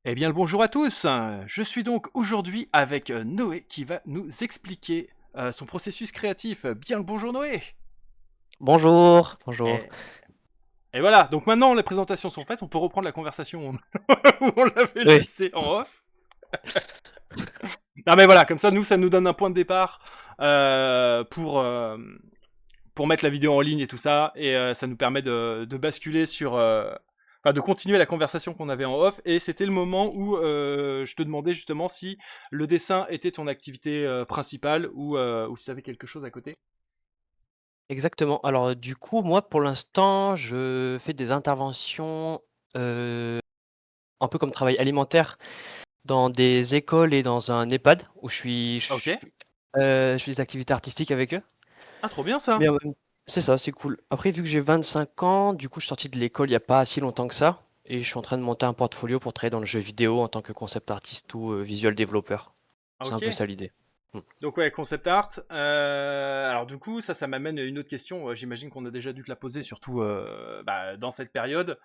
Eh bien, le bonjour à tous. Je suis donc aujourd'hui avec Noé qui va nous expliquer son processus créatif. Bien le bonjour Noé. Bonjour, bonjour. Et, et voilà, donc maintenant les présentations sont faites, on peut reprendre la conversation où on l'avait Oui, laissé en off. Non mais voilà, comme ça ça nous donne un point de départ pour mettre la vidéo en ligne et tout ça, et ça nous permet de basculer sur... Enfin, de continuer la conversation qu'on avait en off, et c'était le moment où je te demandais justement si le dessin était ton activité principale ou si tu avais quelque chose à côté. exactement. Alors, du coup, moi, pour l'instant, je fais des interventions, heu, un peu comme travail alimentaire dans des écoles et dans un EHPAD où Ok. je fais des activités artistiques avec eux. Ah, trop bien ça. Mais en même c'est ça, c'est cool. Après, vu que j'ai 25 ans, du coup, je suis sorti de l'école il y a pas si longtemps que ça et je suis en train de monter un portfolio pour travailler dans le jeu vidéo en tant que concept artiste ou, visual développeur. Ah, C'est un ok. peu ça l'idée. Mmh. Donc ouais, concept art. Alors du coup, ça m'amène à une autre question. J'imagine qu'on a déjà dû te la poser, surtout dans cette période.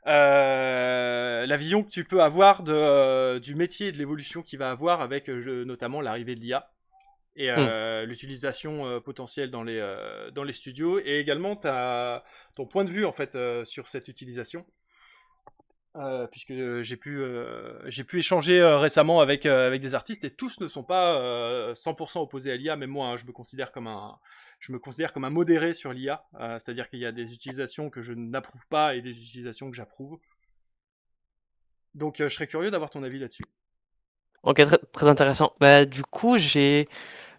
La vision que tu peux avoir du métier et de l'évolution qu'il va avoir avec notamment l'arrivée de l'IA et Mmh. l'utilisation potentielle dans les studios, et également ton point de vue en fait sur cette utilisation. Puisque j'ai pu échanger récemment avec des artistes, et tous ne sont pas 100% opposés à l'IA. Même moi, hein, je me considère comme un modéré sur l'IA, c'est-à-dire qu'il y a des utilisations que je n'approuve pas et des utilisations que j'approuve. Donc je serais curieux d'avoir ton avis là-dessus. OK, très très intéressant. Bah, du coup,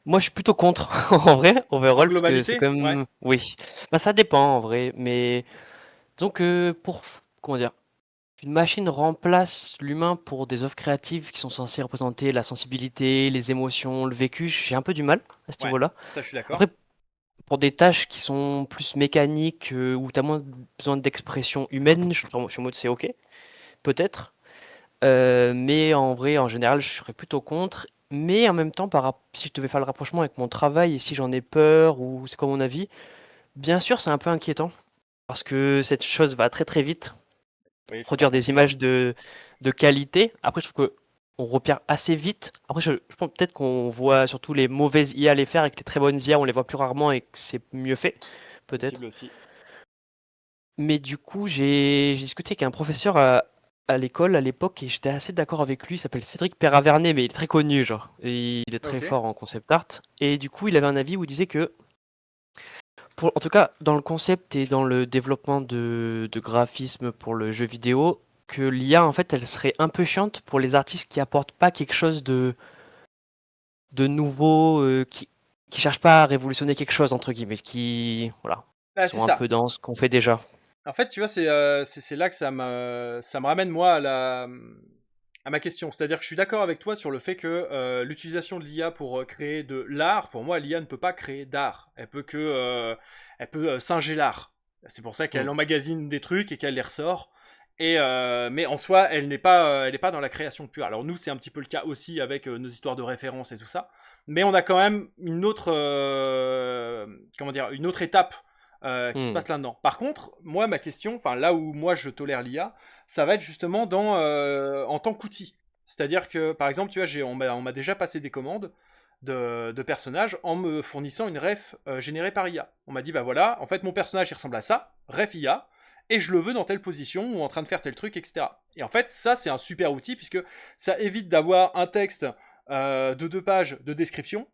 moi, je suis plutôt contre en vrai, En overall, parce que c'est globalité, quand ouais. même oui. Bah, ça dépend en vrai, mais disons que comment dire? Une machine remplace l'humain pour des œuvres créatives qui sont censées représenter la sensibilité, les émotions, le vécu, j'ai un peu du mal à ce Ouais, niveau-là. ça je suis d'accord. Après, pour des tâches qui sont plus mécaniques, où tu as moins besoin d'expression humaine, je suis en mode: «C'est OK», peut-être. Mais en vrai, en général, je serais plutôt contre. Mais en même temps, si je devais faire le rapprochement avec mon travail et si j'en ai peur ou c'est quoi mon avis, bien sûr, c'est un peu inquiétant parce que cette chose va très très vite. Oui, ça va Produire très des très vite. images de qualité. Après, je trouve que on repère assez vite. Après, je pense peut-être qu'on voit surtout les mauvaises IA les faire et que les très bonnes IA, on les voit plus rarement et que c'est mieux fait, peut-être. Possible aussi. Mais du coup, j'ai discuté avec un professeur à l'école à l'époque et j'étais assez d'accord avec lui. Il s'appelle Cédric Perravernet, mais il est très connu, genre. Et il est très Ok. fort en concept art. Et du coup, il avait un avis où il disait que, en tout cas, dans le concept et dans le développement de graphisme pour le jeu vidéo, que l'IA, en fait, elle serait un peu chiante pour les artistes qui apportent pas quelque chose de nouveau, qui cherchent pas à révolutionner quelque chose, entre guillemets, voilà, Bah, qui c'est sont un ça. peu dans ce qu'on fait déjà. En fait, tu vois, c'est là que ça me ramène moi à ma question. C'est-à-dire que je suis d'accord avec toi sur le fait que l'utilisation de l'IA pour créer de l'art, pour moi, l'IA ne peut pas créer d'art. Elle peut singer l'art. C'est pour ça Hmm. qu'elle emmagasine des trucs et qu'elle les ressort. Mais en soi, elle n'est pas dans la création pure. Alors nous, c'est un petit peu le cas aussi avec nos histoires de référence et tout ça. Mais on a quand même une autre, comment dire, une autre étape qui se Hmm. passe là-dedans. Par contre, moi, ma question, enfin là où moi je tolère l'IA, ça va être justement en tant qu'outil. C'est-à-dire que, par exemple, tu vois, on m'a déjà passé des commandes de personnages en me fournissant une ref générée par IA. On m'a dit, bah voilà, en fait, mon personnage il ressemble à ça, ref IA, et je le veux dans telle position ou en train de faire tel truc, etc. Et en fait, ça, c'est un super outil puisque ça évite d'avoir un texte de 2 pages de description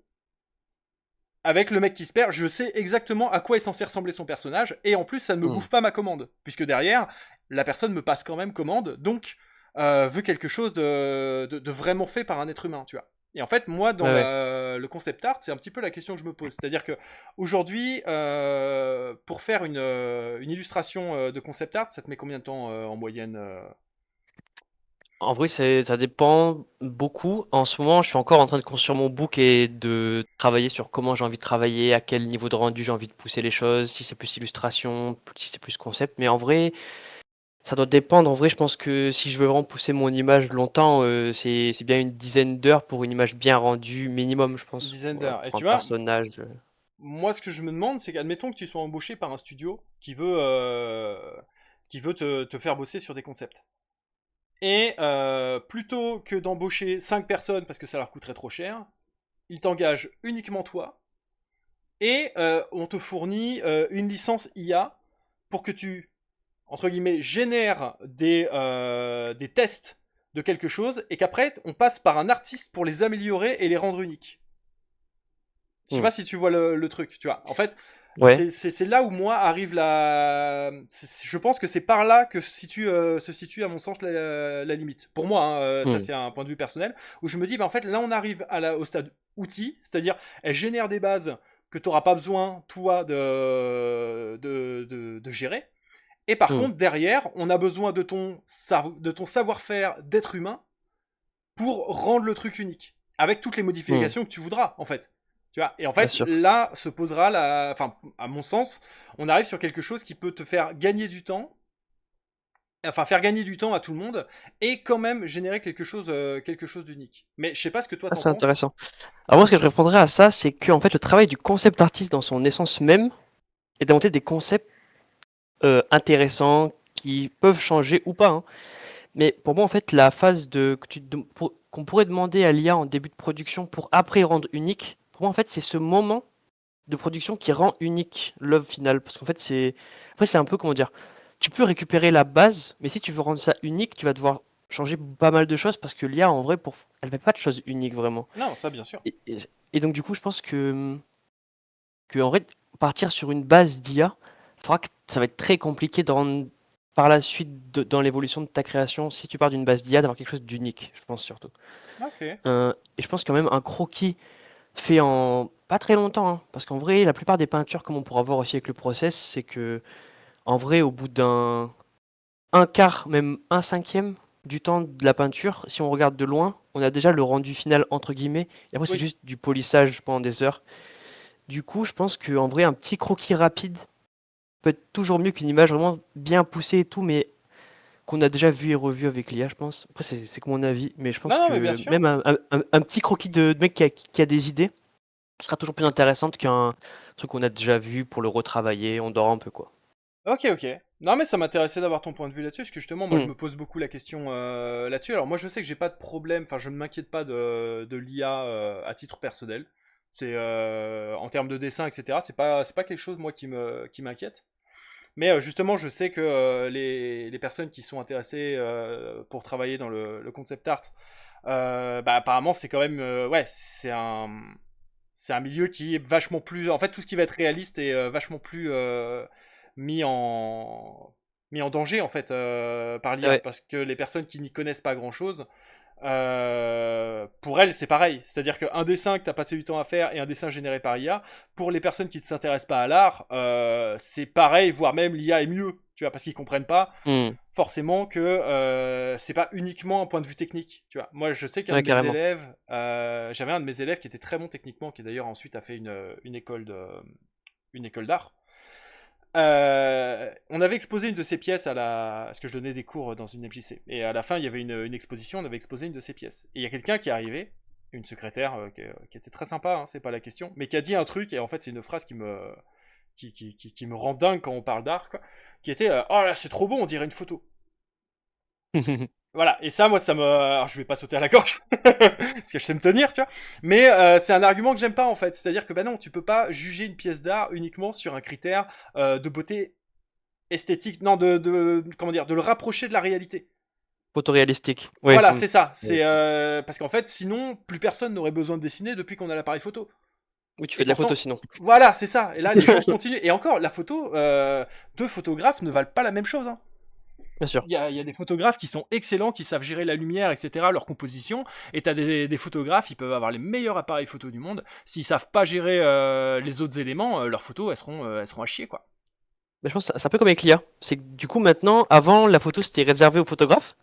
avec le mec qui se perd, je sais exactement à quoi est censé ressembler son personnage, et en plus ça ne me Hmm. bouffe pas ma commande, puisque derrière, la personne me passe quand même commande, donc veut quelque chose de vraiment fait par un être humain, tu vois. Et en fait, moi, Ouais, ouais. le concept art, c'est un petit peu la question que je me pose. C'est-à-dire que aujourd'hui, pour faire une illustration de concept art, ça te met combien de temps en moyenne En vrai, ça dépend beaucoup. En ce moment, je suis encore en train de construire mon book et de travailler sur comment j'ai envie de travailler, à quel niveau de rendu j'ai envie de pousser les choses, si c'est plus illustration, si c'est plus concept. Mais en vrai, ça doit dépendre. En vrai, je pense que si je veux vraiment pousser mon image longtemps, c'est bien une dizaine d'heures pour une image bien rendue, minimum, je Une pense. dizaine Voilà, d'heures. Et pour un tu vois, personnage. moi, ce que je me demande, c'est qu'admettons que tu sois embauché par un studio qui veut te faire bosser sur des concepts. Et plutôt que d'embaucher 5 personnes parce que ça leur coûterait trop cher, ils t'engagent uniquement toi et on te fournit une licence IA pour que tu, entre guillemets, génères des tests de quelque chose et qu'après on passe par un artiste pour les améliorer et les rendre uniques. Je sais Hmm. pas si tu vois le truc, tu vois. En fait, Ouais, c'est là où moi arrive je pense que c'est par là que se situe à mon sens la limite. Pour moi, hein, ça hmm, c'est un point de vue personnel, où je me dis, bah, en fait, là on arrive au stade outil, c'est-à-dire elle génère des bases que tu n'auras pas besoin, toi, de gérer. Et par hmm, contre, derrière, on a besoin de ton savoir-faire d'être humain pour rendre le truc unique, avec toutes les hmm, modifications que tu voudras, en fait. Tu vois. Et en bien fait, sûr. là se posera enfin, à mon sens, on arrive sur quelque chose qui peut te faire gagner du temps, enfin faire gagner du temps à tout le monde, et quand même générer quelque chose d'unique. Mais je sais pas ce que toi Ah, t'en c'est penses. intéressant. Alors moi, ce que je répondrais à ça, c'est que en fait, le travail du concept artiste dans son essence même est d'inventer des concepts intéressants qui peuvent changer ou pas, hein. Mais pour moi, en fait, la phase qu'on pourrait demander à l'IA en début de production pour après rendre unique, pour moi, en fait, c'est ce moment de production qui rend unique l'œuvre finale. Parce qu'en fait, c'est un peu, comment dire, tu peux récupérer la base, mais si tu veux rendre ça unique, tu vas devoir changer pas mal de choses parce que l'IA, en vrai, elle fait pas de choses uniques vraiment. Non, ça bien sûr. Et donc, du coup, je pense que en vrai, partir sur une base d'IA, ça va être très compliqué par la suite dans l'évolution de ta création, si tu pars d'une base d'IA, d'avoir quelque chose d'unique, je pense surtout. Ok. Et je pense quand même un croquis fait en pas très longtemps, hein, parce qu'en vrai, la plupart des peintures, comme on pourra voir aussi avec le process, c'est que en vrai, au bout d'un un quart, même un cinquième du temps de la peinture, si on regarde de loin, on a déjà le rendu final entre guillemets, et après c'est Oui. juste du polissage pendant des heures. Du coup, je pense qu'en vrai, un petit croquis rapide peut être toujours mieux qu'une image vraiment bien poussée et tout, mais qu'on a déjà vu et revu avec l'IA, je pense. Après, c'est que mon avis, mais je Non, pense non, mais bien que sûr. même un petit croquis de mec qui a des idées sera toujours plus intéressante qu'un truc qu'on a déjà vu pour le retravailler, on dort un peu quoi. Ok, ok. Non, mais ça m'intéressait d'avoir ton point de vue là-dessus, parce que justement, moi, je Hmm. me pose beaucoup la question là-dessus. Alors, moi, je sais que j'ai pas de problème, enfin, je ne m'inquiète pas de l'IA à titre personnel. C'est en termes de dessin, etc. C'est pas quelque chose moi qui m'inquiète. Mais justement, je sais que les personnes qui sont intéressées pour travailler dans le concept art, bah, apparemment, c'est quand même, ouais, c'est un milieu qui est vachement plus. En fait, tout ce qui va être réaliste est vachement plus mis en mis en danger en fait par l'IA, Ouais, parce que les personnes qui n'y connaissent pas grand chose, pour elles c'est pareil. C'est-à-dire qu'un dessin que tu as passé du temps à faire et un dessin généré par IA, pour les personnes qui ne s'intéressent pas à l'art, c'est pareil, voire même l'IA est mieux. Tu vois, parce qu'ils comprennent pas hmm. forcément que c'est pas uniquement un point de vue technique. Tu vois, moi je sais qu'un Ouais, de mes carrément. élèves, j'avais un de mes élèves qui était très bon techniquement, qui d'ailleurs ensuite a fait une école d'art. On avait exposé une de ses pièces parce que je donnais des cours dans une FJC. Et à la fin, il y avait une exposition, on avait exposé une de ses pièces. Et il y a quelqu'un qui est arrivé, une secrétaire qui était très sympa, hein, c'est pas la question, mais qui a dit un truc, et en fait, c'est une phrase qui me rend dingue quand on parle d'art, quoi, qui était oh là, c'est trop beau, on dirait une photo. Voilà, et ça, moi, ça me. Alors, je vais pas sauter à la gorge, parce que je sais me tenir, tu vois. Mais c'est un argument que j'aime pas, en fait. C'est-à-dire que, bah non, tu peux pas juger une pièce d'art uniquement sur un critère de beauté esthétique, non, comment dire, de le rapprocher de la réalité. Photoréalistique. Ouais. Voilà, Hmm. c'est ça. Ouais. C'est parce qu'en fait, sinon, plus personne n'aurait besoin de dessiner depuis qu'on a l'appareil photo. Oui, tu Et fais de la photo pourtant, sinon. voilà, c'est ça. Et là, les gens continuent. Et encore, la photo, deux photographes ne valent pas la même chose, hein. Bien sûr. Il y a des photographes qui sont excellents, qui savent gérer la lumière, etc., leur composition. Et t'as des photographes, ils peuvent avoir les meilleurs appareils photo du monde. S'ils savent pas gérer les autres éléments, leurs photos, elles seront à chier, quoi. Mais je pense que c'est un peu comme avec l'IA. C'est que du coup maintenant, avant la photo c'était réservé aux photographes.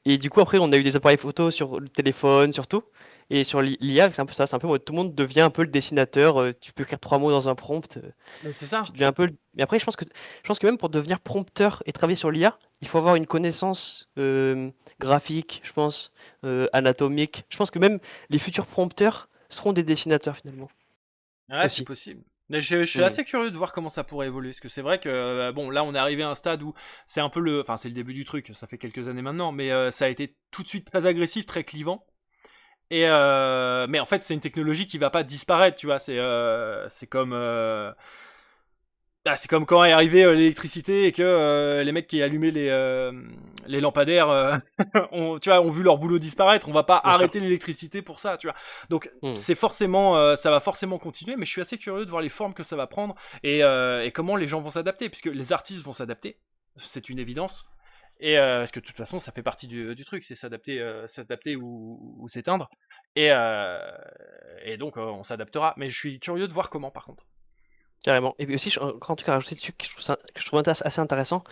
Et du coup, après, on a eu des appareils photo sur le téléphone, surtout. Et sur l'IA, c'est un peu ça. C'est un peu, tout le monde devient un peu le dessinateur. Tu peux écrire 3 mots dans un prompt. Mais c'est Tu ça. deviens un peu. Mais après, je pense que même pour devenir prompteur et travailler sur l'IA, il faut avoir une connaissance graphique, je pense, anatomique. Je pense que même les futurs prompteurs seront des dessinateurs finalement Ouais, c'est aussi. possible. Mais je suis Hmm. assez curieux de voir comment ça pourrait évoluer, parce que c'est vrai que bon, là on est arrivé à un stade où c'est un peu enfin c'est le début du truc, ça fait quelques années maintenant, mais ça a été tout de suite très agressif, très clivant. Et mais en fait c'est une technologie qui va pas disparaître, tu vois. C'est comme c'est comme quand est arrivée l'électricité et que les mecs qui allumaient les lampadaires tu vois, ont vu leur boulot disparaître. On va pas Bien sûr. arrêter l'électricité pour ça, tu vois. Donc Hmm. c'est forcément, ça va forcément continuer, mais je suis assez curieux de voir les formes que ça va prendre et comment les gens vont s'adapter, puisque les artistes vont s'adapter, c'est une évidence. Et parce que de toute façon, ça fait partie du truc, c'est s'adapter ou s'éteindre. Et, euh, et donc on s'adaptera. Mais je suis curieux de voir comment, par contre. Carrément. Et puis aussi, quand tu as rajouté dessus, que je trouve assez intéressant,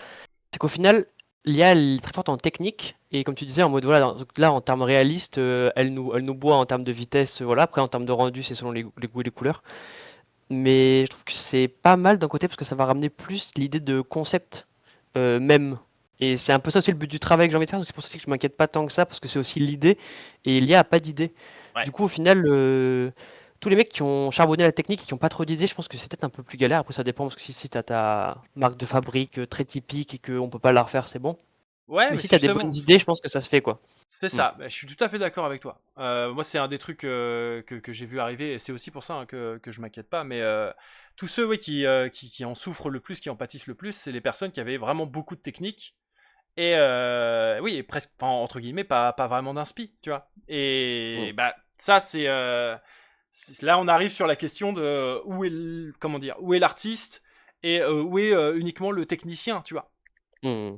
c'est qu'au final, l'IA elle est très forte en technique, et comme tu disais, en mode voilà, donc là en termes réalistes, elle nous boit en termes de vitesse, voilà. Après en termes de rendu, c'est selon les goûts et les couleurs. Mais je trouve que c'est pas mal d'un côté parce que ça va ramener plus l'idée de concept même. Et c'est un peu ça aussi le but du travail que j'ai envie de faire, donc c'est pour ça que je m'inquiète pas tant que ça, parce que c'est aussi l'idée, et l'IA a pas d'idée. Ouais. Du coup, au final, tous les mecs qui ont charbonné la technique et qui ont pas trop d'idées, je pense que c'est peut-être un peu plus galère. Après, ça dépend, parce que si t'as ta marque de fabrique très typique et qu'on peut pas la refaire, c'est bon. Ouais, Mais mais si c'est t'as des bonnes justement. idées, je pense que ça se fait, quoi. C'est Hmm. ça, bah, je suis tout à fait d'accord avec toi. Moi, c'est un des trucs que j'ai vu arriver, et c'est aussi pour ça hein, que je m'inquiète pas. Mais tous ceux ouais, qui en souffrent le plus, qui en pâtissent le plus, c'est les personnes qui avaient vraiment beaucoup de techniques et oui, et presque, enfin, entre guillemets, pas vraiment d'inspi, tu vois. Hmm. Et bah, ça, là, on arrive sur la question de comment dire, où est l'artiste et où est uniquement le technicien, tu vois. Hmm.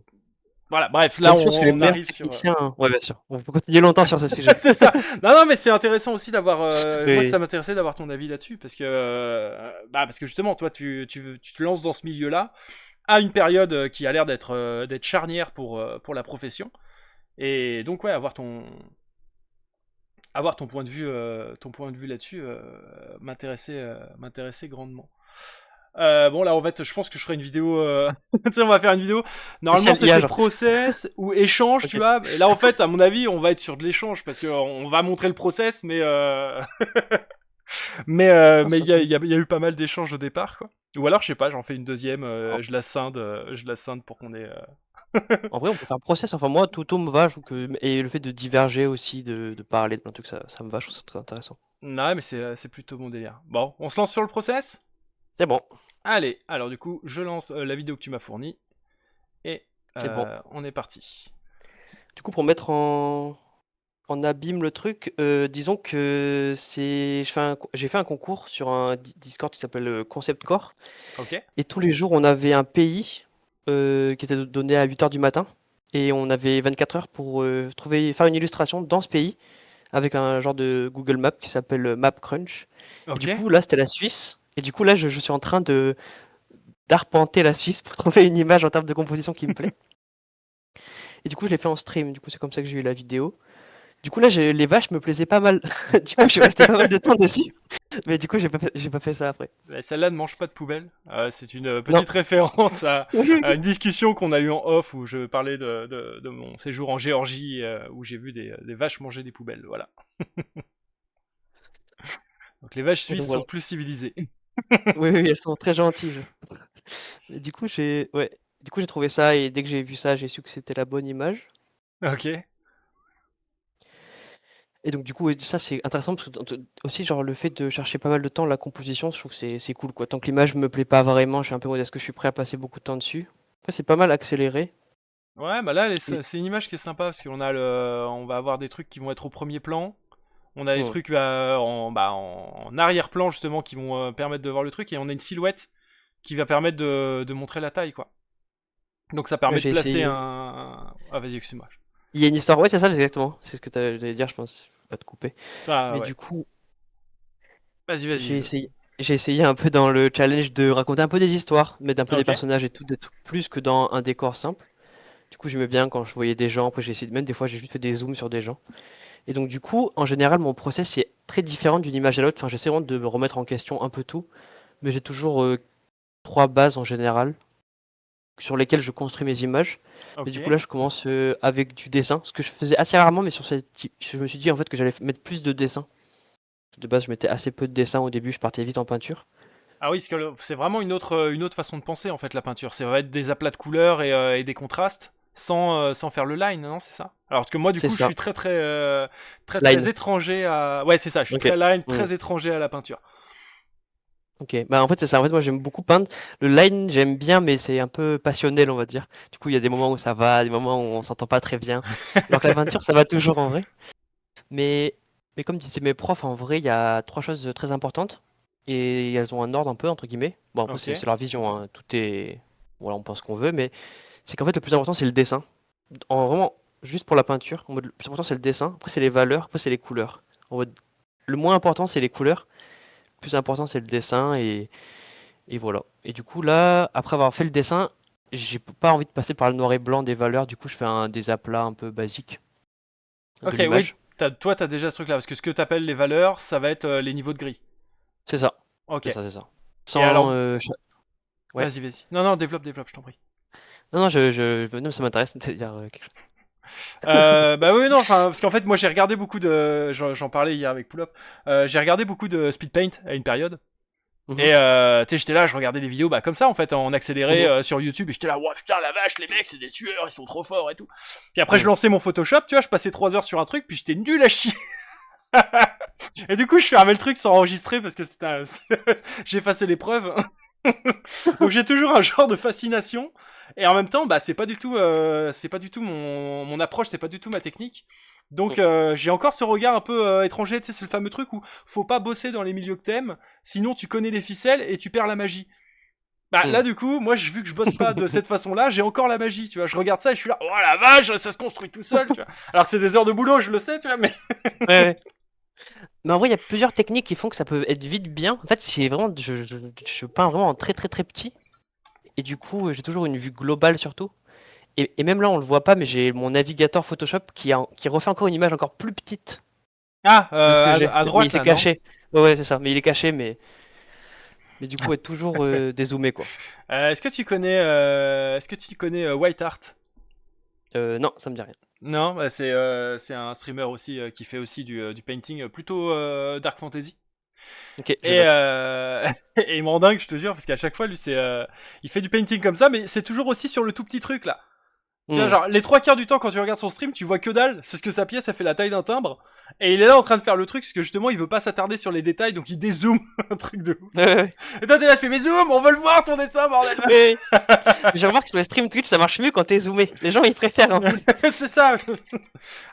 Voilà, bref, Et là, c'est sûr que les on meilleurs arrive sur. techniciens, ouais, bien sûr. On peut continuer longtemps sur ce sujet. C'est ça. Non, non, mais c'est intéressant aussi d'avoir. Moi, Oui. ça m'intéressait d'avoir ton avis là-dessus parce que justement, toi, tu te lances dans ce milieu-là à une période qui a l'air d'être charnière pour la profession. Et donc, ouais, avoir ton point de vue là-dessus m'intéressait grandement. Bon là en fait je pense que je ferai une vidéo tu sais on va faire une vidéo normalement Spécial IA, c'était genre. process ou échange tu Ok. vois et là en fait à mon avis on va être sur de l'échange parce que on va montrer le process Ah, mais ça il y a eu pas mal d'échanges au départ quoi ou alors je sais pas j'en fais une deuxième En, je la scinde pour qu'on ait en vrai, on peut faire process. Enfin, moi, tout me va. Je trouve que... Et le fait de diverger aussi, de parler de plein de trucs, ça me va. Je trouve ça très intéressant. ouais mais c'est plutôt mon délire bon on se lance sur le process C'est bon. allez alors du coup je lance la vidéo que tu m'as fournie et C'est bon. on est parti Du coup, pour mettre en abîme le truc, disons que j'ai fait un concours sur un Discord qui s'appelle Concept Core. ok Et tous les jours, on avait un pays qui était donné à 8 heures du matin. Et on avait 24 heures pour faire une illustration dans ce pays avec un genre de Google Map qui s'appelle MapCrunch. Et du ok coup, là, c'était la Suisse. Et du coup, là, je suis en train de d'arpenter la Suisse pour trouver une image en termes de composition qui me plaît. Et du coup, je l'ai fait en stream. Du coup, c'est comme ça que j'ai eu la vidéo. Du coup, là, les vaches me plaisaient pas mal. Du coup, je suis resté pas mal de temps dessus. Mais du coup, j'ai pas fait ça après. Celle-là ne mange pas de poubelle. C'est une Non. petite référence Oui, à oui. une discussion qu'on a eue en off où je parlais de mon séjour en Géorgie où j'ai vu des vaches manger des poubelles. Voilà. Donc les vaches Et donc suisses sont voilà. plus civilisées. Oui, oui, elles sont très gentilles. Et du coup, ouais. Du coup, j'ai trouvé ça et dès que j'ai vu ça, j'ai su que c'était la bonne image. Ok. Et donc, du coup, ça, c'est intéressant parce que aussi, genre, le fait de chercher pas mal de temps la composition, je trouve que c'est cool, quoi. Tant que l'image me plaît pas vraiment, je suis un peu en mode est-ce que je suis prêt à passer beaucoup de temps dessus. Après, c'est pas mal accéléré. Ouais, bah là Et... c'est une image qui est sympa parce on va avoir des trucs qui vont être au premier plan. On a des Hmm. trucs en arrière-plan justement qui vont permettre de voir le truc et on a une silhouette qui va permettre de montrer la taille quoi. Donc ça Ouais, permet de j'ai placer essayé. Ah vas-y excuse-moi. Il y a une histoire. Ouais, c'est ça, exactement. C'est ce que tu allais dire, je pense. Je vais pas te couper. Ah Mais ouais. du coup, Vas-y vas-y. j'ai essayé. J'ai essayé un peu dans le challenge de raconter un peu des histoires, mettre un peu des Ok. personnages et tout, d'être plus que dans un décor simple. Du coup, j'aimais bien quand je voyais des gens. Après, j'ai essayé, même des fois, j'ai juste fait des zooms sur des gens. Et donc, du coup, en général, mon process est très différent d'une image à l'autre. Enfin, j'essaie vraiment de me remettre en question un peu tout. Mais j'ai toujours trois bases en général sur lesquelles je construis mes images. Mais du coup, Ok. là, je commence avec du dessin, ce que je faisais assez rarement, mais je me suis dit en fait que j'allais mettre plus de dessins. De base, je mettais assez peu de dessins au début, je partais vite en peinture. Ah oui, parce que c'est vraiment une autre façon de penser en fait la peinture. Ça va être des aplats de couleurs et des contrastes sans faire le line, non, c'est ça? Alors que moi du C'est coup je ça. suis très Line. étranger à... Ouais c'est ça, je suis Ok. très line, Hmm. très étranger à la peinture. Ok. Bah en fait c'est ça. En fait moi j'aime beaucoup peindre. Le line j'aime bien, mais c'est un peu passionnel on va dire. Du coup il y a des moments où ça va, des moments où on s'entend pas très bien. Alors que la peinture ça va toujours en vrai. Mais mais comme disaient mes profs, en vrai il y a trois choses très importantes et elles ont un ordre un peu entre guillemets. Bon après Ok, c'est leur vision, hein. Tout est voilà on pense ce qu'on veut, mais c'est qu'en fait le plus important c'est le dessin. En vraiment, juste pour la peinture, en mode, le plus important c'est le dessin, après c'est les valeurs, après c'est les couleurs. En mode, le moins important c'est les couleurs, le plus important c'est le dessin et voilà. Et du coup là, après avoir fait le dessin, j'ai pas envie de passer par le noir et blanc des valeurs, du coup je fais des aplats un peu basiques de ok, oui, l'image. toi t'as déjà ce truc là, parce que ce que t'appelles les valeurs, ça va être les niveaux de gris. C'est ça, Ok, c'est ça, c'est ça. et Sans... alors, Ouais. vas-y. Non, non, développe, je t'en prie. Non, non, non, ça m'intéresse de dire quelque chose. Bah oui, non, enfin, parce qu'en fait, moi j'ai regardé beaucoup de. J'en parlais hier avec Pull Up. J'ai regardé beaucoup de Speed Paint à une période. Mhm, Et tu sais, j'étais là, je regardais des vidéos bah, comme ça en fait, en accéléré mhm, sur YouTube. Et j'étais là, ouah putain, la vache, les mecs, c'est des tueurs, ils sont trop forts et tout. Puis après, je mhm. lançais mon Photoshop, tu vois, je passais 3 heures sur un truc, puis j'étais nul à chier. Et du coup, je fermais le truc sans enregistrer parce que j'ai effacé les preuves. Donc j'ai toujours un genre de fascination. Et en même temps, bah c'est pas du tout mon approche, c'est pas du tout ma technique. Donc j'ai encore ce regard un peu étranger, tu sais, c'est le fameux truc où faut pas bosser dans les milieux que t'aimes, sinon tu connais les ficelles et tu perds la magie. Bah là Mhm. du coup, moi vu que je bosse pas de cette façon-là, j'ai encore la magie, tu vois. Je regarde ça et je suis là, oh la vache, ça se construit tout seul, tu vois. Alors que c'est des heures de boulot, je le sais, tu vois, mais Ouais, ouais. Mais en vrai, il y a plusieurs techniques qui font que ça peut être vite bien. En fait, c'est vraiment, je peins vraiment en très très très petit. Et du coup, j'ai toujours une vue globale surtout. Et même là, on le voit pas, mais j'ai mon navigateur Photoshop qui refait encore une image encore plus petite ah de ce que j'ai. à Mais il droite s'est là, non? caché. Ouais, ouais, c'est ça. Mais il est caché, mais du coup, est toujours dézoomé, quoi. Est-ce que tu connais White Art? Non, ça me dit rien. Non, bah, c'est un streamer aussi qui fait aussi du painting plutôt dark fantasy. Ok, je Et, note. et il me rend dingue, je te jure, parce qu'à chaque fois, lui, il fait du painting comme ça, mais c'est toujours aussi sur le tout petit truc là. Tu vois, Hmm. genre, les trois quarts du temps, quand tu regardes son stream, tu vois que dalle, c'est parce que sa pièce, elle fait la taille d'un timbre. Et il est là en train de faire le truc, parce que justement, il veut pas s'attarder sur les détails, donc il dézoome un truc de ouf. Ouais, ouais, Et toi, t'es là, tu fais, mais zoom, on veut le voir ton dessin, bordel! ouais. Je remarque que sur les streams Twitch, ça marche mieux quand t'es zoomé. Les gens, ils préfèrent un peu. C'est ça!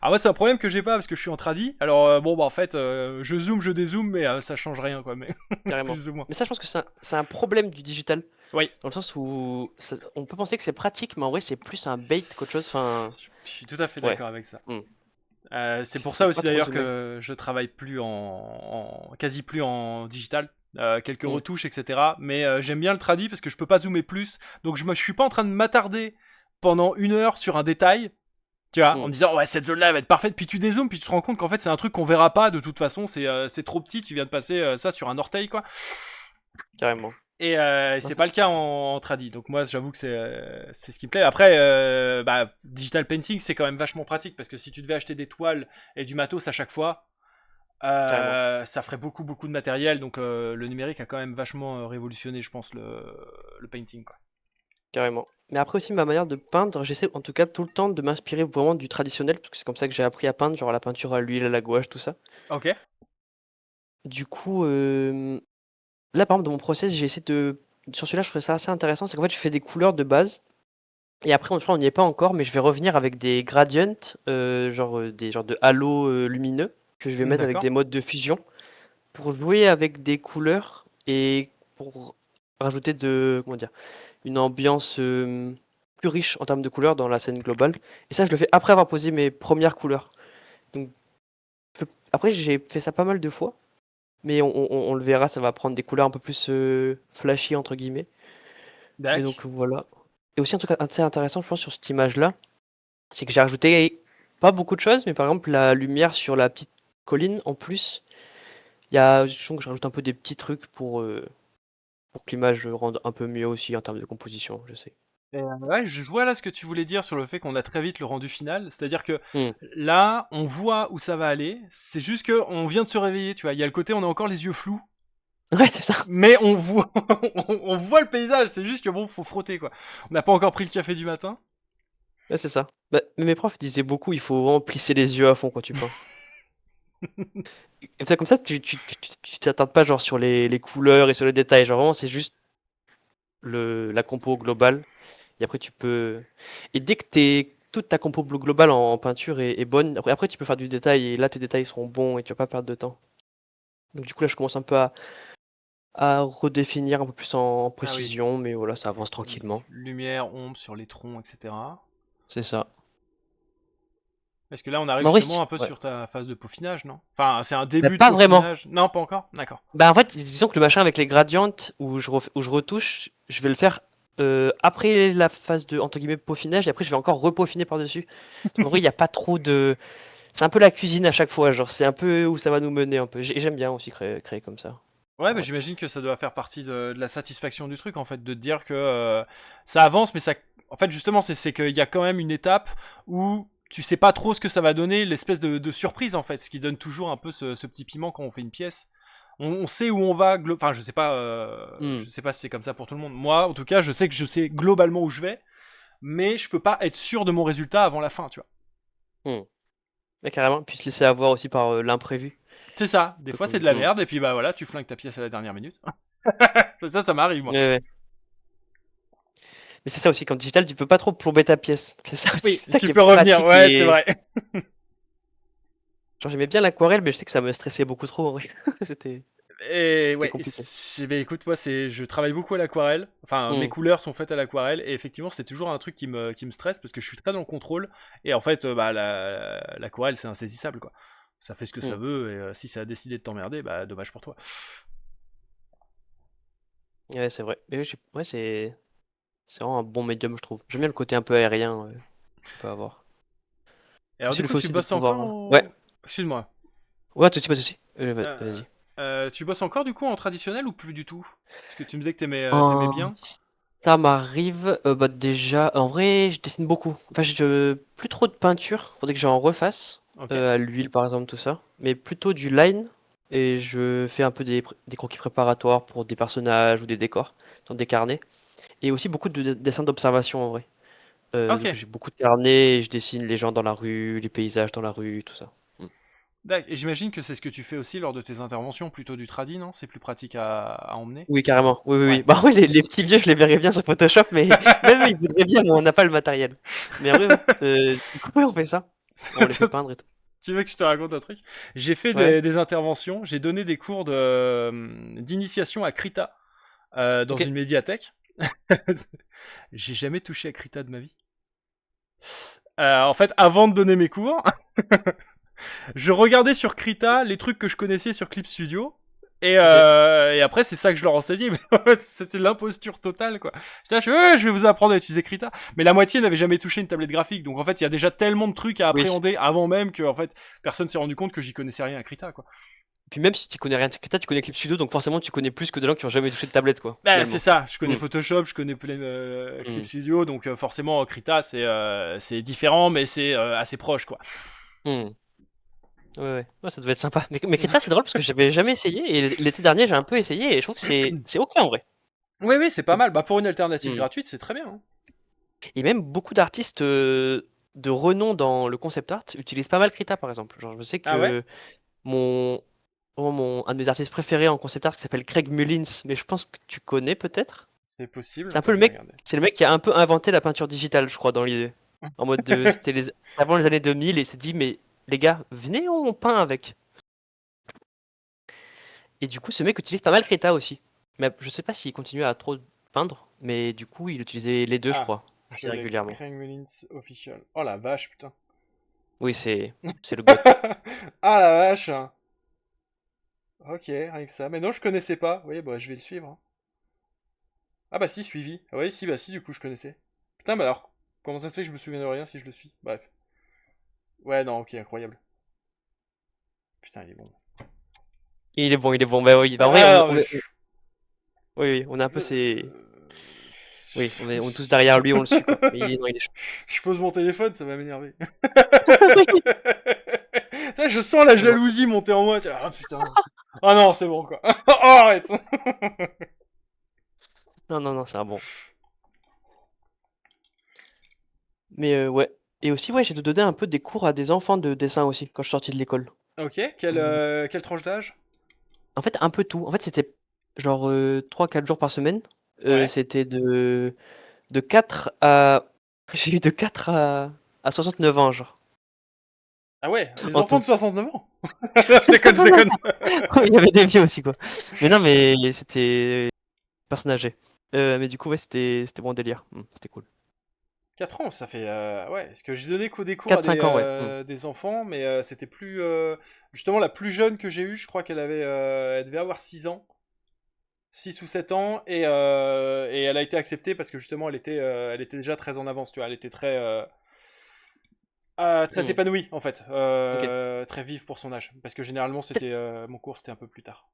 Ah ouais, c'est un problème que j'ai pas, parce que je suis en tradi. Alors, bon, bah, en fait, je zoome, je dézoome, mais ça change rien, quoi, mais Carrément. plus ou moins. Mais ça, je pense que c'est un problème du digital. Oui, Dans le sens où on peut penser que c'est pratique, mais en vrai, c'est plus un bait qu'autre chose. Enfin, je suis tout à fait ouais. d'accord avec ça. Hmm. C'est pour Faut ça pas aussi trop d'ailleurs zoomer. que je travaille plus quasi plus en digital. Quelques Hmm. retouches, etc. Mais j'aime bien le tradi parce que je peux pas zoomer plus. Donc je suis pas en train de m'attarder pendant 1 heure sur un détail. Tu vois, en Hmm. me disant ouais cette zone là va être parfaite. Puis tu dézoomes, puis tu te rends compte qu'en fait c'est un truc qu'on verra pas de toute façon. C'est trop petit. Tu viens de passer ça sur un orteil quoi. Carrément. Et Non, c'est pas le cas en tradi. Donc moi j'avoue que c'est ce qui me plaît. Après bah, digital painting c'est quand même vachement pratique parce que si tu devais acheter des toiles et du matos à chaque fois, carrément. ça ferait beaucoup de matériel. Donc le numérique a quand même vachement révolutionné, je pense, le painting quoi. Carrément. Mais après aussi, ma manière de peindre, j'essaie en tout cas tout le temps de m'inspirer vraiment du traditionnel, parce que c'est comme ça que j'ai appris à peindre, genre la peinture à l'huile, à la gouache, tout ça. Ok. Du coup, là par exemple, dans mon process, j'ai essayé de. Sur celui-là, je trouvais ça assez intéressant, c'est qu'en fait, je fais des couleurs de base, et après, je crois on n'y est pas encore, mais je vais revenir avec des gradients, genre des genres de halos lumineux, que je vais mettre avec D'accord. des modes de fusion, pour jouer avec des couleurs et pour rajouter comment dire, une ambiance plus riche en termes de couleurs dans la scène globale. Et ça, je le fais après avoir posé mes premières couleurs. Donc, après, j'ai fait ça pas mal de fois, mais on le verra, ça va prendre des couleurs un peu plus flashy, entre guillemets. Mais Dac. donc voilà. Et aussi, un truc assez intéressant, je pense, sur cette image-là, c'est que j'ai rajouté pas beaucoup de choses, mais par exemple, la lumière sur la petite colline, en plus, je trouve que je rajoute un peu des petits trucs pour que l'image rende un peu mieux aussi en termes de composition, je sais. Ouais, je vois là ce que tu voulais dire sur le fait qu'on a très vite le rendu final. C'est-à-dire que Hmm. là, on voit où ça va aller. C'est juste que on vient de se réveiller, tu vois. Il y a le côté, on a encore les yeux flous. Ouais, c'est ça. Mais on voit, on voit le paysage, c'est juste que bon, faut frotter quoi. On n'a pas encore pris le café du matin. Ouais, c'est ça. Bah, mais mes profs disaient beaucoup, il faut vraiment plisser les yeux à fond quand tu peins. Et ça, comme ça, tu t'attardes pas genre sur les couleurs et sur les détails. Genre vraiment, c'est juste la compo globale. Et après, tu peux. Et dès que toute ta compo globale en peinture est bonne, après, tu peux faire du détail et là, tes détails seront bons et tu vas pas perdre de temps. Donc, du coup, là, je commence un peu à redéfinir un peu plus en Ah oui. précision, mais voilà, ça avance tranquillement. Lumière, ombre sur les troncs, etc. C'est ça. Parce que là, on arrive Mais en vrai, justement un peu ouais. sur ta phase de peaufinage, non? Enfin, c'est un Bah, début de pas vraiment. peaufinage. Non, pas encore? D'accord. Bah, en fait, disons que le machin avec les gradients où où je retouche, je vais le faire après la phase de entre guillemets peaufinage et après je vais encore repeaufiner par-dessus. Donc en vrai, il n'y a pas trop de. C'est un peu la cuisine à chaque fois, genre c'est un peu où ça va nous mener un peu. J'aime bien aussi créer comme ça. Ouais, En mais vrai. j'imagine que ça doit faire partie de la satisfaction du truc, en fait, de te dire que ça avance, mais ça. En fait, justement, c'est qu'il y a quand même une étape où tu sais pas trop ce que ça va donner, l'espèce de surprise, en fait, ce qui donne toujours un peu ce petit piment quand on fait une pièce. On sait où on va, enfin, Hmm. je sais pas si c'est comme ça pour tout le monde. Moi, en tout cas, je sais que je sais globalement où je vais, mais je peux pas être sûr de mon résultat avant la fin, tu vois. Hmm. Mais carrément, puis se laisser avoir aussi par l'imprévu. C'est ça. Un Des peu fois, c'est comme. de la merde, et puis bah voilà, tu flingues ta pièce à la dernière minute. Ça m'arrive, moi. Ouais, ouais. Mais c'est ça aussi, quand digital, tu peux pas trop plomber ta pièce. C'est ça aussi, Oui, c'est ça tu qui est peux revenir, pratique ouais, c'est et. vrai. Genre j'aimais bien l'aquarelle, mais je sais que ça me stressait beaucoup trop en vrai. C'était Et c'était ouais, compliqué. écoute, moi, je travaille beaucoup à l'aquarelle. Enfin, mes Hmm. couleurs sont faites à l'aquarelle, et effectivement, c'est toujours un truc qui me stresse parce que je suis très dans le contrôle. Et en fait, bah, l'aquarelle, c'est insaisissable, quoi. Ça fait ce que ça Hmm. veut, et si ça a décidé de t'emmerder, bah, dommage pour toi. Ouais, c'est vrai. Mais oui, ouais, c'est vraiment un bon médium, je trouve. J'aime bien le côté un peu aérien qu'on peut avoir. Et alors, Aussi du le coup, fait tu aussi de bosses encore pouvoir. Ouais, Excuse-moi. ouais, tout de suite, pas de souci. Euh, Vas-y. Tu bosses encore, du coup, en traditionnel ou plus du tout? Parce que tu me disais que t'aimais En... bien. Ça m'arrive, bah déjà, en vrai, je dessine beaucoup. Enfin, plus trop de peinture, faudrait que j'en refasse, Ok. à l'huile par exemple, tout ça. Mais plutôt du line, et je fais un peu des croquis préparatoires pour des personnages ou des décors, dans des carnets. Et aussi beaucoup de dessins d'observation en vrai. Ok. Donc j'ai beaucoup de carnets et je dessine les gens dans la rue, les paysages dans la rue, tout ça. Mm. Et j'imagine que c'est ce que tu fais aussi lors de tes interventions, plutôt du tradi, non? C'est plus pratique à emmener? Oui, carrément. Oui, oui, oui. Ouais. Bah oui, les petits vieux, je les verrais bien sur Photoshop, mais même eux, ils voudraient bien, mais on n'a pas le matériel. Mais en vrai, ouais. Du coup, ouais, on fait ça. On les fait peindre et tout. Tu veux que je te raconte un truc? J'ai fait Ouais. des interventions, j'ai donné des cours d'initiation à Krita dans Ok. une médiathèque. J'ai jamais touché à Krita de ma vie. En fait, avant de donner mes cours, je regardais sur Krita les trucs que je connaissais sur Clip Studio. Ok. Et après, c'est ça que je leur enseignais. Mais en fait, c'était l'imposture totale, quoi. Je vais vous apprendre à utiliser Krita. Mais la moitié n'avait jamais touché une tablette graphique. Donc en fait, il y a déjà tellement de trucs à Oui. appréhender avant même que en fait, personne s'est rendu compte que j'y connaissais rien à Krita, quoi. Puis même si tu connais rien de Krita, tu connais Clip Studio, donc forcément tu connais plus que des gens qui ont jamais touché de tablette, quoi, Bah, c'est finalement. ça, je connais Mm. Photoshop, je connais plein Clip Mm. Studio, donc forcément Krita c'est différent, mais c'est assez proche quoi. Mm. Ouais, ouais. Ouais, ça devait être sympa. Mais Krita, c'est drôle parce que j'avais jamais essayé et l'été dernier, j'ai un peu essayé et je trouve que c'est ok en vrai. Oui, oui, c'est pas mal. Bah, pour une alternative Mm. gratuite, c'est très bien, hein. Et même beaucoup d'artistes de renom dans le concept art utilisent pas mal Krita par exemple. Genre, je sais Ah ouais? que mon, un de mes artistes préférés en concept art qui s'appelle Craig Mullins, mais je pense que tu connais peut-être. C'est possible. C'est un peu Attends, le je vais mec, regarder. c'est le mec qui a un peu inventé la peinture digitale, je crois, dans l'idée. En mode de, c'était avant les années 2000 et il s'est dit, mais les gars, venez, on peint avec. Et du coup, ce mec utilise pas mal Krita aussi. Mais je sais pas s'il continue à trop peindre, mais du coup, il utilisait les deux, je Ah, crois, je assez l'ai. régulièrement. Craig Mullins official. Oh la vache, putain. Oui, c'est le goth. Ah la vache. Ok, rien que ça. Mais non, je connaissais pas. Oui, bah je vais le suivre, hein. Ah bah si, suivi. Ah ouais, si, bah si, du coup, je connaissais. Putain, bah alors, comment ça se fait que je me souviens de rien si je le suis? Bref. Ouais, non, ok, incroyable. Putain, il est bon. Il est bon, il est bon. Bah oui, bah en vrai, Ah non, mais oui, oui, on a un peu ces. je- Oui, on est tous derrière lui, on le suit, quoi. Mais non, il est chaud. je pose mon téléphone, ça va m'énerver. Ça, je sens la Je vois. jalousie monter en moi. Ah putain. Ah non, c'est bon, quoi. Oh, arrête. Non, non, non, c'est un bon. Mais ouais. Et aussi, ouais, j'ai donné un peu des cours à des enfants de dessin aussi, quand je suis sorti de l'école. Ok, Hum. quelle tranche d'âge? En fait, un peu tout. En fait, c'était genre 3-4 jours par semaine. Ouais. C'était de 4 à... J'ai eu de 4 à 69 ans, genre, Ah ouais, les en enfants tout. de 69 ans. Je déconne, je Non, non, déconne. non. Il y avait des vieux aussi, quoi. Mais non, mais c'était personne âgée. Mais du coup, ouais, c'était bon délire. C'était cool. 4 ans, ça fait... ouais, parce que j'ai donné des cours à 4-5 ans, ouais. des enfants, mais c'était plus... justement, la plus jeune que j'ai eue, je crois qu'elle avait... elle devait avoir 6 ans. 6 ou 7 ans, et elle a été acceptée parce que justement, elle était déjà très en avance, tu vois. Elle était très Hmm. épanouie, en fait. Ok, Très vive pour son âge. Parce que généralement, peut-être, mon cours, c'était un peu plus tard.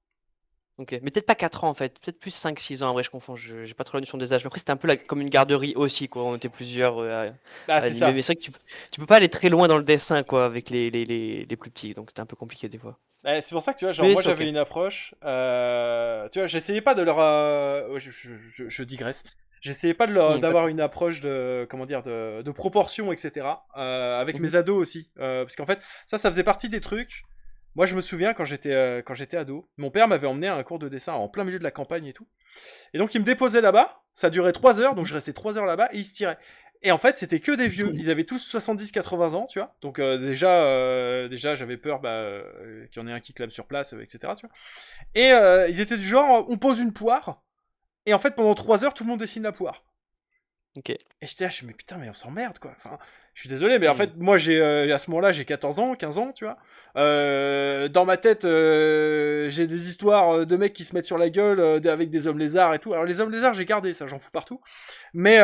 ok. Mais peut-être pas 4 ans en fait, peut-être plus 5-6 ans. En vrai, je confonds, j'ai pas trop la notion des âges. Mais après, c'était un peu comme une garderie aussi, quoi. On était plusieurs Ah, à c'est animer. ça. Mais c'est vrai que tu peux pas aller très loin dans le dessin, quoi, avec les plus petits. Donc c'était un peu compliqué des fois. Ouais, c'est pour ça que tu vois, genre Mais moi c'est ok. j'avais une approche, tu vois, j'essayais pas de leur, ouais, je digresse, j'essayais pas de Pas d'avoir trop. une approche de, comment dire, de proportion, etc. Avec Mhm. mes ados aussi, parce qu'en fait ça faisait partie des trucs. Moi je me souviens quand j'étais ado, mon père m'avait emmené à un cours de dessin en plein milieu de la campagne et tout, et donc il me déposait là-bas, ça durait 3 heures, donc Mhm. je restais 3 heures là-bas et il se tirait. Et en fait, c'était que des vieux. Ils avaient tous 70-80 ans, tu vois. Donc déjà j'avais peur qu'il y en ait un qui clame sur place, etc. Tu vois. Et ils étaient du genre, on pose une poire, et en fait, pendant 3 heures, tout le monde dessine la poire. Ok. Et j'étais là, mais putain, mais on s'emmerde, quoi. Enfin, je suis désolé, mais en Hmm. fait, moi, à ce moment-là, j'ai 14 ans, 15 ans, tu vois. Dans ma tête, j'ai des histoires de mecs qui se mettent sur la gueule avec des hommes lézards et tout. Alors, les hommes lézards, j'ai gardé ça, j'en fous partout. Mais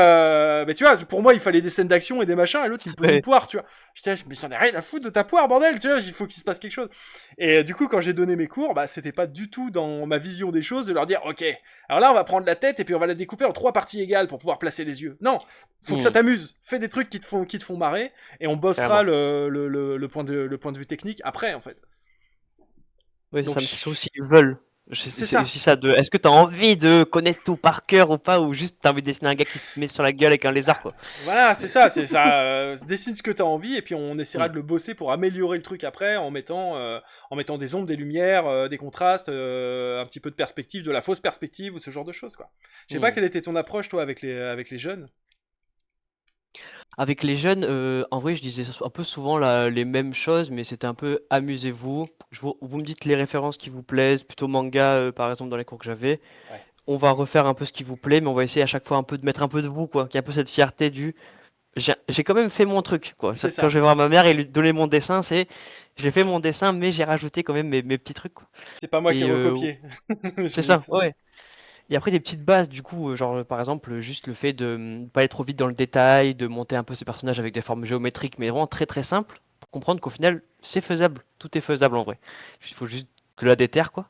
tu vois, pour moi, il fallait des scènes d'action et des machins, et l'autre, il me pose une Ouais. poire, tu vois. J'étais là, mais j'en ai rien à foutre de ta poire, bordel, tu vois, il faut qu'il se passe quelque chose. Et du coup, quand j'ai donné mes cours, bah, c'était pas du tout dans ma vision des choses de leur dire, ok, alors là, on va prendre la tête et puis on va la découper en 3 parties égales pour pouvoir placer les yeux. Non, faut que ça Hmm. t'amuse. Fais des trucs qui te font marrer et on bossera Carrément. le point de vue technique après, en fait. Oui, c'est Donc, ça, mais c'est ça aussi, ils veulent. c'est C'est ça. aussi ça de. Est-ce que t'as envie de connaître tout par cœur ou pas, ou juste t'as envie de dessiner un gars qui se met sur la gueule avec un lézard, quoi. Voilà, c'est ça. C'est ça. Dessine ce que t'as envie et puis on essaiera Hmm. de le bosser pour améliorer le truc après en mettant des ombres, des lumières, des contrastes, un petit peu de perspective, de la fausse perspective ou ce genre de choses, quoi. Je sais pas Hmm. quelle était ton approche, toi, avec les jeunes. Avec les jeunes, en vrai, je disais un peu souvent les mêmes choses, mais c'était un peu amusez-vous. Vous me dites les références qui vous plaisent, plutôt manga, par exemple, dans les cours que j'avais. Ouais. On va refaire un peu ce qui vous plaît, mais on va essayer à chaque fois un peu de mettre un peu de vous, quoi. Qu'il y ait un peu cette fierté du j'ai quand même fait mon truc, quoi. C'est C'est-à-dire que quand ça. je vais voir ma mère et lui donner mon dessin, c'est j'ai fait mon dessin, mais j'ai rajouté quand même mes petits trucs, quoi. C'est pas moi qui ai Et recopié. c'est J'ai ça, ça. ouais. Et après des petites bases, du coup, genre par exemple, juste le fait de pas aller trop vite dans le détail, de monter un peu ce personnage avec des formes géométriques, mais vraiment très très simple, pour comprendre qu'au final, c'est faisable. Tout est faisable en vrai. Il faut juste de la déterre, quoi.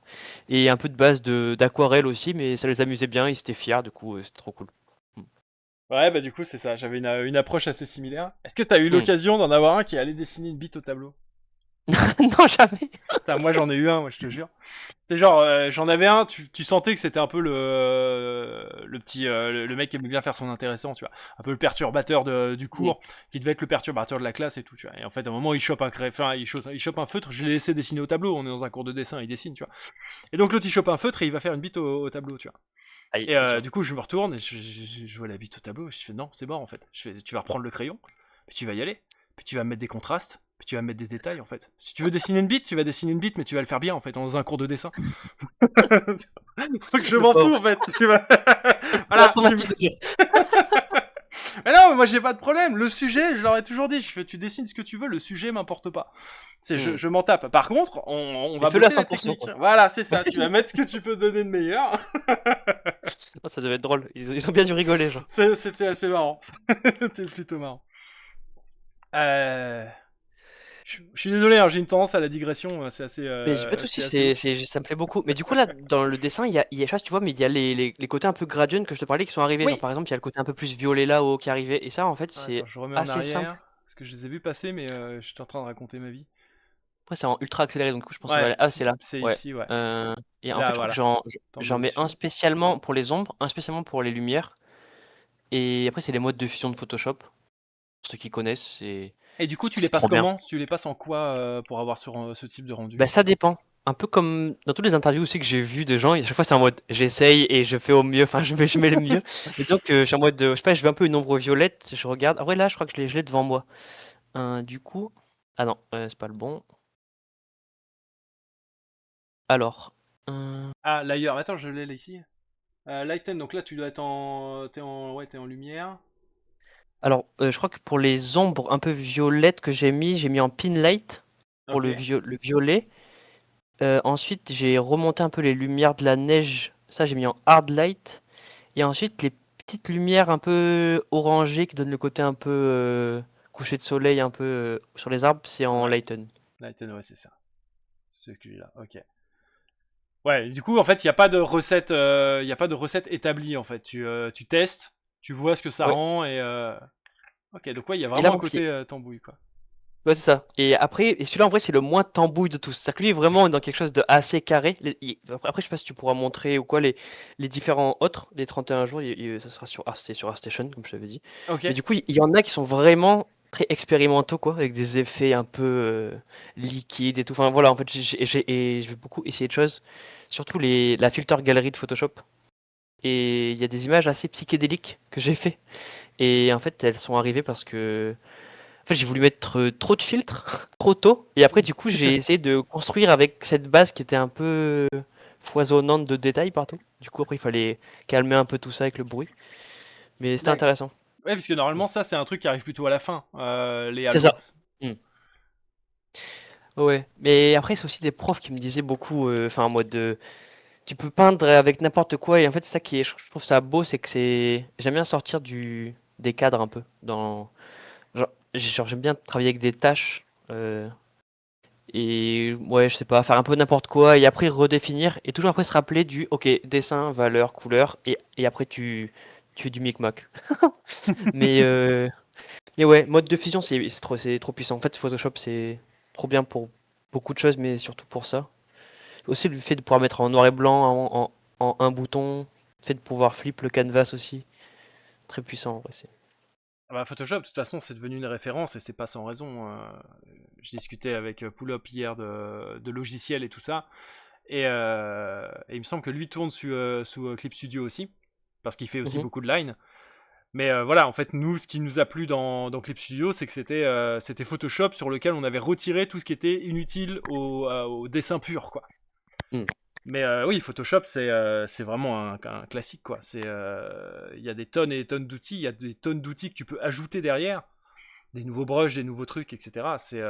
Et un peu de base d'aquarelle aussi, mais ça les amusait bien, ils étaient fiers, du coup, c'était trop cool. Mm. Ouais, bah du coup, c'est ça. J'avais une approche assez similaire. Est-ce que t'as eu Mm. l'occasion d'en avoir un qui allait dessiner une bite au tableau? Non, jamais. Putain, moi j'en ai eu un, moi je te jure. C'est genre, j'en avais un, tu sentais que c'était un peu le petit, le mec qui aimait bien faire son intéressant, tu vois. Un peu le perturbateur du Mm. cours, qui devait être le perturbateur de la classe et tout, tu vois. Et en fait, à un moment, il chope enfin, il chope un feutre, je l'ai laissé dessiner au tableau, on est dans un cours de dessin, il dessine, tu vois. Et donc l'autre, il chope un feutre et il va faire une bite au tableau, tu vois. Aïe, Et ok. du coup, je me retourne et je vois la bite au tableau, et je fais non, c'est mort en fait. Je fais, tu vas reprendre le crayon, puis tu vas y aller, puis tu vas mettre des contrastes, puis tu vas mettre des détails en fait. Si tu veux dessiner une bite, tu vas dessiner une bite, mais tu vas le faire bien en fait, dans un cours de dessin. Donc je Le m'en fous pauvre. en fait. Tu vois. Ça m'a Voilà. traumatisé. Mais non, mais moi j'ai pas de problème. Le sujet, je leur ai toujours dit, je fais, tu dessines ce que tu veux, le sujet m'importe pas. Mm. je m'en tape. Par contre, on Mais va fais-le à bosser la 100%, technique. quoi. Voilà, c'est ça. Tu vas mettre ce que tu peux donner de meilleur. Oh, ça devait être drôle. Ils ont bien dû rigoler, genre. C'était assez marrant. C'était plutôt marrant. Euh... Je suis désolé, hein, j'ai une tendance à la digression. Mais j'ai pas de soucis, C'est assez ouf. ça me plaît beaucoup. Mais du coup, là, dans le dessin, je sais pas si tu vois, mais il y a les côtés un peu gradient que je te parlais qui sont arrivés. Genre, Oui. par exemple, il y a le côté un peu plus violet là haut qui est arrivé. Et ça, en fait, Attends, c'est je remets en assez arrière simple. parce que je les ai vus passer, mais j'étais en train de raconter ma vie. Après, c'est en ultra accéléré, donc du coup, je pense que ça va Ouais, aller. Ah, c'est là. c'est Ouais. ici, ouais. Et en fait, Là, je crois que voilà. j'en T'emboutes mets un dessus. spécialement pour les ombres, un spécialement pour les lumières. Et après, c'est les modes de fusion de Photoshop. Pour ceux qui connaissent, Et du coup, tu les c'est passes trop bien. comment? Tu les passes en quoi pour avoir ce type de rendu? Bah, ça dépend. Un peu comme dans toutes les interviews aussi que j'ai vues de gens, et à chaque fois c'est en mode j'essaye et je fais au mieux, enfin je mets le mieux. Mais disons que je suis en mode, je sais pas, je veux un peu une ombre violette, je regarde. Ah ouais, là je crois que je l'ai devant moi. Du coup. Ah non, c'est pas le bon. Alors. euh, Ah, l'ailleurs. Attends, je l'ai là ici. Lighten, donc là, tu dois être ouais, t'es en lumière. Alors, je crois que pour les ombres un peu violettes que j'ai mis en pin light pour Ok. le violet. Ensuite, j'ai remonté un peu les lumières de la neige. Ça, j'ai mis en hard light. Et ensuite, les petites lumières un peu orangées qui donnent le côté un peu coucher de soleil un peu sur les arbres, c'est en Ouais. lighten. Lighten, ouais, c'est ça. Celui-là. Ok. Ouais, du coup, en fait, il n'y a pas de recette, y a pas de recette établie, en fait. Tu testes, tu vois ce que ça Ouais. rend, et... Ok, donc ouais, il y a Et là, vraiment un par contre, côté tambouille, quoi. ouais, c'est ça. Et après, et celui-là, en vrai, c'est le moins tambouille de tous. C'est-à-dire que lui, vraiment, est dans quelque chose de assez carré. Après, je sais pas si tu pourras montrer ou quoi les différents autres, les 31 jours, ça sera sur, c'est sur ArtStation, comme je t'avais dit. Ok. Mais du coup, il y en a qui sont vraiment très expérimentaux, quoi, avec des effets un peu liquides et tout. Enfin, voilà, en fait, et je vais beaucoup essayer de choses. Surtout la filter galerie de Photoshop. Et il y a des images assez psychédéliques que j'ai fait. Et en fait, elles sont arrivées parce que en fait, j'ai voulu mettre trop de filtres trop tôt. Et après, du coup, j'ai essayé de construire avec cette base qui était un peu foisonnante de détails partout. Du coup, après, il fallait calmer un peu tout ça avec le bruit. Mais c'était D'accord. intéressant. Ouais, parce que normalement, ça, c'est un truc qui arrive plutôt à la fin, les C'est halos. ça. Hmm. Ouais. Mais après, c'est aussi des profs qui me disaient beaucoup, enfin, en mode de, tu peux peindre avec n'importe quoi. Et en fait, c'est ça qui est, je trouve ça beau, c'est que j'aime bien sortir des cadres un peu. J'aime bien travailler avec des tâches. Et ouais, je sais pas, faire un peu n'importe quoi et après redéfinir et toujours après se rappeler du ok, dessin, valeur, couleur et après tu fais du micmac. Mais, euh, mais ouais, mode de fusion c'est trop puissant. En fait, Photoshop c'est trop bien pour beaucoup de choses, mais surtout pour ça. Aussi le fait de pouvoir mettre en noir et blanc en un bouton, le fait de pouvoir flip le canvas aussi, très puissant en vrai. Ah bah, Photoshop, de toute façon, c'est devenu une référence et c'est pas sans raison. Je discutais avec Pull-Up hier de logiciels et tout ça. Et il me semble que lui tourne sous Clip Studio aussi, parce qu'il fait aussi Mhm. beaucoup de line. Mais voilà, en fait, nous, ce qui nous a plu dans Clip Studio, c'est que c'était Photoshop sur lequel on avait retiré tout ce qui était inutile au dessin pur, quoi. Mm. Mais oui, Photoshop, c'est vraiment un classique, quoi. Il y a des tonnes et des tonnes d'outils, il y a des tonnes d'outils que tu peux ajouter derrière, des nouveaux brushes, des nouveaux trucs, etc. C'est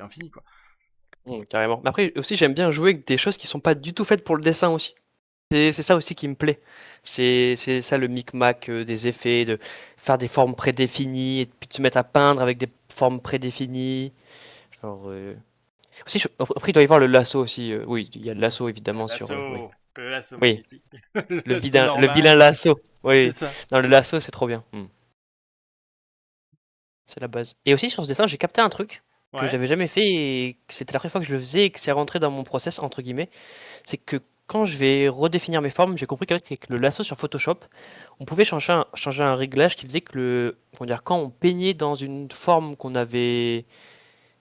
infini, quoi. Carrément. Mais après aussi j'aime bien jouer avec des choses qui sont pas du tout faites pour le dessin aussi. C'est ça aussi qui me plaît. C'est ça le micmac des effets, de faire des formes prédéfinies et puis de se mettre à peindre avec des formes prédéfinies. Genre, aussi, après, il doit y avoir le lasso aussi. Oui, il y a le lasso évidemment sur. Oui. Le lasso Oui, magnétique, le lasso le normal, vilain lasso. c'est Oui. ça. Non, le lasso, c'est trop bien. C'est la base. Et aussi sur ce dessin, j'ai capté un truc que Ouais, j'avais jamais fait et que c'était la première fois que je le faisais et que c'est rentré dans mon process entre guillemets. C'est que quand je vais redéfinir mes formes, j'ai compris qu'avec le lasso sur Photoshop, on pouvait changer un réglage qui faisait que comment dire, quand on peignait dans une forme qu'on avait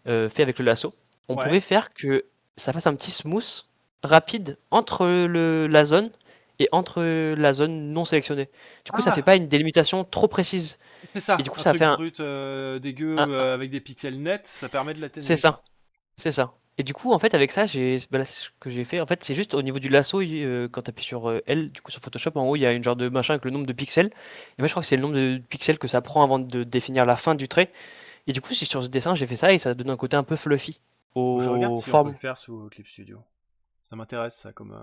fait avec le lasso, on ouais. pouvait faire que ça fasse un petit smooth rapide entre la zone et entre la zone non sélectionnée. Du coup, ça fait Ah, pas une délimitation trop précise. c'est Et ça, du coup, un ça truc fait brut, dégueu, un- avec des pixels nets, ça permet de c'est l'atténuer, quoi. ça. C'est ça. Et du coup, en fait, avec ça, là, c'est ce que j'ai fait. En fait, c'est juste au niveau du lasso, quand tu appuies sur L, du coup, sur Photoshop, en haut, il y a une genre de machin avec le nombre de pixels. Et moi, je crois que c'est le nombre de pixels que ça prend avant de définir la fin du trait. Et du coup, si sur ce dessin, j'ai fait ça et ça donne un côté un peu fluffy Faut que je regarde aux si on peut le formes. faire sous Clip Studio. Ça m'intéresse, ça, comme...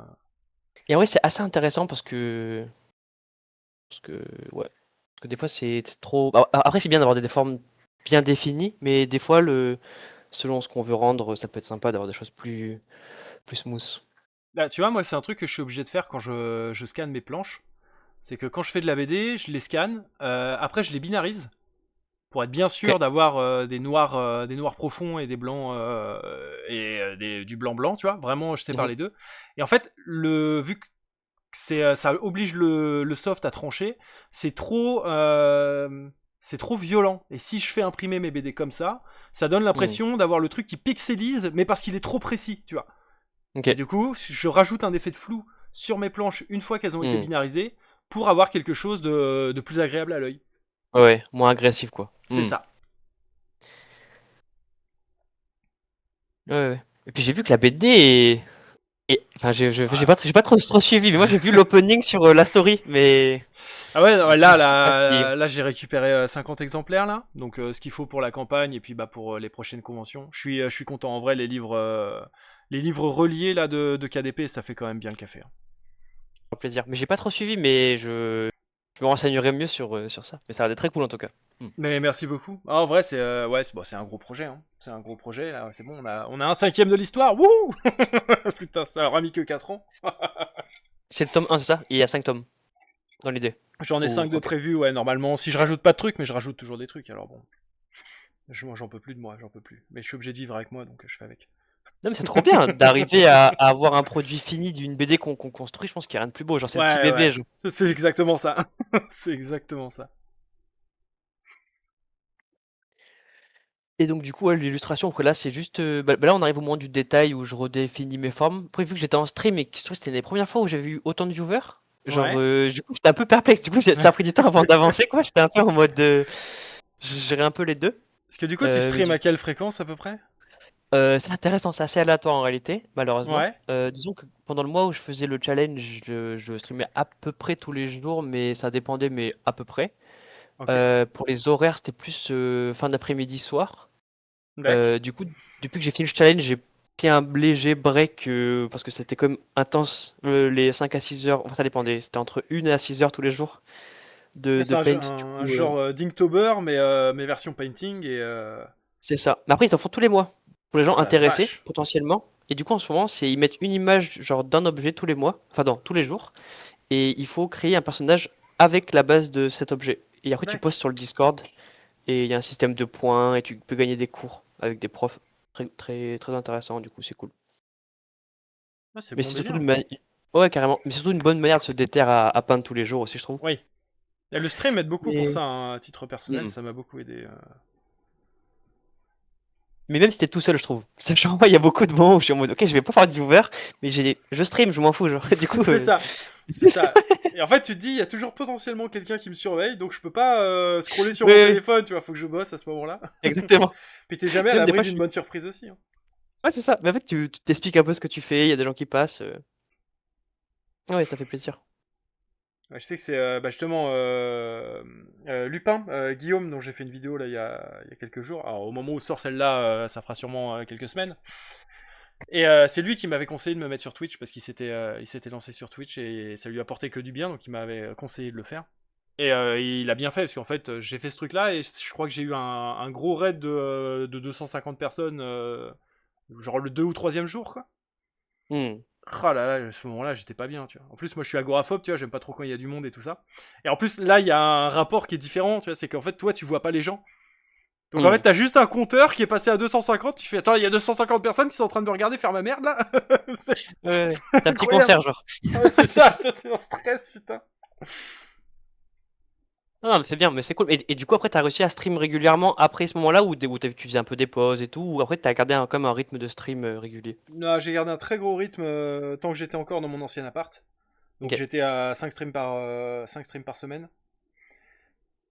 Et en vrai, c'est assez intéressant parce que, ouais, parce que des fois, c'est trop. Après, c'est bien d'avoir des formes bien définies, mais des fois, selon ce qu'on veut rendre, ça peut être sympa d'avoir des choses plus smooth. Là, tu vois, moi, c'est un truc que je suis obligé de faire quand je scanne mes planches. C'est que quand je fais de la BD, je les scanne, après je les binarise, pour être bien Ok. sûr d'avoir des noirs profonds et des blancs du blanc blanc, tu vois, vraiment jeté par Mhm. les deux. Et en fait, vu que ça oblige le soft à trancher, c'est trop, c'est trop violent. Et si je fais imprimer mes BD comme ça donne Hmm. l'impression d'avoir le truc qui pixelise, mais parce qu'il est trop précis, tu vois. Ok. Et du coup, je rajoute un effet de flou sur mes planches une fois qu'elles ont été Hmm. binarisées pour avoir quelque chose de plus agréable à l'œil. Ouais, moins agressif, quoi. C'est Hmm. ça. Ouais, ouais. Et puis j'ai vu que la BD est... Enfin, Ouais. j'ai pas trop suivi, mais moi j'ai vu l'opening sur la story, mais Ah ouais, je sais pas si... là j'ai récupéré 50 exemplaires là, donc ce qu'il faut pour la campagne et puis bah pour les prochaines conventions. Je suis content. En vrai, les livres reliés là de KDP, ça fait quand même bien le café, hein. Un plaisir. Mais j'ai pas trop suivi, mais je me renseignerai mieux sur ça. Mais ça a l'air d'être très cool en tout cas. Hmm. Mais merci beaucoup. Ah, en vrai, c'est un gros projet, hein. C'est un gros projet. Là, c'est bon, on a un cinquième de l'histoire. Wouh. Putain, ça aura mis que 4 ans. C'est le tome 1, c'est ça? Et il y a 5 tomes dans l'idée. J'en ai Oh, 5 de ok. prévus, ouais, normalement. Si je rajoute pas de trucs, mais je rajoute toujours des trucs. Alors bon, j'en peux plus de moi, j'en peux plus. Mais je suis obligé de vivre avec moi, donc je fais avec. Non, mais c'est trop bien d'arriver à avoir un produit fini d'une BD qu'on construit. Je pense qu'il n'y a rien de plus beau. Genre, c'est le petit Ouais, ouais. bébé. Genre. C'est exactement ça. C'est exactement ça. Et donc, du coup, ouais, l'illustration, après là, c'est juste. Là, on arrive au moment du détail où je redéfinis mes formes. Après, vu que j'étais en stream et que je trouve que c'était les premières fois où j'avais eu autant de viewers, genre, Ouais. du coup, j'étais un peu perplexe. Du coup, ça a pris du temps avant d'avancer, quoi. J'étais un peu en mode. Je gérais un peu les deux. Parce que du coup, tu Mais streams à quelle fréquence à peu près? c'est intéressant, c'est assez aléatoire en réalité, malheureusement. Ouais. Disons que pendant le mois où je faisais le challenge, je streamais à peu près tous les jours, mais ça dépendait, mais à peu près. Ok. Pour les horaires, c'était plus fin d'après-midi, soir. D'accord. Du coup, depuis que j'ai fini le challenge, j'ai pris un léger break parce que c'était quand même intense, les 5 à 6 heures. Enfin, ça dépendait, c'était entre 1 à 6 heures tous les jours C'est de paint. Du un coup, genre d'Inktober, mais version painting et. c'est ça. Mais après, ils en font tous les mois pour les gens Oh la intéressés vache. potentiellement. Et du coup, en ce moment, ils mettent une image genre d'un objet tous les mois, enfin dans tous les jours, et il faut créer un personnage avec la base de cet objet. Et après, tu D'accord. postes sur le Discord et il y a un système de points et tu peux gagner des cours avec des profs très très très intéressant. Du coup, c'est cool. Ah, c'est Mais bon c'est surtout délire. ouais, carrément. Mais c'est surtout une bonne manière de se déterre à peindre tous les jours aussi, je trouve. Oui. Et le stream aide beaucoup pour Mais... ça, hein, à titre personnel, Hmm. ça m'a beaucoup aidé. Mais même si t'es tout seul, je trouve. Genre, moi, il y a beaucoup de moments où je suis en mode, ok, je vais pas faire de viewer, mais je stream, je m'en fous, genre. Du coup, C'est ça. C'est ça. Et en fait, tu te dis, il y a toujours potentiellement quelqu'un qui me surveille, donc je peux pas scroller sur oui, mon oui, oui, téléphone, tu vois, faut que je bosse à ce moment-là. exactement. Puis t'es jamais à Puis même des l'abri fois, je d'une suis. bonne surprise aussi, hein. Ouais, c'est ça. Mais en fait, tu t'expliques un peu ce que tu fais, il y a des gens qui passent. Ouais, ça fait plaisir. Ouais, je sais que c'est justement Lupin, Guillaume, dont j'ai fait une vidéo là il y a quelques jours. Alors au moment où sort celle-là, ça fera sûrement quelques semaines. Et c'est lui qui m'avait conseillé de me mettre sur Twitch parce il s'était lancé sur Twitch et ça lui apportait que du bien, donc il m'avait conseillé de le faire. Et il a bien fait parce qu'en fait j'ai fait ce truc-là et je crois que j'ai eu un gros raid de 250 personnes, genre le 2 ou 3e jour quoi. Hmm. Oh là là, à ce moment-là, j'étais pas bien, tu vois. En plus, moi, je suis agoraphobe, tu vois, j'aime pas trop quand il y a du monde et tout ça. Et en plus, là, il y a un rapport qui est différent, tu vois, c'est qu'en fait, toi, tu vois pas les gens. Donc en fait, Hmm. t'as juste un compteur qui est passé à 250, tu fais, attends, il y a 250 personnes qui sont en train de me regarder faire ma merde, là. C'est Ouais, ouais. C'est un petit incroyable. concert, genre. Ouais, c'est ça, t'es en stress, putain. Non, mais c'est bien, mais c'est cool. Et du coup, après, t'as réussi à stream régulièrement après ce moment-là, tu faisais un peu des pauses et tout, ou après, t'as gardé comme un rythme de stream régulier. Non, j'ai gardé un très gros rythme tant que j'étais encore dans mon ancien appart. Donc Ok. j'étais à 5 streams par semaine.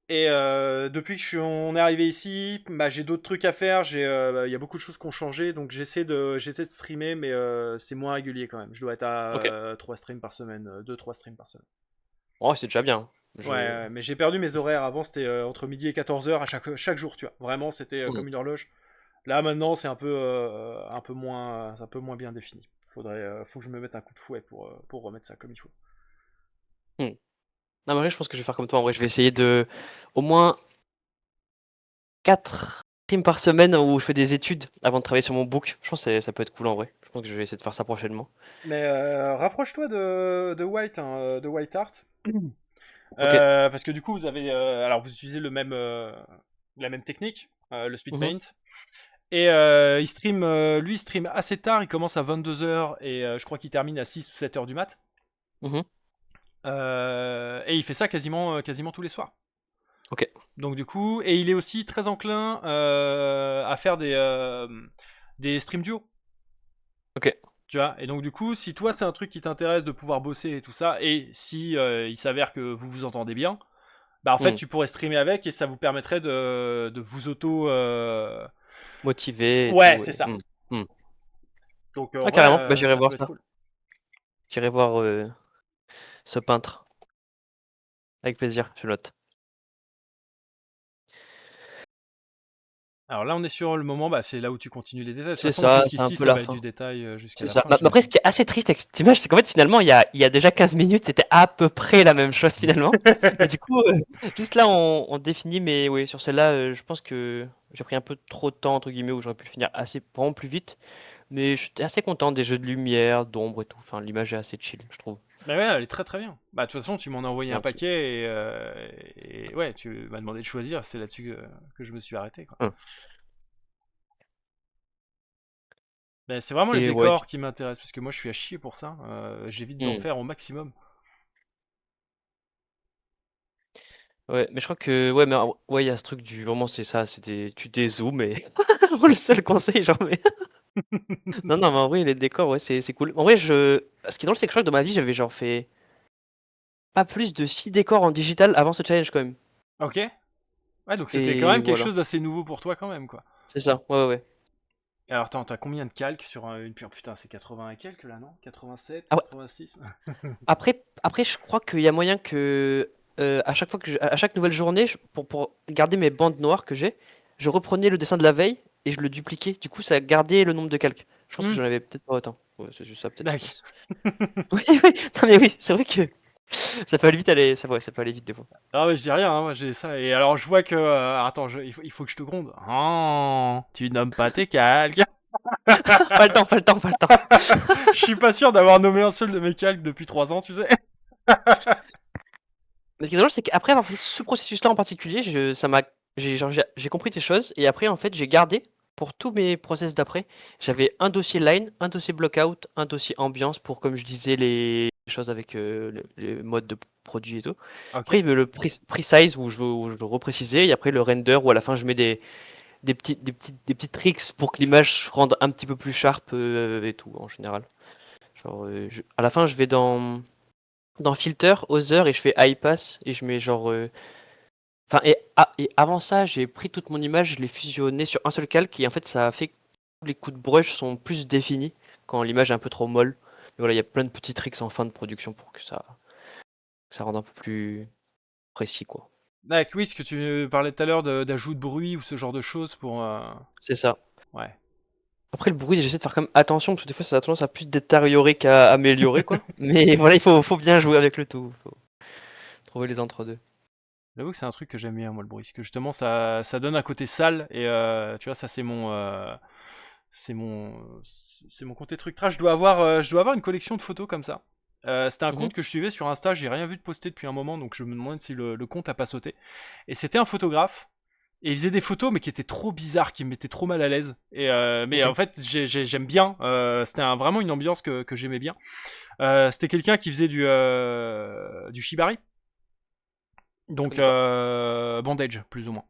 Et depuis que on est arrivé ici, bah, j'ai d'autres trucs à faire. Il y a beaucoup de choses qui ont changé, donc j'essaie de streamer, mais c'est moins régulier quand même. Je dois être à Ok. 3 streams par semaine, 2-3 streams par semaine. Oh, c'est déjà bien. Ouais, ouais, mais j'ai perdu mes horaires. Avant, c'était entre midi et 14 h à chaque jour, tu vois. Vraiment, c'était Hmm. comme une horloge. Là, maintenant, c'est un peu moins bien défini. Faut que je me mette un coup de fouet pour remettre ça comme il faut. Hmm. Non, mais en vrai, je pense que je vais faire comme toi. En vrai, je vais essayer de au moins 4 streams par semaine où je fais des études avant de travailler sur mon book. Je pense que ça peut être cool en vrai. Je pense que je vais essayer de faire ça prochainement. Mais rapproche-toi de White, hein, de White Art. Ok. Parce que du coup, alors vous utilisez la même technique, le speed Mhm. paint. Et lui, il stream assez tard, il commence à 22h et je crois qu'il termine à 6 ou 7h du mat. Mhm. Et il fait ça quasiment tous les soirs. Ok. Donc du coup, et il est aussi très enclin à faire des streams duo. Ok. Tu vois, et donc du coup, si toi c'est un truc qui t'intéresse de pouvoir bosser et tout ça, et si il s'avère que vous vous entendez bien, bah en fait Hmm. tu pourrais streamer avec et ça vous permettrait de vous auto. Motivé et Ouais, tout. c'est ça. Hmm. Hmm. Donc en Ah, vrai, carrément. Bah, j'irai ça voir peut être ça. cool. J'irai voir ce peintre. Avec plaisir, je note. Alors là, on est sur le moment, bah, c'est là où tu continues les détails. De toute C'est façon, ça, c'est un jusqu'ici, peu ça la va être du fin. détail jusqu'à C'est la ça. fin, Mais après, ce j'imagine. qui est assez triste avec cette image, c'est qu'en fait, finalement, il y a déjà 15 minutes, c'était à peu près la même chose, finalement. Et du coup, juste là, on définit, mais oui, sur celle-là, je pense que j'ai pris un peu trop de temps, entre guillemets, où j'aurais pu le finir assez, vraiment plus vite. Mais j'étais assez content des jeux de lumière, d'ombre et tout. Enfin, l'image est assez chill, je trouve. Mais ouais, elle est très très bien. Bah, de toute façon, tu m'en as envoyé un Merci. paquet et ouais, tu m'as demandé de choisir. C'est là-dessus que je me suis arrêté, quoi. Hum. Mais c'est vraiment les Et ouais, décors qui m'intéressent parce que moi, je suis à chier pour ça. J'évite d'en hum. faire au maximum. Ouais, mais je crois que ouais, mais ouais, il y a ce truc du vraiment c'est ça, c'était tu dézoomes et le seul conseil genre mais non non mais en vrai les décors ouais c'est cool. En vrai ce qui est drôle c'est que je crois que dans ma vie j'avais genre fait pas plus de 6 décors en digital avant ce challenge quand même. Ok. Ouais, donc c'était quand Et même quelque voilà. chose d'assez nouveau pour toi, quand même, quoi. C'est ça. Ouais ouais. Ouais. Et alors, t'as combien de calques sur une pure. Putain, c'est 80 et quelques là, non? 87, Ah ouais. 86. Après je crois qu'il y a moyen que à chaque fois que à chaque nouvelle journée pour garder mes bandes noires que j'ai, je reprenais le dessin de la veille et je le dupliquais. Du coup, ça a gardé le nombre de calques. Je pense que Hmm, j'en avais peut-être pas autant. Ouais, c'est juste ça peut-être je D'accord. pense. Oui, oui, non mais oui, c'est vrai que ça peut aller vite, ça peut aller vite des fois. Ah ouais, je dis rien, hein, moi j'ai ça. Et alors je vois que... attends, il faut que je te gronde. Oh, tu nommes pas tes calques. Pas le temps, pas le temps, pas le temps. Je suis pas sûr d'avoir nommé un seul de mes calques depuis 3 ans, tu sais. Mais ce qui est drôle, c'est qu'après avoir fait ce processus-là en particulier, j'ai compris des choses et après en fait j'ai gardé pour tous mes process d'après, j'avais un dossier line, un dossier blockout, un dossier ambiance pour comme je disais les choses avec les modes de produit et tout. Ok. Après precise où je veux repréciser et après le render où à la fin je mets des petits tricks pour que l'image se rende un petit peu plus sharp et tout en général. Genre, à la fin, je vais dans Filter, Other et je fais High Pass et je mets genre. Enfin, et avant ça, j'ai pris toute mon image, je l'ai fusionnée sur un seul calque et en fait, ça a fait que tous les coups de brush sont plus définis quand l'image est un peu trop molle. Mais voilà, il y a plein de petits tricks en fin de production pour que ça rende un peu plus précis, quoi. D'accord, oui, ce que tu parlais tout à l'heure d'ajout de bruit ou ce genre de choses pour... C'est ça. Ouais. Après, le bruit, j'essaie de faire quand même attention parce que des fois, ça a tendance à plus détériorer qu'à améliorer, quoi. Mais voilà, faut bien jouer avec le tout. Faut trouver les entre-deux. J'avoue que c'est un truc que j'aime bien, moi, le bruit. Parce que justement, ça donne un côté sale. Et tu vois, ça, c'est mon côté truc trash. Je dois avoir une collection de photos comme ça. C'était un Mhm. compte que je suivais sur Insta. J'ai rien vu de posté depuis un moment. Donc je me demande si le compte a pas sauté. Et c'était un photographe. Et il faisait des photos, mais qui étaient trop bizarres, qui me mettaient trop mal à l'aise. Mais Ok. en fait, j'aime bien. C'était vraiment une ambiance que j'aimais bien. C'était quelqu'un qui faisait du shibari. Je Donc connais pas. bondage, plus ou moins.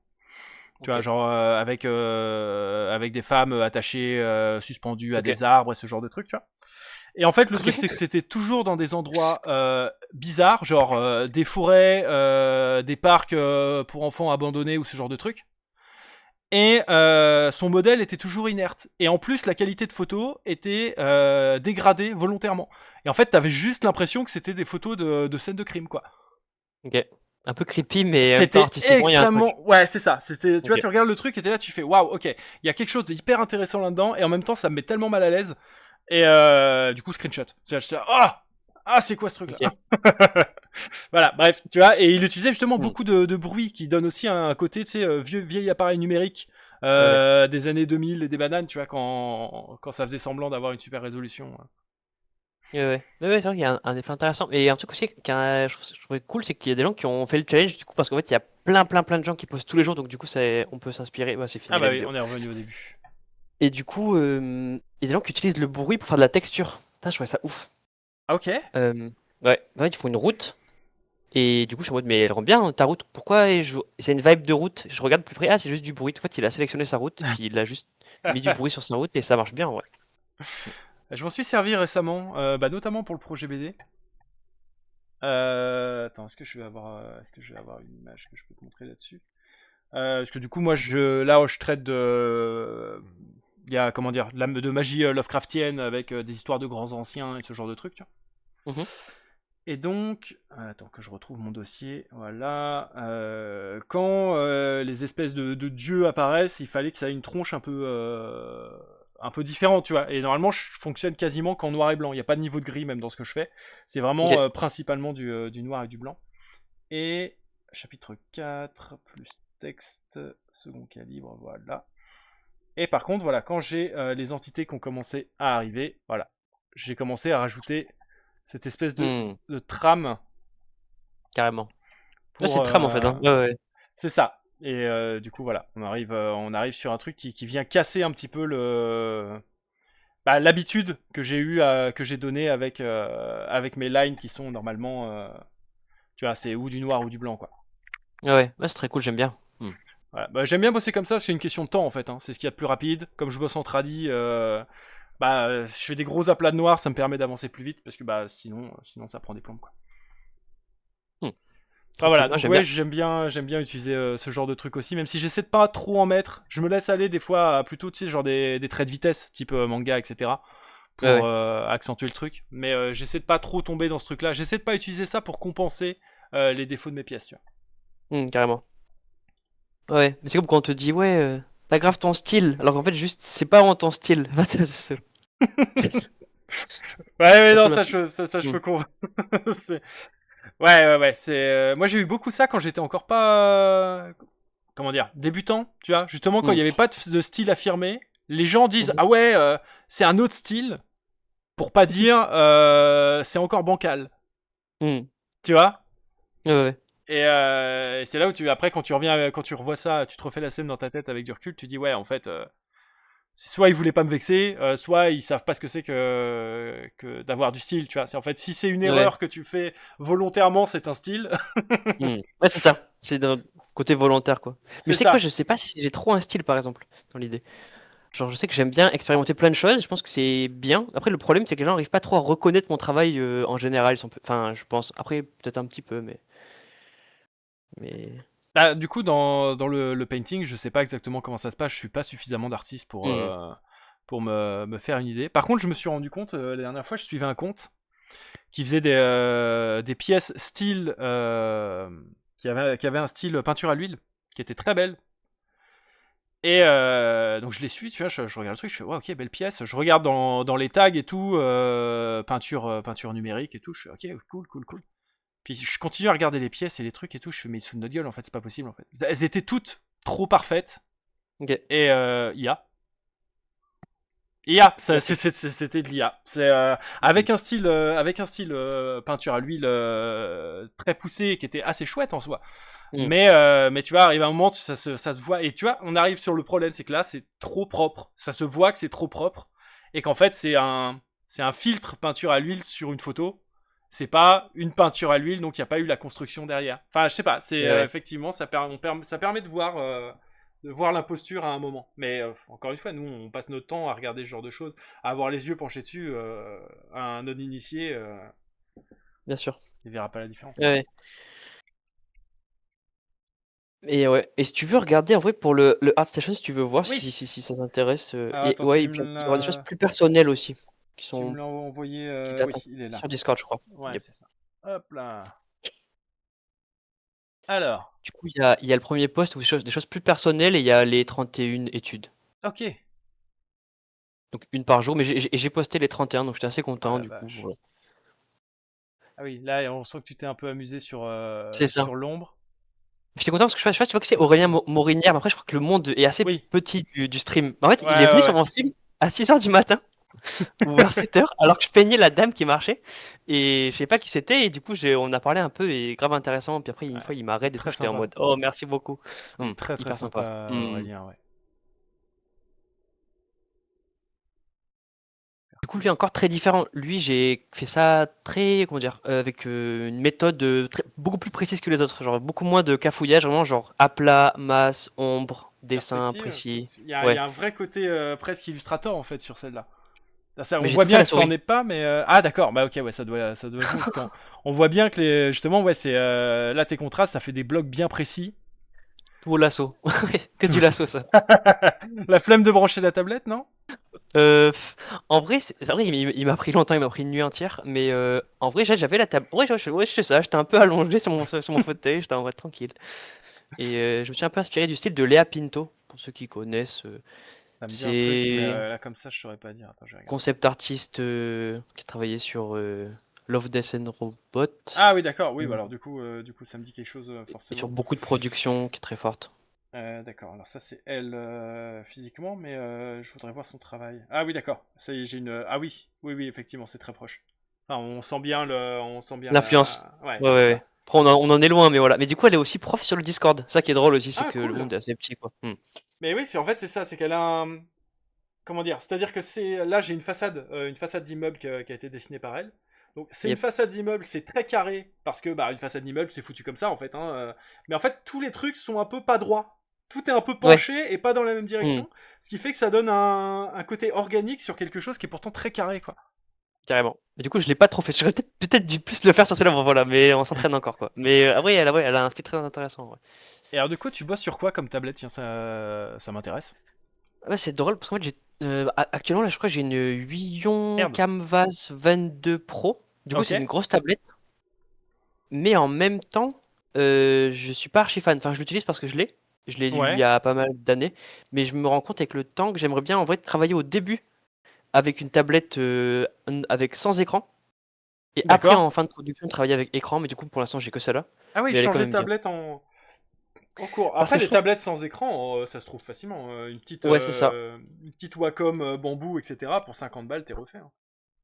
Tu Ok. vois, genre avec des femmes attachées, suspendues à Ok. des arbres et ce genre de trucs, tu vois. Et en fait, le truc, c'est que Ok. c'était toujours dans des endroits bizarres, genre des forêts, des parcs pour enfants abandonnés ou ce genre de trucs. Et son modèle était toujours inerte. Et en plus, la qualité de photo était dégradée volontairement. Et en fait, t'avais juste l'impression que c'était des photos de scènes de crime, quoi. Ok. Un peu creepy, mais en même temps C'était artistiquement, il y a un truc. extrêmement... Ouais, c'est ça. Tu vois, Ok. tu regardes le truc et t'es là, tu fais waouh, ok. Il y a quelque chose de hyper intéressant là-dedans et en même temps, ça me met tellement mal à l'aise. Et du coup, screenshot. Tu vois, j'étais là, ah, c'est quoi ce truc-là? Ok. Voilà, bref, tu vois. Et il utilisait justement Hmm. beaucoup de bruit qui donne aussi un côté, tu sais, vieil appareil numérique Ouais, ouais. des années 2000 et des bananes, tu vois, quand ça faisait semblant d'avoir une super résolution. Ouais, c'est vrai qu'il y a un effet intéressant. Et un truc aussi je trouvais cool, c'est qu'il y a des gens qui ont fait le challenge, du coup, parce qu'en fait, il y a plein de gens qui postent tous les jours, donc du coup, on peut s'inspirer. Ouais, c'est Ah fini la bah oui, vidéo. on est revenu au début. Et du coup, il y a des gens qui utilisent le bruit pour faire de la texture. Putain, je trouvais ça ouf. Ah, ok. Ouais, en fait, ils font une route. Et du coup, je suis en mode, mais elle rend bien ta route. Pourquoi c'est une vibe de route? Je regarde de plus près. Ah, c'est juste du bruit. En fait, il a sélectionné sa route, puis il a juste mis du bruit sur sa route et ça marche bien, ouais. Je m'en suis servi récemment, bah, notamment pour le projet BD. Attends, est-ce que je vais avoir une image que je peux te montrer là-dessus? Parce que du coup, moi, là, je traite il y a, comment dire, de magie Lovecraftienne avec des histoires de grands anciens et ce genre de trucs, tu vois. Mhm. Et donc, attends que je retrouve mon dossier, voilà. Quand les espèces de dieux apparaissent, il fallait que ça ait une tronche un peu différente, tu vois. Et normalement, je fonctionne quasiment qu'en noir et blanc. Il n'y a pas de niveau de gris même dans ce que je fais. C'est Ok. vraiment principalement du noir et du blanc. Et chapitre 4, plus texte, second calibre, voilà. Et par contre, voilà, quand j'ai les entités qui ont commencé à arriver, voilà, j'ai commencé à rajouter cette espèce Hmm, de trame carrément. Ouais, c'est pour. trame en fait, hein. Ouais, ouais. C'est ça. Et du coup, voilà, on arrive sur un truc qui vient casser un petit peu l'habitude que j'ai que j'ai donné avec mes lines qui sont normalement, tu vois, c'est ou du noir ou du blanc, quoi. Ouais, ouais. Ouais, c'est très cool, j'aime bien. Hmm. Voilà. Bah, j'aime bien bosser comme ça, c'est une question de temps en fait, hein. C'est ce qu'il y a de plus rapide. Comme je bosse en tradi, je fais des gros aplats de noir, ça me permet d'avancer plus vite parce que bah sinon ça prend des plombes, quoi. Hmm. Enfin Trop voilà, cool. Ah, donc j'aime ouais, bien. j'aime bien utiliser ce genre de truc aussi, même si j'essaie de pas trop en mettre. Je me laisse aller des fois à plutôt, tu sais, genre des traits de vitesse, type manga, etc. Ouais, pour ouais. accentuer le truc. Mais j'essaie de pas trop tomber dans ce truc-là. J'essaie de pas utiliser ça pour compenser les défauts de mes pièces, tu vois. Carrément. Ouais, mais c'est comme quand on te dit, ouais, t'aggraves ton style, alors qu'en fait, juste, c'est pas vraiment ton style. Ouais, mais C'est un non, peu l'instinct. ça, je Hmm. peux comprendre. Ouais. Moi, j'ai eu beaucoup ça quand j'étais encore pas, comment dire, débutant, tu vois. Justement, quand il Hmm. y avait pas de style affirmé, les gens disent Mhm. ah ouais, c'est un autre style, pour pas dire c'est encore bancal, Hmm. tu vois. Ouais, ouais. Et c'est là où après quand tu reviens, quand tu revois ça, tu te refais la scène dans ta tête avec du recul, tu dis ouais, en fait, soit ils voulaient pas me vexer, soit ils savent pas ce que c'est que d'avoir du style, tu vois. C'est en fait, si c'est une Ouais. erreur que tu fais volontairement, c'est un style. Ouais, c'est ça. C'est d'un côté volontaire, quoi. Mais C'est c'est quoi, ça. je sais pas si j'ai trop un style, par exemple, dans l'idée. Genre, je sais que j'aime bien expérimenter plein de choses, je pense que c'est bien. Après, le problème, c'est que les gens n'arrivent pas trop à reconnaître mon travail en général. Enfin, je pense. Après, peut-être un petit peu, mais... Bah, du coup, dans le painting, je sais pas exactement comment ça se passe. Je suis pas suffisamment d'artiste Hmm. pour me faire une idée. Par contre, je me suis rendu compte la dernière fois, je suivais un compte qui faisait des pièces style qui avait un style peinture à l'huile qui était très belle. Et donc je les suis, tu vois, je regarde le truc, je fais ouais, ok, belle pièce. Je regarde dans les tags et tout, peinture numérique et tout. Je fais ok, cool. Puis je continue à regarder les pièces et les trucs et tout. Je fais mais ils se foutent de notre gueule, en fait, c'est pas possible en fait. Elles étaient toutes trop parfaites. Ok. Et IA, Ouais, c'est... c'était de l'IA. C'est avec un style peinture à l'huile très poussé qui était assez chouette en soi. Hmm. Mais tu vois, arrive un moment, ça se voit. Et tu vois, on arrive sur le problème, c'est que là, c'est trop propre. Ça se voit que c'est trop propre. Et qu'en fait, c'est un filtre peinture à l'huile sur une photo. C'est pas une peinture à l'huile, donc il n'y a pas eu la construction derrière. Enfin, je sais pas, c'est Ouais, ouais. effectivement, ça permet de voir l'imposture à un moment. Mais encore une fois, nous, on passe notre temps à regarder ce genre de choses, à avoir les yeux penchés dessus. Un non-initié, Bien sûr. il verra pas la différence. Ouais, ouais. Et ouais. Et si tu veux regarder, en vrai, pour le ArtStation, si tu veux voir Oui. si ça t'intéresse. Alors Et attends, ouais, et puis il y aura des choses plus personnelles aussi, tu me l'as envoyé. qui Oui, t'attendent. il est là. Sur Discord, je crois. Ouais, Yep. c'est ça. Hop là. Alors, Du coup, il y a le premier post où des choses plus personnelles et il y a les 31 études. ok. Donc une par jour, mais j'ai posté les 31, donc j'étais assez Oh content la du coup. vache. Voilà. Ah oui, là, on sent que tu t'es un peu amusé C'est ça. sur l'ombre. J'étais content parce que je sais pas si tu vois que c'est Aurélien Morinière, mais après je crois que le monde est assez Oui. petit du stream. En fait, Ouais, il est venu ouais, sur ouais. mon stream à 6h du matin. ou vers 7 heures, alors que je peignais la dame qui marchait. Et je sais pas qui c'était. Et du coup, on a parlé un peu et grave intéressant. Puis après, une fois, il Il est m'arrête et tout. très J'étais en sympa. mode, oh, merci beaucoup. Il est très très Hyper sympa. sympa, Aurélien, ouais. Du coup, lui encore très différent. Lui, j'ai fait ça très, comment dire, avec une méthode beaucoup plus précise que les autres. Genre beaucoup moins de cafouillage, vraiment genre aplat, masse, ombre, dessin Perspective. précis. Il y Ouais. a un vrai côté presque Illustrator en fait sur celle-là. Mais On j'ai voit tout fait à bien la que ça en souris. est pas, mais ah d'accord, bah ok, ouais, ça doit jouer parce qu'on voit bien que justement, ouais, c'est là tes contrastes, ça fait des blocs bien précis. Tout au lasso. Que du lasso, ça. La flemme de brancher la tablette, non? En vrai, c'est vrai, il m'a pris longtemps, il m'a pris une nuit entière. Mais en vrai, j'avais la table. Ouais, ouais, je sais ça. J'étais un peu allongé sur mon fauteuil, j'étais en vrai tranquille. Et je me suis un peu inspiré du style de Léa Pinto, pour ceux qui connaissent. Ça me dit un truc, mais C'est là comme ça, je saurais pas dire. Attends, je vais regarder. concept artiste qui a travaillé sur Love, Death and Robot Ah oui, d'accord. Oui, bah Mm. alors du coup, ça me dit quelque chose et sur forcément. beaucoup de productions qui est très forte. D'accord. Alors ça, c'est elle physiquement, mais je voudrais voir son travail. Ah oui, d'accord. Ça y est, j'ai une. Ah oui, oui, oui, effectivement, c'est très proche. Enfin, on sent bien L'influence. la. Ouais, Ouais, ouais, c'est ouais. ça. Après, on en est loin, mais voilà. Mais du coup, elle est aussi prof sur le Discord. Ça qui est drôle aussi, c'est Ah que le cool. monde est assez petit, quoi. Mais oui, c'est en fait c'est ça, c'est qu'elle a un. Comment dire? C'est-à-dire que c'est là j'ai une façade d'immeuble qui a été dessinée par elle. Donc c'est une Yep. façade d'immeuble, c'est très carré parce que bah une façade d'immeuble c'est foutu comme ça en fait. Mais en fait tous les trucs sont un peu pas droits. Tout est un peu Ouais. penché et pas dans la même Mm. direction, ce qui fait que ça donne un côté organique sur quelque chose qui est pourtant très carré quoi. Carrément. Mais du coup, je l'ai pas trop fait. J'aurais peut-être dû plus le faire sur celle-là, bon, voilà. Mais on s'entraîne encore, quoi. Mais ouais, elle a un style très intéressant. Ouais. Et alors du coup tu bosses sur quoi comme tablette? Tiens ça m'intéresse. Ah ouais, c'est drôle parce qu'en fait, actuellement, là, je crois que j'ai une Huion Merde. Canvas 22 Pro. Du coup, Ok. c'est une grosse tablette. Mais en même temps, je suis pas archi fan. Enfin, je l'utilise parce que je l'ai. Je l'ai eu il y Ouais. a pas mal d'années. Mais je me rends compte avec le temps que j'aimerais bien en vrai travailler au début avec une tablette avec sans écran. Et après, D'accord. en fin de production, travailler avec écran. Mais du coup, pour l'instant, j'ai que celle-là. Ah oui, Mais elle est quand changer de même bien. tablette en cours. Parce Après, que je les trouve. tablettes sans écran, ça se trouve facilement. Ouais, c'est ça. Une petite Wacom bambou, etc. Pour 50 balles, t'es refait. Hein.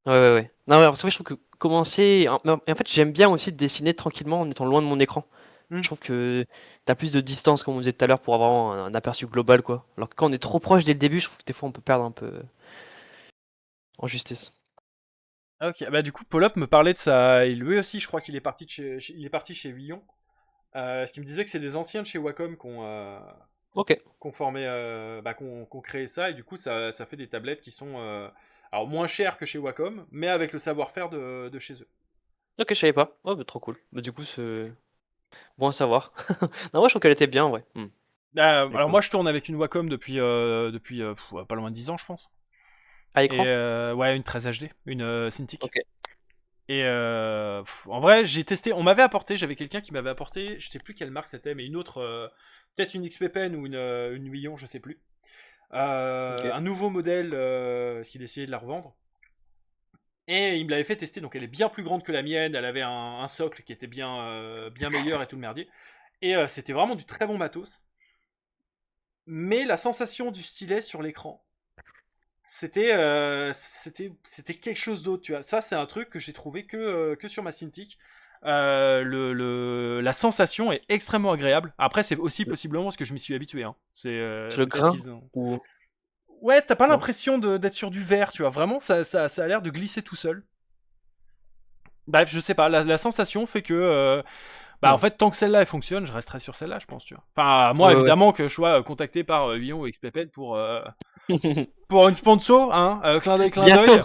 Ouais, ouais, ouais. Non, ouais, c'est vrai, je trouve que commencer. En fait, j'aime bien aussi dessiner tranquillement en étant loin de mon écran. Hmm. Je trouve que t'as plus de distance, comme on disait tout à l'heure, pour avoir un aperçu global, quoi. Alors que quand on est trop proche dès le début, je trouve que des fois on peut perdre un peu en justesse. Ah, ok, bah du coup, Paul Up me parlait de ça. Et lui aussi, je crois qu'il est parti il est parti chez Villon. Ce qui me disait que c'est des anciens de chez Wacom Ok, qu'on formé, qu'on créé ça. Et du coup, ça fait des tablettes qui sont alors moins chères que chez Wacom, mais avec le savoir-faire de chez eux. ok, je savais pas. Oh, bah, trop cool. Bah, du coup, c'est bon à savoir. Non, moi je trouve qu'elle était bien, ouais. Du Alors coup. moi, je tourne avec une Wacom depuis pas loin de 10 ans, je pense. À Et écran? ouais, une 13 HD, une Cintiq. Ok. Et en vrai, j'ai testé. On m'avait apporté, j'avais quelqu'un qui m'avait apporté, je sais plus quelle marque c'était, mais une autre, peut-être une XP Pen ou une Wii, je sais plus. Ok. Un nouveau modèle, parce qu'il essayait de la revendre. Et il me l'avait fait tester, donc elle est bien plus grande que la mienne, elle avait un socle qui était bien meilleur et tout le merdier. Et c'était vraiment du très bon matos. Mais la sensation du stylet sur l'écran, c'était quelque chose d'autre, tu vois. Ça, c'est un truc que j'ai trouvé que sur ma Cintiq. La sensation est extrêmement agréable. Après, c'est aussi possiblement parce que je m'y suis habitué. Hein. C'est C'est le peut-être grain qu'ils ont. ou Ouais, t'as pas non? l'impression d'être sur du verre, tu vois. Vraiment, ça a l'air de glisser tout seul. Bref, je sais pas. La sensation fait que, en Hmm. fait, tant que celle-là elle fonctionne, je resterai sur celle-là, je pense, tu vois. Enfin, moi, Ouais, ouais. évidemment, que je sois contacté par Lyon ou XPPN pour une sponsor, hein, clin d'œil, clin Bientôt. d'œil.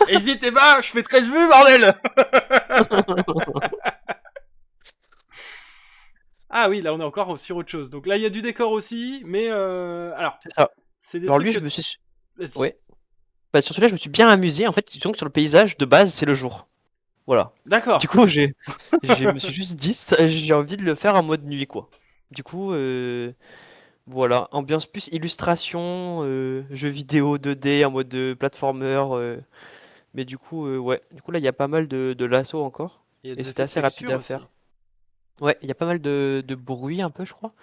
Hésitez pas, je fais 13 vues, bordel. Ah oui, là on est encore sur autre chose. Donc là il y a du décor aussi, mais alors C'est ça. c'est des Alors trucs lui, que. je me suis. Vas-y. Ouais. Bah, sur celui-là, je me suis bien amusé. En fait, disons que sur le paysage de base, c'est le jour. Voilà. Du D'accord. coup, je me suis juste dit, j'ai envie de le faire en mode nuit, quoi. Du coup, voilà, ambiance plus illustration, jeu vidéo 2D en mode platformer. Mais du coup, ouais. Du coup, là, il y a pas mal de lassos encore. Il y a Et des c'était effets de assez rapide texture à aussi. faire. Ouais, il y a pas mal de bruit un peu, je crois.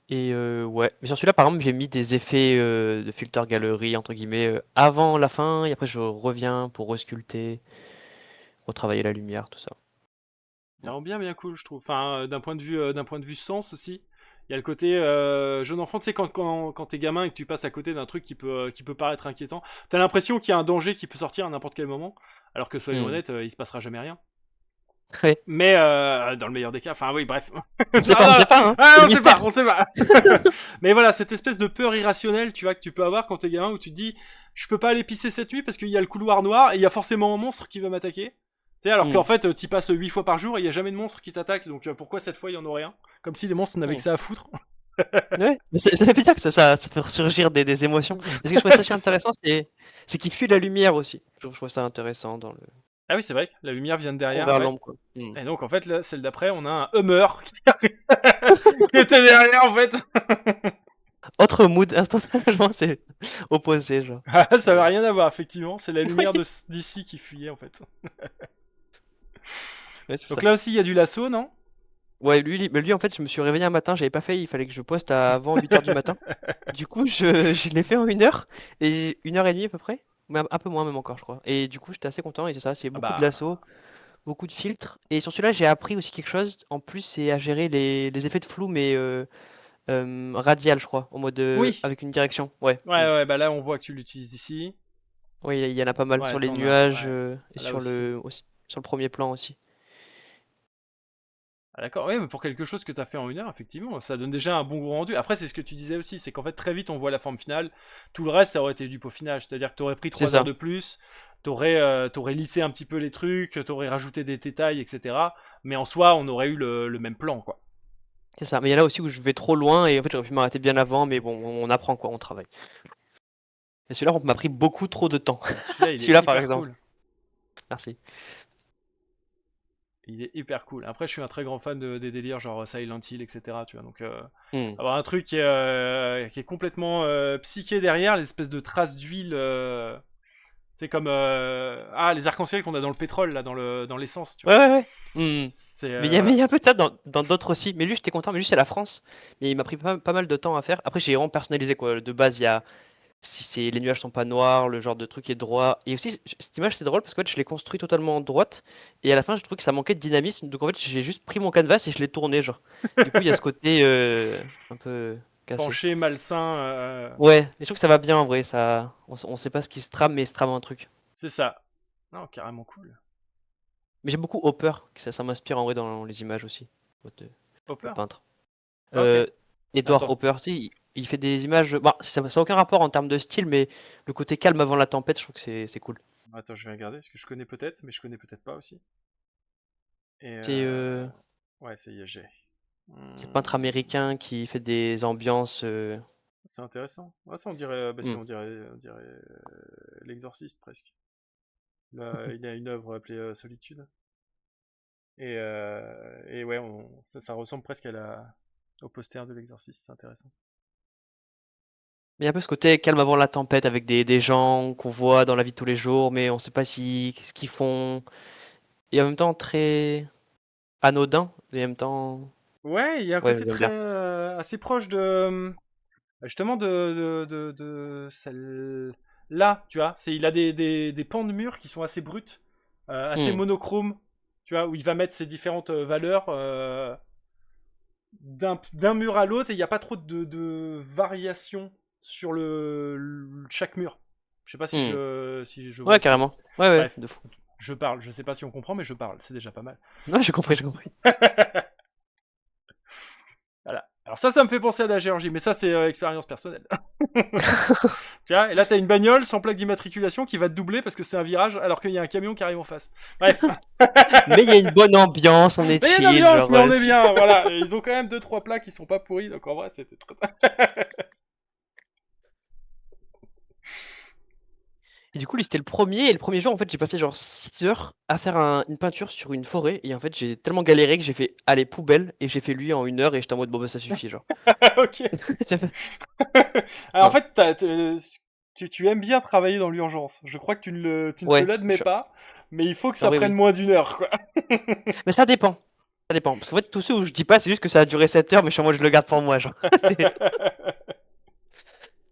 Et ouais, mais sur celui-là, par exemple, j'ai mis des effets de filter galerie, entre guillemets, avant la fin, et après je reviens pour resculpter, retravailler la lumière, tout ça. Mm. Vraiment bien, bien cool, je trouve. Enfin, d'un point de vue sens aussi. Il y a le côté jeune enfant, tu sais, quand t'es gamin et que tu passes à côté d'un truc qui peut paraître inquiétant, t'as l'impression qu'il y a un danger qui peut sortir à n'importe quel moment, alors que soyons Mm. honnêtes, il se passera jamais rien. Ouais. Mais dans le meilleur des cas, enfin oui, bref. On sait pas, hein. Ah, C'est le on sait pas, mystère. on sait pas. Mais voilà, cette espèce de peur irrationnelle, tu vois, que tu peux avoir quand t'es gamin, où tu te dis, je peux pas aller pisser cette nuit parce qu'il y a le couloir noir et il y a forcément un monstre qui va m'attaquer. Tu sais, alors qu'en Mm. fait, t'y passes 8 fois par jour et il y a jamais de monstre qui t'attaque, donc pourquoi cette fois il y en aurait un? Comme si les monstres n'avaient que Mm. ça à foutre. Ouais, mais ça fait plaisir que ça fait ressurgir des émotions. Parce que je trouvais ça assez C'est ça. intéressant, c'est qu'il fuit la lumière aussi. Je trouve ça intéressant dans le Ah oui, c'est vrai, la lumière vient de fond derrière, vers ouais. l'ombre, quoi. Mm. Et donc en fait, là, celle d'après, on a un Hummer qui qui était derrière en fait. Autre mood, instantanément, c'est opposé, genre. Ah, ça Mais, va rien à voir, effectivement. C'est la oui, lumière d'ici qui fuyait en fait. ouais, c'est Donc ça. là aussi, il y a du lasso, non? Ouais, mais lui, en fait, je me suis réveillé un matin, j'avais pas fait, il fallait que je poste avant 8 heures du matin. Du coup, je l'ai fait en 1 heure, et 1 heure et demie à peu près. Mais un peu moins même encore, je crois. Et du coup, j'étais assez content, et c'est ça, c'est Ah beaucoup de bah. lasso, beaucoup de filtres. Et sur celui-là, j'ai appris aussi quelque chose. En plus, c'est à gérer les effets de flou, mais radial, je crois, en mode Oui. avec une direction. Ouais. Ouais, Mm. ouais, bah là, on voit que tu l'utilises ici. Ouais, il y en a pas mal Ouais, sur les t'en as. nuages Ouais. et Là sur aussi. sur le premier plan aussi. Ah, d'accord. Oui, mais pour quelque chose que t'as fait en 1 heure, effectivement, ça donne déjà un bon gros rendu. Après, c'est ce que tu disais aussi, c'est qu'en fait, très vite, on voit la forme finale. Tout le reste, ça aurait été du peaufinage. C'est-à-dire que t'aurais pris C'est 3 heures ça. de plus, t'aurais lissé un petit peu les trucs, t'aurais rajouté des détails, etc. Mais en soi, on aurait eu le même plan, quoi. C'est ça. Mais il y en a aussi où je vais trop loin et en fait j'aurais pu m'arrêter bien avant, mais bon, on apprend quoi, on travaille. Et celui-là, on m'a pris beaucoup trop de temps. Celui-là, il est Celui-là, par hyper exemple. cool. Merci. Il est hyper cool. Après, je suis un très grand fan des délires genre Silent Hill, etc. Tu vois, donc Hmm. avoir un truc qui est complètement psyché derrière, les espèces de traces d'huile, c'est comme les arcs-en-ciel qu'on a dans le pétrole là, dans l'essence, tu vois. Ouais, ouais, ouais. Hmm. C'est Mais il voilà. y a un peu de ça dans d'autres aussi. Mais lui, j'étais content. Mais lui, c'est la France. Mais il m'a pris pas mal de temps à faire. Après, j'ai vraiment personnalisé quoi. De base, il y a si c'est les nuages sont pas noirs, le genre de truc est droit. Et aussi, cette image, c'est drôle parce que en fait, je l'ai construit totalement droite. Et à la fin, je trouve que ça manquait de dynamisme. Donc en fait, j'ai juste pris mon canvas et je l'ai tourné, genre. Du coup, il y a ce côté un peu cassé. Penché, malsain, Ouais, mais je trouve que ça va bien en vrai. On sait pas ce qui se trame, mais il se trame un truc. c'est ça. Non, carrément cool. Mais j'aime beaucoup Hopper, que ça m'inspire en vrai dans les images aussi. Le Hopper. peintre. Ok. Euh, Edward Attends. Hopper, tu sais, il fait des images. Bon, ça n'a aucun rapport en termes de style, mais le côté calme avant la tempête, je trouve que c'est cool. Attends, je vais regarder parce que je connais peut-être, mais je connais peut-être pas aussi. Et C'est ouais, ça y est, j'ai. c'est peintre Hmm, américain qui fait des ambiances. c'est intéressant. Ouais, ça Hmm. on dirait l'exorciste presque. Là, il a une œuvre appelée Solitude. Et ouais, ça ressemble presque au poster de l'exorciste, c'est intéressant. Mais il y a un peu ce côté calme avant la tempête avec des gens qu'on voit dans la vie de tous les jours, mais on sait pas ce qu'ils font. Et en même temps très anodin, et en même temps. Ouais, il y a un Ouais, côté j'aime très bien. assez proche de justement de celle-là, tu vois. Il a des pans de murs qui sont assez bruts, assez Hmm. monochromes, tu vois, où il va mettre ses différentes valeurs d'un mur à l'autre et il n'y a pas trop de variations sur chaque mur. Je sais pas Hmm. si je vois Ouais, ce que. carrément. Ouais, ouais, Bref, de fou. je parle. Je sais pas si on comprend, mais je parle. C'est déjà pas mal. Ouais, j'ai compris, j'ai compris. Voilà. Alors ça me fait penser à la Géorgie, mais ça c'est expérience personnelle. Tu vois, et là t'as une bagnole sans plaque d'immatriculation qui va te doubler parce que c'est un virage alors qu'il y a un camion qui arrive en face. Bref. Mais il y a une bonne ambiance, on est Mais il y a une chill, ambiance, genre. mais on est bien, voilà. Et ils ont quand même 2-3 plaques qui sont pas pourries, donc en vrai c'était très. Et du coup, lui, c'était le premier. Et le premier jour, en fait, j'ai passé genre 6 heures à faire une peinture sur une forêt. Et en fait, j'ai tellement galéré que j'ai fait, allez, poubelle. Et j'ai fait lui en 1 heure. Et j'étais en mode, bon, bah, ça suffit, genre. Ok. Alors en Non. fait, tu aimes bien travailler dans l'urgence. Je crois que tu ne te Ouais. l'admets pas, mais il faut que En ça vrai, prenne oui. moins d'1 heure, quoi. Mais ça dépend. Ça dépend. Parce qu'en fait, tous ceux où je dis pas, c'est juste que ça a duré 7 heures, mais je suis en mode, je le garde pour moi, genre.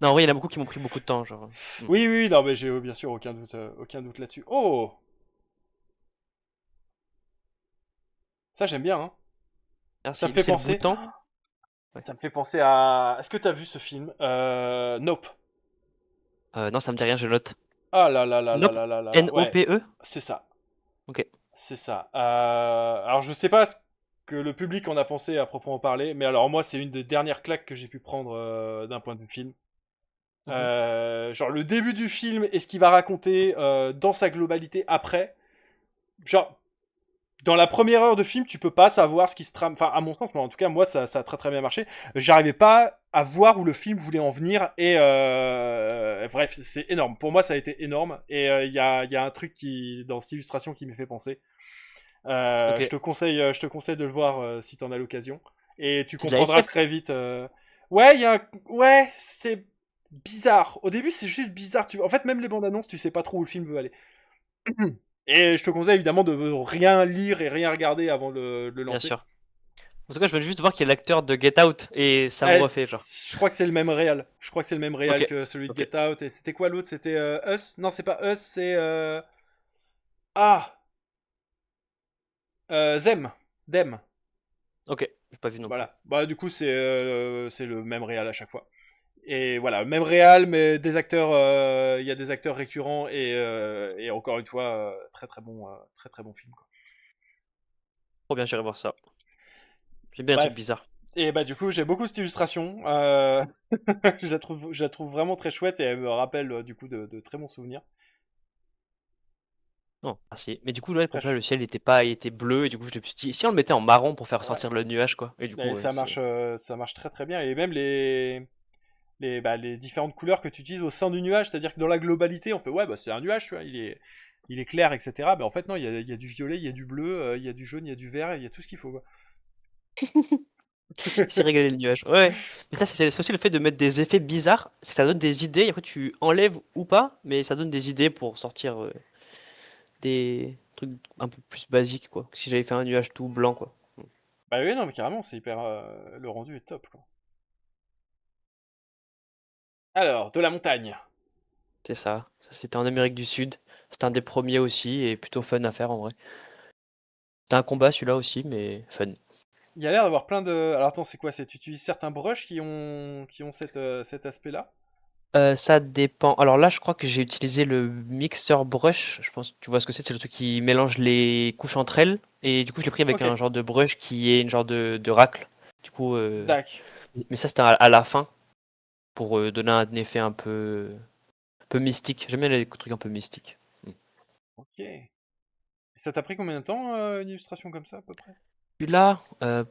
Non, oui, il y en a beaucoup qui m'ont pris beaucoup de temps, genre. Oui, oui, oui, non, mais j'ai bien sûr aucun doute là-dessus. Oh, ça j'aime bien, hein. Ça me Merci. fait C'est le penser. bouton. Ouais. Ça me fait penser à. Est-ce que t'as vu ce film Nope. Non, ça me dit rien, je note. Ah là là là là Nope. là là là là. Ouais, N-O-P-E? c'est ça. Ok. C'est ça. Alors je sais pas ce que le public en a pensé à proprement parler, mais alors moi c'est une des dernières claques que j'ai pu prendre d'un point de vue film. Mhm. Genre le début du film et ce qu'il va raconter dans sa globalité après. Genre dans la première heure de film, tu peux pas savoir ce qui se trame. Enfin, à mon sens, mais en tout cas, moi, ça a très très bien marché. J'arrivais pas à voir où le film voulait en venir. Et bref, c'est énorme. Pour moi, ça a été énorme. Et il y a un truc dans cette illustration qui m'y fait penser. Ok. Je te conseille de le voir si t'en as l'occasion. Et tu C'est de la comprendras SF? très vite. Ouais, ouais, c'est bizarre. Au début, c'est juste bizarre. En fait, même les bandes annonces, tu sais pas trop où le film veut aller. Et je te conseille évidemment de rien lire et rien regarder avant de le Bien lancer. sûr. En tout cas, je veux juste voir qui est l'acteur de Get Out et ça me refait, genre. Je crois que c'est le même réal. Je crois que c'est le même Ok. réal que celui de Ok. Get Out. Et c'était quoi l'autre? C'était Us? Non, c'est pas Us, c'est ah Them. Them. Ok. J'ai pas vu non plus. Voilà. Bah du coup c'est le même réal à chaque fois. Et voilà, même réal, mais des acteurs, il y a des acteurs récurrents et encore une fois très très bon film. Quoi. Trop bien, j'irai voir ça. J'aime bien un truc Bref. bizarre. Et bah du coup j'ai beaucoup cette illustration. Je la trouve vraiment très chouette et elle me rappelle du coup de très bons souvenirs. Non, merci. Mais du coup, ouais, Très pour là, le ciel il était bleu et du coup, je me suis dit, si on le mettait en marron pour faire Ouais. sortir le nuage, quoi. Et du coup, Et ouais, c'est. ça marche très très bien. Et même les différentes couleurs que tu utilises au sein du nuage, c'est-à-dire que dans la globalité, on fait ouais, bah, c'est un nuage, tu vois, il est clair, etc. Mais en fait, non, il y a du violet, il y a du bleu, il y a du jaune, il y a du vert, il y a tout ce qu'il faut. Quoi. C'est régaler le nuage. Ouais. Mais ça, c'est aussi le fait de mettre des effets bizarres. C'est que ça donne des idées. Et après, tu enlèves ou pas, mais ça donne des idées pour sortir des trucs un peu plus basiques, quoi. Que si j'avais fait un nuage tout blanc, quoi. Bah oui, non, mais carrément, c'est hyper. Le rendu est top. Quoi. Alors, de la montagne. C'est ça. Ça, c'était en Amérique du Sud. C'était un des premiers aussi et plutôt fun à faire en vrai. C'était un combat celui-là aussi, mais fun. Il y a l'air d'avoir plein de. Alors attends, c'est quoi? Tu utilises certains brushes qui ont cet aspect-là? Ça dépend. Alors là, je crois que j'ai utilisé le mixer brush. Je pense que tu vois ce que c'est. C'est le truc qui mélange les couches entre elles. Et du coup, je l'ai pris avec Ok, un genre de brush qui est une genre de racle. Du coup, dac. mais ça, c'était à la fin pour donner un effet un peu mystique. J'aime bien les trucs un peu mystiques. Mm. Ok. Et ça t'a pris combien de temps, une illustration comme ça, à peu près? Celui-là,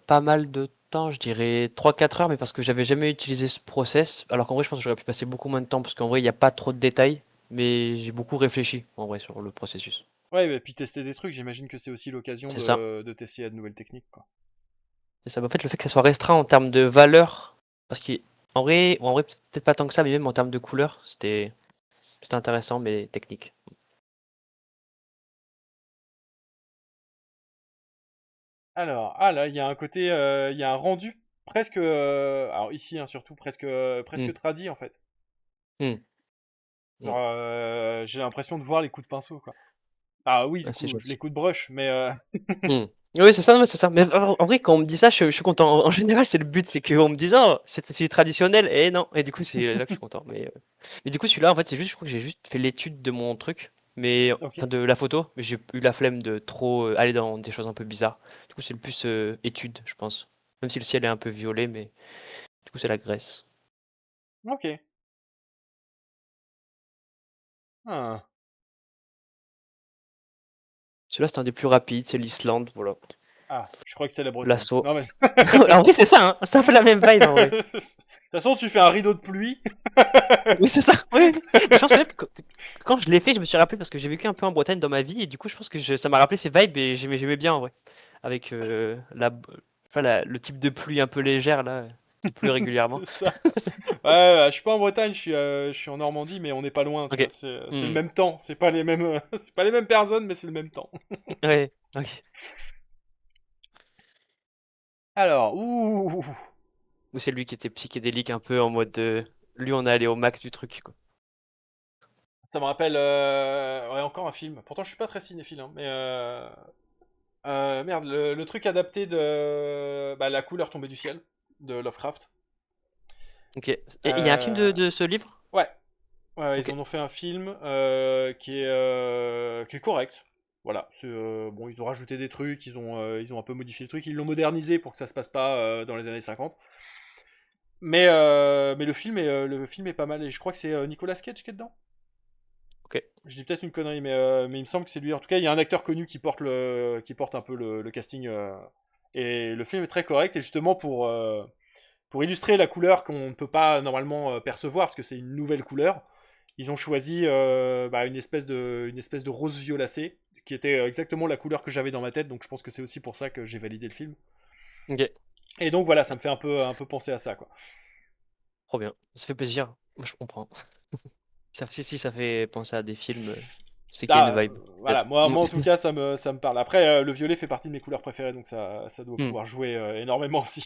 pas mal de temps, je dirais 3-4 heures, mais parce que j'avais jamais utilisé ce process. Alors qu'en vrai, je pense que j'aurais pu passer beaucoup moins de temps parce qu'en vrai, il n'y a pas trop de détails. Mais j'ai beaucoup réfléchi en vrai sur le processus. Ouais, et puis tester des trucs, j'imagine que c'est aussi l'occasion C'est ça. de tester de nouvelles techniques, quoi. C'est ça. Bah, en fait, le fait que ça soit restreint en termes de valeur, parce qu'en vrai, peut-être pas tant que ça, mais même en termes de couleur, c'était intéressant, mais technique. Alors, ah là, il y a un côté, il y a un rendu presque, alors ici, hein, surtout Hmm. presque tradi en fait. Hmm. Hmm. Genre, j'ai l'impression de voir les coups de pinceau, quoi. Ah oui, du Ah, c'est coup, les joli. coups de brush, mais Hmm. Oui, c'est ça, ouais, c'est ça. Mais en vrai, quand on me dit ça, je suis content. En général, c'est le but, c'est qu'on me dise, oh, c'est traditionnel, et non. Et du coup, c'est là que je suis content. Mais du coup, celui-là, en fait, c'est juste, je crois que j'ai juste fait l'étude de mon truc, mais ok, enfin de la photo. Mais j'ai eu la flemme de trop aller dans des choses un peu bizarres. Du coup, c'est le plus étude, je pense. Même si le ciel est un peu violet, mais du coup, c'est la Grèce. ok. Ah, Celui-là, c'est un des plus rapides, c'est l'Islande, voilà. ah, je crois que c'était la Bretagne. L'assaut. Non mais. En vrai, c'est ça, hein. C'est un peu la même vibe, en vrai. De toute façon, tu fais un rideau de pluie. Oui, c'est ça. Oui, oui. Je pense même que quand je l'ai fait, je me suis rappelé parce que j'ai vécu un peu en Bretagne dans ma vie et du coup, je pense que ça m'a rappelé ces vibes et j'aimais bien en vrai. Avec enfin, le type de pluie un peu légère là, qui pleut régulièrement. C'est ça. Ouais, je suis pas en Bretagne, je suis en Normandie, mais on n'est pas loin, tu Ok. vois. C'est le Hmm. même temps. C'est pas les mêmes, c'est pas les mêmes personnes, mais c'est le même temps. Ouais. Ok. Alors, ouh, Ou c'est lui qui était psychédélique un peu en mode lui on est allé au max du truc quoi. ça me rappelle ouais, encore un film. Pourtant, je suis pas très cinéphile, hein, mais merde, le truc adapté de bah, La couleur tombée du ciel de Lovecraft. Ok. Et il y a un film Euh, de ce livre? Ouais, ouais, ils Ok. en ont fait un film qui est correct. Voilà, bon, ils ont rajouté des trucs, ils ont un peu modifié le truc, ils l'ont modernisé pour que ça se passe pas dans les années 50. Mais le film est pas mal et je crois que c'est Nicolas Cage qui est dedans. Ok. Je dis peut-être une connerie, mais il me semble que c'est lui. En tout cas, il y a un acteur connu qui porte un peu le casting. Et le film est très correct. Et justement, pour illustrer la couleur qu'on ne peut pas normalement percevoir, parce que c'est une nouvelle couleur, ils ont choisi bah, une espèce de rose violacé, qui était exactement la couleur que j'avais dans ma tête. Donc je pense que c'est aussi pour ça que j'ai validé le film. Ok. Et donc voilà, ça me fait un peu penser à ça, quoi. Trop bien. Ça fait plaisir. Moi, je comprends. Si ça fait penser à des films, c'est qu'il y a une Ah, vibe, voilà, peut-être. moi en tout cas ça me parle. Après, le violet fait partie de mes couleurs préférées, donc ça doit Hmm. pouvoir jouer énormément aussi.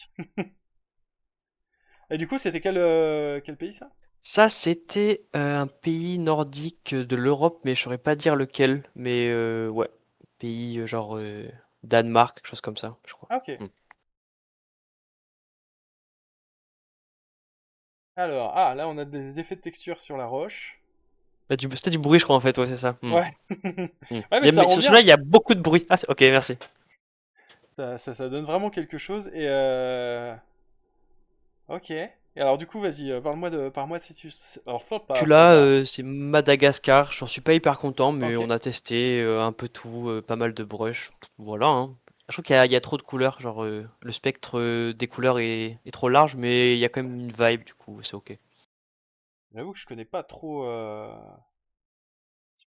Et du coup, c'était quel pays ça? Ça, c'était un pays nordique de l'Europe, mais je saurais pas dire lequel. Mais ouais, pays genre Danemark, quelque chose comme ça, je crois. Ah, ok. Hmm. Alors, là on a des effets de texture sur la roche. C'était du bruit, je crois, en fait, ouais, c'est ça. Hmm. Ouais. Hmm. Ouais, mais ça Mais rend sur celui-là, bien. il y a beaucoup de bruit. Ah, ok, merci. Ça donne vraiment quelque chose. Et ok. Et alors du coup, vas-y, parle-moi si tu. Alors, pas faute Celui-là, là. c'est Madagascar. J'en suis pas hyper content, mais Ok. on a testé un peu tout, pas mal de brush. Voilà, hein. Je trouve qu'il y a trop de couleurs, genre le spectre des couleurs est trop large, mais il y a quand même une vibe, du coup, c'est ok. J'avoue que je connais pas trop.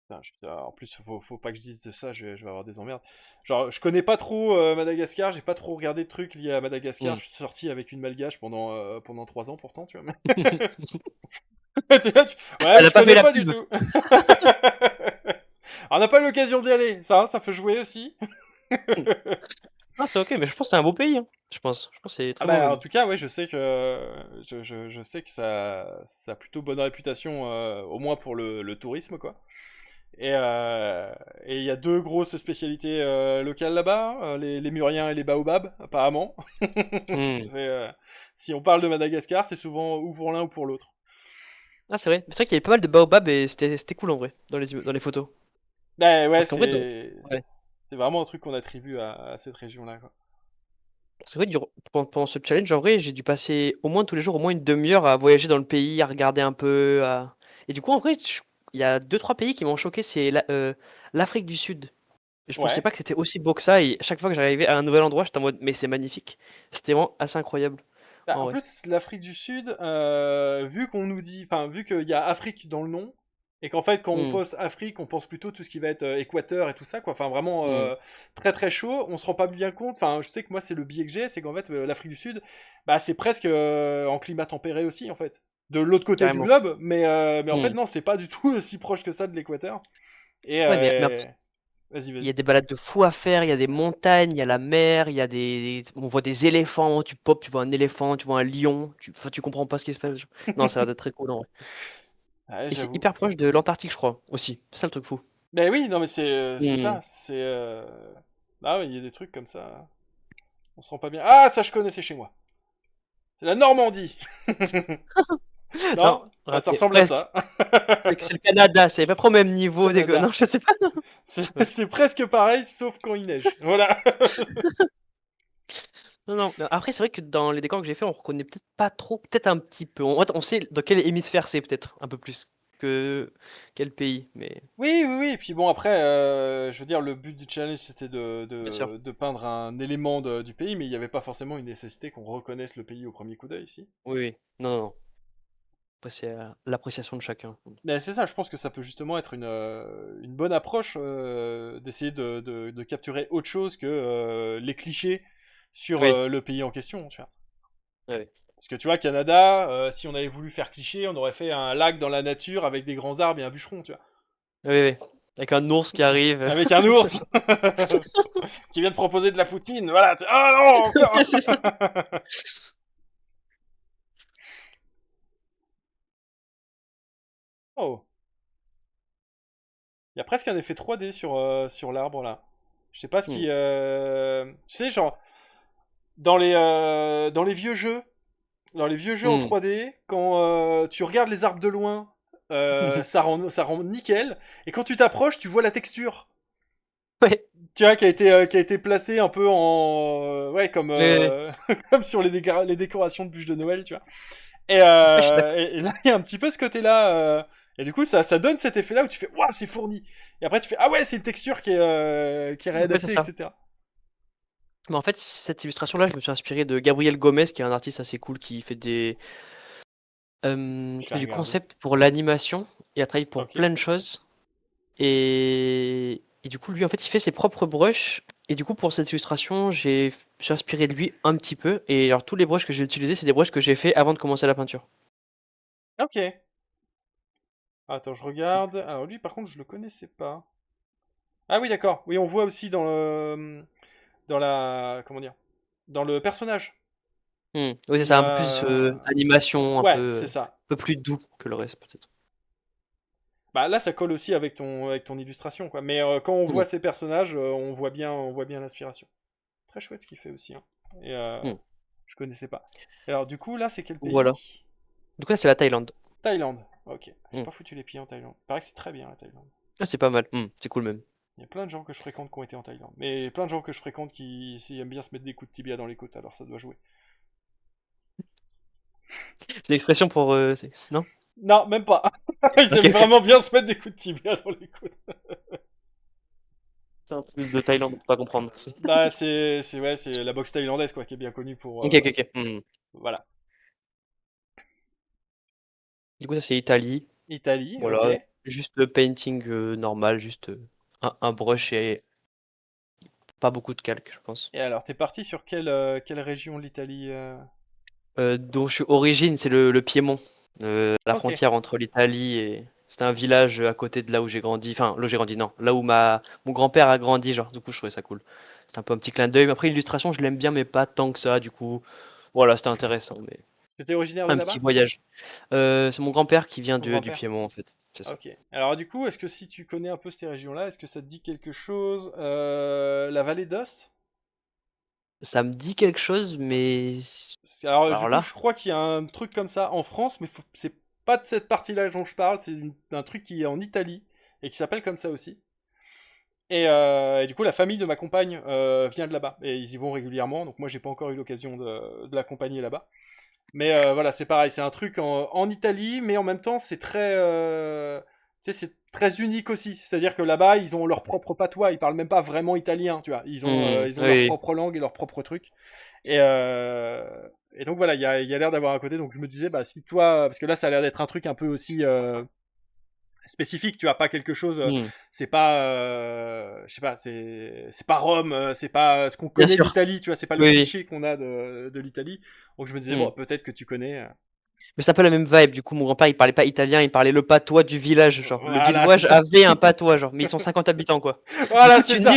Putain, en plus, faut pas que je dise ça, je vais avoir des emmerdes. Genre, je connais pas trop Madagascar, j'ai pas trop regardé de trucs liés à Madagascar. Hmm. Je suis sorti avec une malgache pendant 3 ans pourtant, tu vois. T'es là, ouais, Elle a je pas fait connais la pas du pub. tout. On n'a pas eu l'occasion d'y aller, ça peut jouer aussi. Ah, c'est ok, mais je pense que c'est un beau pays, hein. Je pense que c'est Ah très beau bah, en même. tout cas, ouais, je sais que ça a plutôt bonne réputation, au moins pour le tourisme, quoi. Et il y a deux grosses spécialités locales là-bas, hein, les Muriens et les Baobabs, apparemment. Hmm. C'est, si on parle de Madagascar, c'est souvent ou pour l'un ou pour l'autre. Ah, c'est vrai. C'est vrai qu'il y avait pas mal de baobabs et c'était cool en vrai, dans les photos. Ben ouais, Parce qu'en vrai, ouais. c'est vraiment un truc qu'on attribue à cette région-là, quoi. Parce que, ouais, pendant ce challenge, en vrai, j'ai dû passer au moins tous les jours, au moins une demi-heure à voyager dans le pays, à regarder un peu. Et du coup, en vrai, il y a deux, trois pays qui m'ont choqué. C'est l'Afrique du Sud. Je pensais Ouais. pas que c'était aussi beau que ça. Et chaque fois que j'arrivais à un nouvel endroit, j'étais en mode, mais c'est magnifique. C'était vraiment assez incroyable. Bah, En en vrai. plus, l'Afrique du Sud, vu qu'on nous dit, enfin, vu qu'il y a Afrique dans le nom, et qu'en fait, quand on Hmm, pense Afrique, on pense plutôt tout ce qui va être Équateur et tout ça, quoi. Enfin, vraiment hmm. très très chaud. On se rend pas bien compte. Enfin, je sais que moi, c'est le biais que j'ai, c'est qu'en fait, l'Afrique du Sud, bah, c'est presque en climat tempéré aussi, en fait. De l'autre côté du Carrément. globe, mais en fait, Hmm. non, c'est pas du tout si proche que ça de l'Équateur. Et Ouais, mais en plus, vas-y, il y a vas-y. des balades de fou à faire, il y a des montagnes, il y a la mer, il y a on voit des éléphants, tu pop, tu vois un éléphant, tu vois un lion, enfin, tu comprends pas ce qui se passe. Non, ça a l'air d'être très cool en vrai. Ouais, Et c'est j'avoue. hyper proche de l'Antarctique, je crois, aussi. C'est ça le truc fou. Ben oui, non, mais c'est Hmm. ça. Ah, oui, il y a des trucs comme ça. On se rend pas bien. Ah, ça, je connais, c'est chez moi. C'est la Normandie. Non, Non? Bah, ça raté, ressemble à presque. ça. C'est le Canada, c'est à peu près au même niveau des... Non, Canada. je sais pas. Non. C'est presque pareil, sauf quand il neige. Voilà. Non, non. Mais après, c'est vrai que dans les décors que j'ai fait, on reconnaît peut-être pas trop, peut-être un petit peu. On sait dans quel hémisphère c'est, peut-être, un peu plus que quel pays, mais Oui, oui, oui. Et puis bon, après, je veux dire, le but du challenge, c'était de, bien sûr. de, de peindre un élément du pays, mais il n'y avait pas forcément une nécessité qu'on reconnaisse le pays au premier coup d'œil ici. Oui, oui. Non, non, non. Après, c'est l'appréciation de chacun. Mais c'est ça, je pense que ça peut justement être une bonne approche d'essayer de capturer autre chose que les clichés sur Oui, le pays en question, tu vois. oui, Parce que tu vois, Canada, si on avait voulu faire cliché, on aurait fait un lac dans la nature avec des grands arbres et un bûcheron, tu vois. oui, oui. Avec un ours qui arrive. Avec un ours qui vient de proposer de la poutine. Voilà. Ah non, encore. C'est ça. Oh. Il y a presque un effet 3D sur l'arbre là. Je sais pas ce Hmm. qui. Tu sais, genre, dans les vieux jeux, dans les vieux jeux en Hmm. 3D, quand tu regardes les arbres de loin, ça rend nickel. Et quand tu t'approches, tu vois la texture. Ouais. Tu vois, qui a été placée un peu en. Ouais, comme, Ouais. comme sur les décorations de bûches de Noël, tu vois. Ouais, je suis d'accord. Et là, il y a un petit peu ce côté-là. Et du coup, ça donne cet effet-là où tu fais, waouh, c'est fourni. Et après, tu fais, ah ouais, c'est une texture qui est Ouais, c'est réadaptée, ça. etc. Mais en fait, cette illustration-là, je me suis inspiré de Gabriel Gomez, qui est un artiste assez cool qui fait Je qui vais fait du regarder. concept pour l'animation. Il a travaillé pour Ok. plein de choses. Et du coup, lui, en fait, il fait ses propres brushes. Et du coup, pour cette illustration, je suis inspiré de lui un petit peu. Et alors, tous les brushes que j'ai utilisés, c'est des brushes que j'ai fait avant de commencer la peinture. Ok. Attends, je regarde. Alors lui, par contre, je le connaissais pas. Ah oui, d'accord. Oui, on voit aussi dans la, comment dire, dans le personnage. Oui, c'est Il ça, un peu plus a, animation, ouais, c'est ça. un peu plus doux que le reste, peut-être. Bah là, ça colle aussi avec ton illustration, quoi. Mais quand on Hmm, voit ces personnages, on voit bien l'inspiration. Très chouette ce qu'il fait aussi, hein. Et hmm. je connaissais pas. Alors du coup, là, c'est quel Voilà. pays? Du coup, là, c'est la Thaïlande. Thaïlande. Ok. J'ai Hmm. pas foutu les pieds en Thaïlande. Il paraît que c'est très bien la Thaïlande. Ah, c'est pas mal. C'est cool même. Il y a plein de gens que je fréquente qui ont été en Thaïlande. Mais plein de gens que je fréquente qui aiment bien se mettre des coups de tibia dans les côtes, alors ça doit jouer. C'est une expression pour... non? Non, même pas. Ils Ok, aiment ok. vraiment bien se mettre des coups de tibia dans les côtes. C'est un truc de Thaïlande, faut pas comprendre. Bah, ouais, c'est la boxe thaïlandaise, quoi, qui est bien connue pour. Ok, ok, ok. Voilà. Du coup, ça, c'est Italie. Italie, ok. Voilà. Juste le painting normal, juste un brush et pas beaucoup de calque, je pense. Et alors, t'es parti sur quelle région de l'Italie Dont je suis origine, c'est le Piémont, la Ok. frontière entre l'Italie et... C'est un village à côté de là où j'ai grandi. Enfin, là où j'ai grandi, non. Là où mon grand-père a grandi, genre, du coup, je trouvais ça cool. C'est un peu un petit clin d'œil. Mais après, l'illustration, je l'aime bien, mais pas tant que ça, du coup. Voilà, c'était intéressant, mais Est-ce que t'es originaire de un petit là-bas? voyage. C'est mon grand-père qui vient Ton du grand-père? Piémont, en fait. C'est ça. Ok. Alors, du coup, est-ce que si tu connais un peu ces régions-là, est-ce que ça te dit quelque chose la vallée d'Os? Ça me dit quelque chose, mais... Alors, du Alors coup, là, je crois qu'il y a un truc comme ça en France, mais c'est pas de cette partie-là dont je parle, c'est un truc qui est en Italie et qui s'appelle comme ça aussi. Et du coup, la famille de ma compagne vient de là-bas et ils y vont régulièrement. Donc moi, j'ai pas encore eu l'occasion de l'accompagner là-bas. Mais voilà, c'est pareil, c'est un truc en Italie, mais en même temps, c'est très, tu sais, c'est très unique aussi. C'est-à-dire que là-bas, ils ont leur propre patois. Ils parlent même pas vraiment italien, tu vois. Ils ont leur oui. propre langue et leur propre truc. Et, euh, et donc voilà, il y a l'air d'avoir un côté. Donc je me disais, bah si toi, parce que là, ça a l'air d'être un truc un peu aussi spécifique, tu as pas quelque chose, Hmm. c'est pas, je sais pas, c'est pas Rome, c'est pas ce qu'on Bien connaît de sûr. l'Italie, tu vois, c'est pas le Oui, oui. cliché qu'on a de l'Italie. Donc je me disais, Hmm. bon, peut-être que tu connais. Mais c'est un peu la même vibe. Du coup, mon grand-père, il parlait pas italien, il parlait le patois du village. Genre, le Voilà, c'est village ça. avait un patois, genre, mais ils sont 50 habitants, quoi. Du Voilà, coup, c'est tu ça.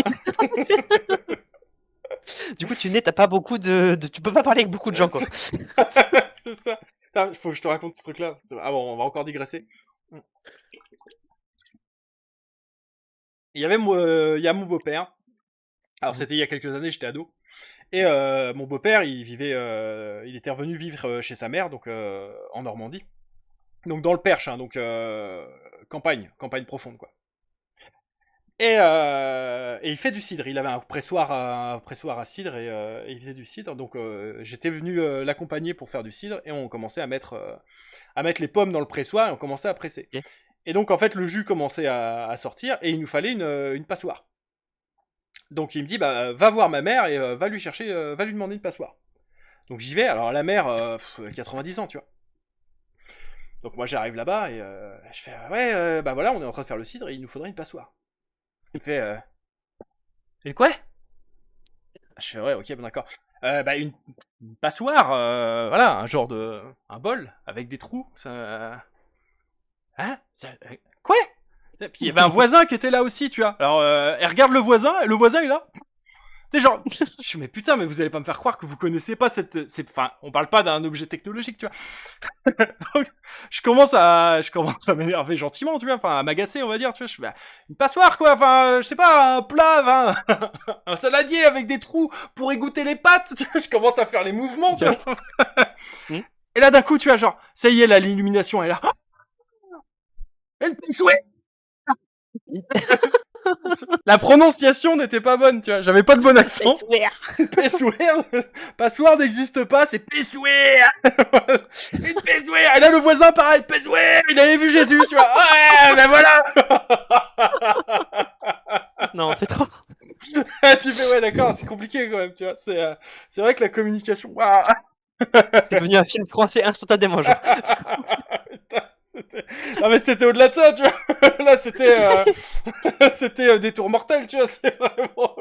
nais, t'as pas beaucoup tu peux pas parler avec beaucoup de gens, quoi. C'est c'est ça. Il faut que je te raconte ce truc-là. Ah bon, on va encore digresser. Il y a mon beau-père. Alors Mhm. c'était il y a quelques années, j'étais ado. Et mon beau-père, il était revenu vivre chez sa mère, donc en Normandie. Donc dans le Perche, hein, donc campagne profonde, quoi. Et il fait du cidre. Il avait un pressoir à cidre et il faisait du cidre. Donc j'étais venu l'accompagner pour faire du cidre et on commençait à mettre les pommes dans le pressoir et on commençait à presser. Ok. Et donc en fait le jus commençait à sortir et il nous fallait une passoire. Donc il me dit bah va voir ma mère et va lui chercher, va lui demander une passoire. Donc j'y vais. Alors la mère, 90 ans, tu vois. Donc moi j'arrive là-bas et je fais ouais bah voilà on est en train de faire le cidre et il nous faudrait une passoire. Il me fait une quoi? Je fais ouais ok bon d'accord. Bah une passoire, voilà un genre un bol avec des trous. Ça, hein? Quoi? Et puis il y avait un voisin qui était là aussi, tu vois. Alors, elle regarde le voisin, et le voisin, il est là. Tu sais, genre, je suis, mais putain, mais vous allez pas me faire croire que vous connaissez pas enfin, on parle pas d'un objet technologique, tu vois. Donc, je commence à m'énerver gentiment, tu vois, enfin, à m'agacer, on va dire, tu vois. Je fais, bah, une passoire, quoi, enfin, je sais pas, un plat, enfin, un saladier avec des trous pour égoutter les pâtes, tu vois. Je commence à faire les mouvements, tu vois. Et là, d'un coup, tu vois, genre, ça y est, là, l'illumination est là. Elle souhait. La prononciation n'était pas bonne, tu vois. J'avais pas le bon accent. Pessoir. Password n'existe pas, c'est Pessoir. Une Pessoir. Et là, le voisin, pareil, Pessoir. Il avait vu Jésus, tu vois. Ouais, ben voilà. Non, c'est trop. Tu fais, ouais, d'accord, c'est compliqué quand même, tu vois. C'est vrai que la communication. Waouh. C'est devenu un film français instantanément, genre. Non mais c'était au-delà de ça, tu vois. Là c'était des tours mortels, tu vois. C'est vraiment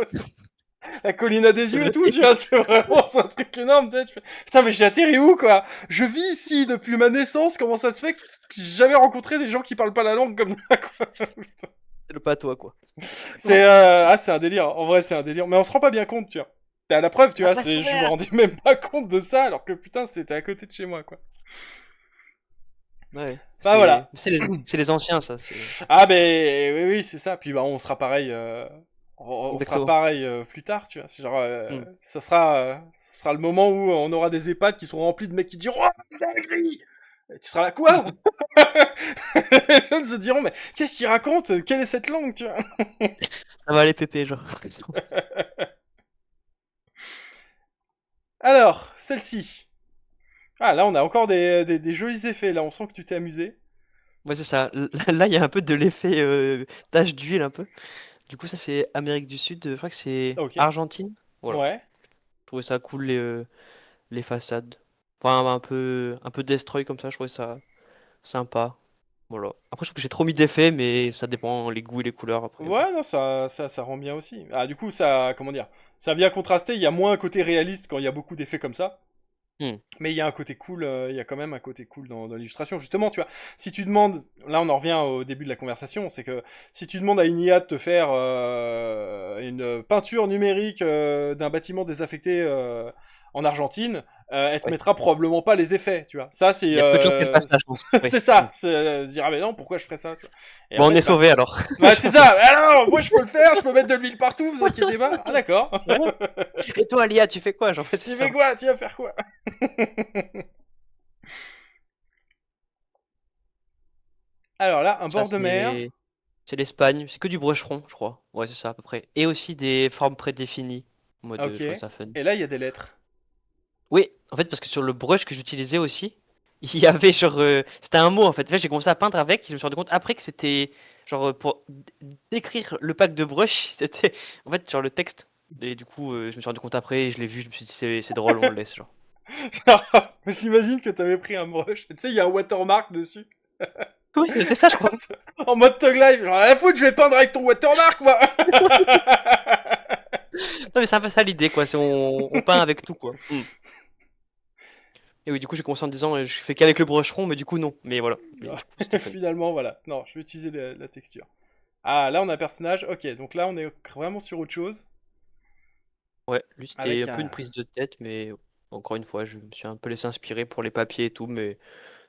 la colline à des yeux et tout, tu vois. C'est vraiment un truc énorme, tu vois. Tu fais, putain mais j'ai atterri où quoi? Je vis ici depuis ma naissance. Comment ça se fait que j'ai jamais rencontré des gens qui parlent pas la langue comme ça quoi? C'est le patois, quoi. C'est c'est un délire. En vrai c'est un délire, mais on se rend pas bien compte, tu vois. T'as à la preuve, tu vois. Je me rendais même pas compte de ça alors que putain c'était à côté de chez moi quoi. Ouais. Bah voilà. C'est les anciens, ça. Ah ben oui c'est ça. Puis bah on sera pareil. On sera Exactement. pareil plus tard, tu vois. C'est genre ça sera le moment où on aura des EHPAD qui seront remplis de mecs qui diront oh c'est la grille. Et tu seras là quoi? Les jeunes se diront mais qu'est-ce qu'il raconte? Quelle est cette langue, tu vois? Ça va aller pépé, genre. Alors celle-ci. Ah là on a encore des jolis effets. Là on sent que tu t'es amusé. Ouais, c'est ça. Là, il y a un peu de l'effet tache d'huile, un peu. Du coup, ça, c'est Amérique du Sud. Je crois que c'est Ok. Argentine. Voilà. Ouais. Je trouvais ça cool, les façades. Enfin, un peu destroy comme ça. Je trouvais ça sympa. Voilà. Après, je trouve que j'ai trop mis d'effets, mais ça dépend les goûts et les couleurs après. Ouais, non, ça rend bien aussi. Ah, du coup, ça, comment dire, ça vient contraster. Il y a moins un côté réaliste quand il y a beaucoup d'effets comme ça. Hmm. Mais il y a un côté cool, il y a quand même un côté cool dans l'illustration. Justement, tu vois, si tu demandes, là on en revient au début de la conversation, c'est que si tu demandes à une IA de te faire une peinture numérique d'un bâtiment désaffecté en Argentine, elle te Ouais. mettra probablement pas les effets, tu vois. Ça, Il c'est y a peu de chances qu'elle fasse ça, je pense. Oui. c'est ça. Se dire ah mais non, pourquoi je ferais ça, tu vois. Et en Bon, on fait, est sauvés alors. ouais, c'est ça. Alors, moi je peux le faire, je peux mettre de l'huile partout, vous inquiétez pas. Ah d'accord. Voilà. Et toi, Lia, tu fais quoi? Genre, c'est Tu ça. fais quoi? Tu vas faire quoi? Alors là, un Ça, bord de mer. c'est l'Espagne. C'est que du brocheron, je crois. Ouais, c'est ça, à peu près. Et aussi des formes prédéfinies. En mode, Ok. je trouve ça fun. Et là, il y a des lettres. Oui, en fait, parce que sur le brush que j'utilisais aussi, il y avait genre. C'était un mot en fait. En fait, j'ai commencé à peindre avec, et je me suis rendu compte après que c'était genre pour décrire le pack de brush, c'était en fait genre le texte. Et du coup, je me suis rendu compte après, et je l'ai vu, je me suis dit c'est drôle, on le laisse, genre. Mais j'imagine que t'avais pris un brush. Tu sais, il y a un watermark dessus. Oui, c'est ça, je crois. En mode Tug Life. Genre, à la foutre, je vais peindre avec ton watermark, moi. Non, mais c'est un peu ça l'idée, quoi. C'est on peint avec tout, quoi. Mm. Et oui, du coup, j'ai commencé en disant, je fais qu'avec le brocheron, mais du coup, non. Mais voilà. Mais du coup, c'était fun. Finalement, voilà. Non, je vais utiliser la texture. Ah, là, on a un personnage. Ok, donc là, on est vraiment sur autre chose. Ouais, lui, c'était Avec un peu un. une prise de tête, mais encore une fois, je me suis un peu laissé inspirer pour les papiers et tout, mais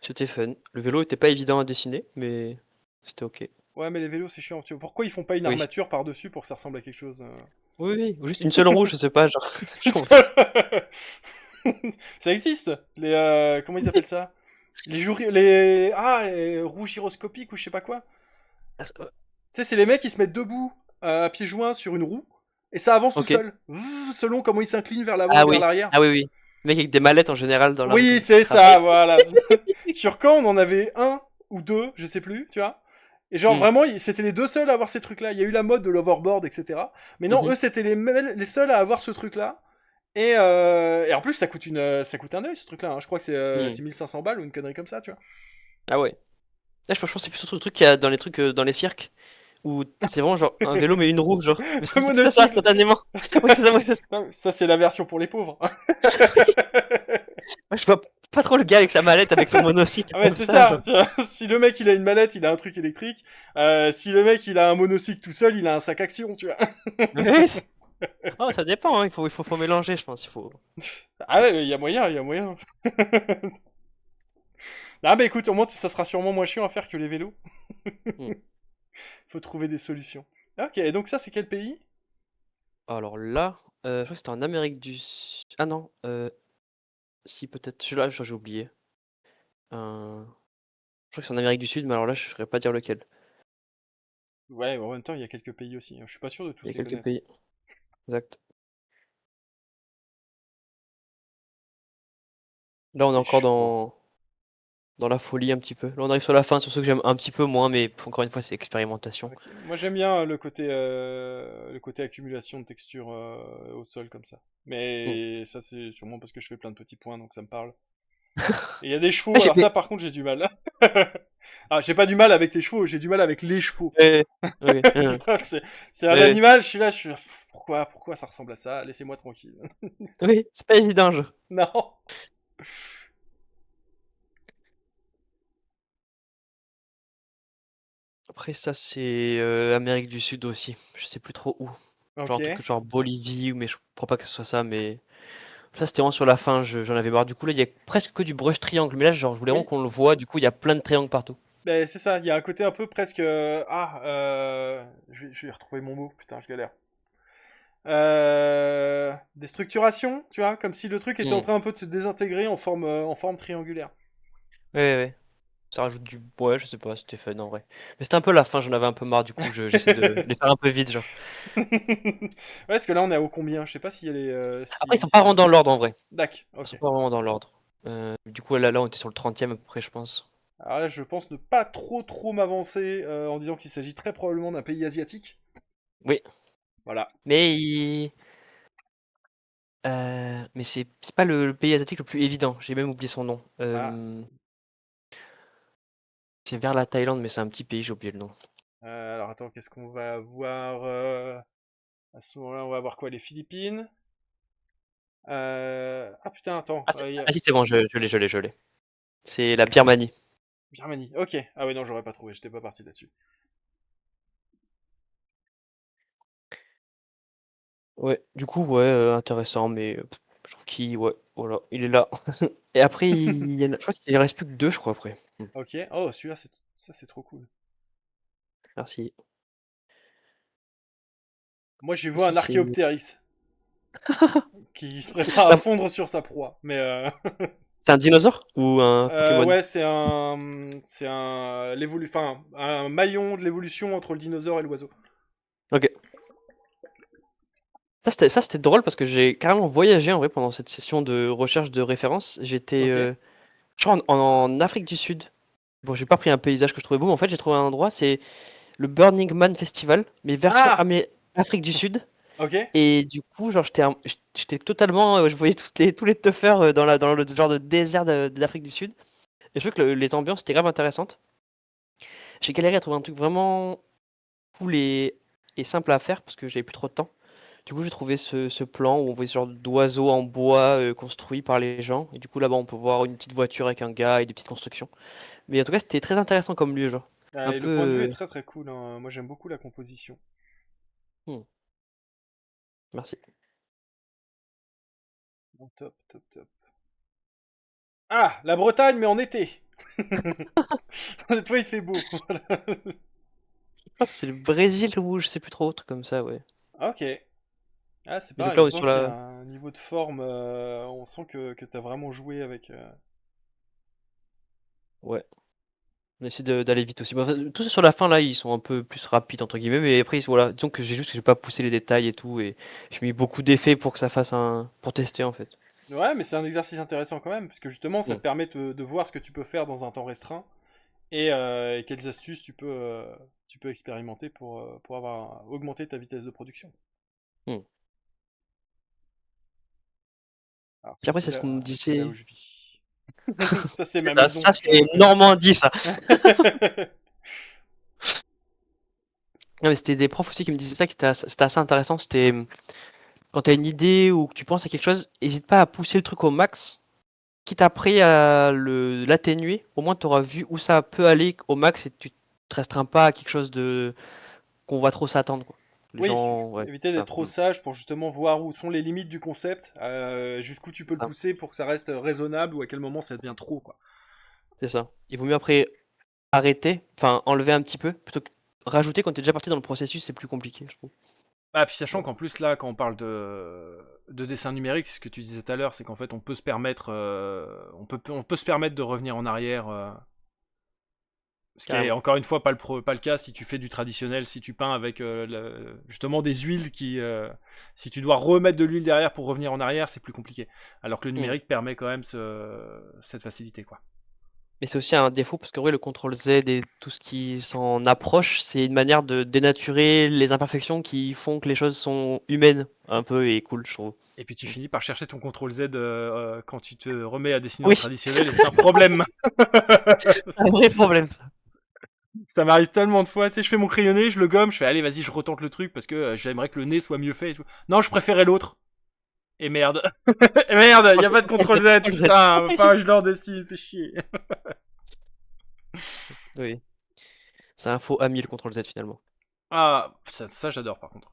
c'était fun. Le vélo était pas évident à dessiner, mais c'était ok. Ouais, mais les vélos, c'est chiant. Tu vois, pourquoi ils font pas une Oui. armature par-dessus pour que ça ressemble à quelque chose Oui, oui, ou juste une seule roue, je sais pas, genre. Ça existe. Les comment ils appellent ça? Les roues gyroscopiques ou je sais pas quoi. Tu sais, c'est les mecs qui se mettent debout à pieds joints sur une roue et ça avance tout Ok. seul. Selon comment ils s'inclinent vers l'avant Ah ou vers oui. l'arrière. Ah oui, oui. Le mec avec des mallettes en général dans la rue, Oui, comme c'est qui travaille. ça, voilà. Sur quand on en avait un ou deux, je sais plus, tu vois. Et genre Hmm. vraiment, c'était les deux seuls à avoir ces trucs-là. Il y a eu la mode de l'overboard, etc. Mais non, Mhm. eux, c'était les seuls à avoir ce truc-là. Et en plus, ça coûte un œil, ce truc-là. Hein. Je crois que Hmm. c'est 1500 balles ou une connerie comme ça, tu vois. Ah ouais. Là, je pense que c'est plus le truc qu'il y a dans les trucs, dans les cirques, où c'est vraiment genre un vélo mais une roue, genre. Mais Un c'est plutôt ça, monocycle. spontanément. Ouais, c'est ça, ouais, c'est ça. Non, ça, c'est la version pour les pauvres. Moi, je vois Pas trop le gars avec sa mallette, avec son monocycle Ah ouais, comme c'est ça, ça. genre. Si le mec il a une mallette, il a un truc électrique. Si le mec il a un monocycle tout seul, il a un sac action, tu vois. Oui, oh, ça dépend, hein, faut mélanger, je pense. Il faut... Ah ouais, il y a moyen, il y a moyen. Ah bah écoute, au moins ça sera sûrement moins chiant à faire que les vélos. Hmm. Faut trouver des solutions. Ok, donc ça c'est quel pays? Alors là, je crois que c'était en Amérique du Sud. Ah non, si peut-être. Là, j'ai oublié. Je crois que c'est en Amérique du Sud, mais alors là, je ne saurais pas dire lequel. Ouais, en même temps il y a quelques pays aussi. Je suis pas sûr de Il y tous a les quelques connaître. pays. Exact. Là, on est Les encore chevaux. dans la folie un petit peu. Là, on arrive sur la fin, sur ceux que j'aime un petit peu moins, mais encore une fois, c'est expérimentation. Ok. Moi j'aime bien le côté accumulation de texture au sol comme ça. Hmm. Mais ça c'est sûrement parce que je fais plein de petits points donc ça me parle. Et il y a des Ah, chevaux, alors ça par contre j'ai du mal. Ah, j'ai pas du mal avec les chevaux, j'ai du mal avec les chevaux. ok. Tu vois, c'est un Ouais. animal, je suis là, pourquoi ça ressemble à ça? Laissez-moi tranquille. Oui, c'est pas évident, genre. Non. Après, ça, c'est Amérique du Sud aussi. Je sais plus trop où. Genre, Ok. un truc genre Bolivie, mais je crois pas que ce soit ça, mais. Ça, c'était vraiment sur la fin, j'en avais marre. Du coup, là, il y a presque que du brush triangle. Mais là, genre, je voulais vraiment Oui, qu'on le voit. Du coup, il y a plein de triangles partout. ben, c'est ça, il y a un côté un peu presque... je vais retrouver mon mot, putain, je galère. Des structurations, tu vois, comme si le truc était en Hmm. train un peu de se désintégrer en forme triangulaire. Ouais, ouais, ouais. Ça rajoute du. Ouais, je sais pas, c'était fun en vrai. Mais c'était un peu la fin, j'en avais un peu marre. Du coup, j'essaie de les faire un peu vite, genre. Ouais, parce que là on est au combien? Je sais pas s'il y a les... Après, ils sont pas vraiment dans l'ordre en vrai. Dac, Ils sont ok. pas vraiment dans l'ordre. Du coup, là, on était sur le 30e à peu près, je pense. Alors là, je pense ne pas trop m'avancer en disant qu'il s'agit très probablement d'un pays asiatique. Oui. Voilà. Mais mais c'est pas le pays asiatique le plus évident. J'ai même oublié son nom. Ah. C'est vers la Thaïlande, mais c'est un petit pays, j'ai oublié le nom. Alors attends, qu'est-ce qu'on va avoir à ce moment-là? On va avoir quoi? Les Philippines? Ah putain, attends. Ah, Y a... ah si, c'est bon, je l'ai. C'est la Birmanie. Birmanie. Ok. Ah ouais, non, j'aurais pas trouvé. J'étais pas parti là-dessus. Ouais, du coup, ouais, intéressant, mais je trouve qu'il, ouais, voilà, il est là. Et après, je crois qu'il reste plus que deux, je crois, après. Ok. Oh, celui-là, ça, c'est trop cool. Merci. Moi, j'y vois Ça, un c'est Archéoptérix qui se prépare c'est à un, fondre sur sa proie. Mais c'est un dinosaure ou un Pokémon? ouais, c'est enfin, un maillon de l'évolution entre le dinosaure et l'oiseau. Ok. Ça, c'était drôle parce que j'ai carrément voyagé en vrai pendant cette session de recherche de référence. J'étais, Ok. je crois, en Afrique du Sud. Bon, j'ai pas pris un paysage que je trouvais beau, mais en fait, j'ai trouvé un endroit, c'est le Burning Man Festival, mais version Ah. Afrique du Sud. Ok. Et du coup, genre, j'étais totalement, je voyais tous les teufeurs dans le genre de désert d'Afrique du Sud. Et je trouve que les ambiances étaient grave intéressantes. J'ai galéré à trouver un truc vraiment cool et simple à faire parce que j'avais plus trop de temps. Du coup, j'ai trouvé ce plan où on voit ce genre d'oiseaux en bois construits par les gens. Et du coup, là-bas, on peut voir une petite voiture avec un gars et des petites constructions. Mais en tout cas, c'était très intéressant comme lieu, genre. Un Et peu. le point de vue est très cool, hein. Moi, j'aime beaucoup la composition. Hmm, merci. Bon, top. Ah, la Bretagne, mais en été. Cette fois, il fait beau. Voilà. Je pense que c'est le Brésil ou je sais plus trop, autre comme ça, ouais. Ok. Ah, c'est Mais donc pareil, là, on on est sent sur qu'il y a la. un niveau de forme. On sent que t'as vraiment joué avec. Ouais. On essaie d'aller vite aussi. Bah, enfin, tous ceux sur la fin, là, ils sont un peu plus rapides, entre guillemets. Mais après, voilà. Disons que j'ai pas poussé les détails et tout. Et j'ai mis beaucoup d'effets pour que ça fasse un. Pour tester, en fait. Ouais, mais c'est un exercice intéressant quand même, parce que justement, ça Hmm. te permet de voir ce que tu peux faire dans un temps restreint et quelles astuces tu peux expérimenter pour avoir augmenté ta vitesse de production. Hmm. Alors Puis ça, après, c'est ce qu'on me c'est là où disait. je vis. Ça, c'est C'est ma ça, maison, ça, je le c'est reconnais. Normandie, ça. Non, mais c'était des profs aussi qui me disaient ça, c'était assez intéressant. C'était quand tu as une idée ou que tu penses à quelque chose, n'hésite pas à pousser le truc au max, quitte après à l'atténuer, au moins tu auras vu où ça peut aller au max et tu te restreins pas à quelque chose de qu'on va trop s'attendre, quoi. Les Oui, gens, ouais, éviter d'être ça, trop sage pour justement voir où sont les limites du concept, jusqu'où tu peux le ça, pousser pour que ça reste raisonnable ou à quel moment ça devient trop, quoi. c'est ça. Il vaut mieux après arrêter, enfin enlever un petit peu, plutôt que rajouter quand tu es déjà parti dans le processus, c'est plus compliqué, je trouve. Ah, puis sachant Bon. qu'en plus là, quand on parle de dessin numérique, c'est ce que tu disais tout à l'heure, c'est qu'en fait on peut se permettre, on peut se permettre de revenir en arrière. Ce qui est Carrément. encore une fois pas le cas si tu fais du traditionnel, si tu peins avec justement des huiles si tu dois remettre de l'huile derrière pour revenir en arrière, c'est plus compliqué. Alors que le Mm. numérique permet quand même cette facilité, quoi. Mais c'est aussi un défaut parce que ouais, le contrôle Z et tout ce qui s'en approche, c'est une manière de dénaturer les imperfections qui font que les choses sont humaines un peu et cool, je trouve. Et puis tu finis par chercher ton contrôle Z quand tu te remets à dessiner en Oui, traditionnel et c'est un problème. c'est un vrai problème ça. Ça m'arrive tellement de fois, tu sais, je fais mon crayonné, je le gomme, je fais allez vas-y je retente le truc parce que j'aimerais que le nez soit mieux fait et tout. Non, je préférais l'autre. Et merde. Et merde, y a pas de contrôle Z, Contrôle Z. putain, enfin je leur dessine, fait chier. Oui, c'est un faux ami le contrôle Z finalement. Ah, ça j'adore par contre.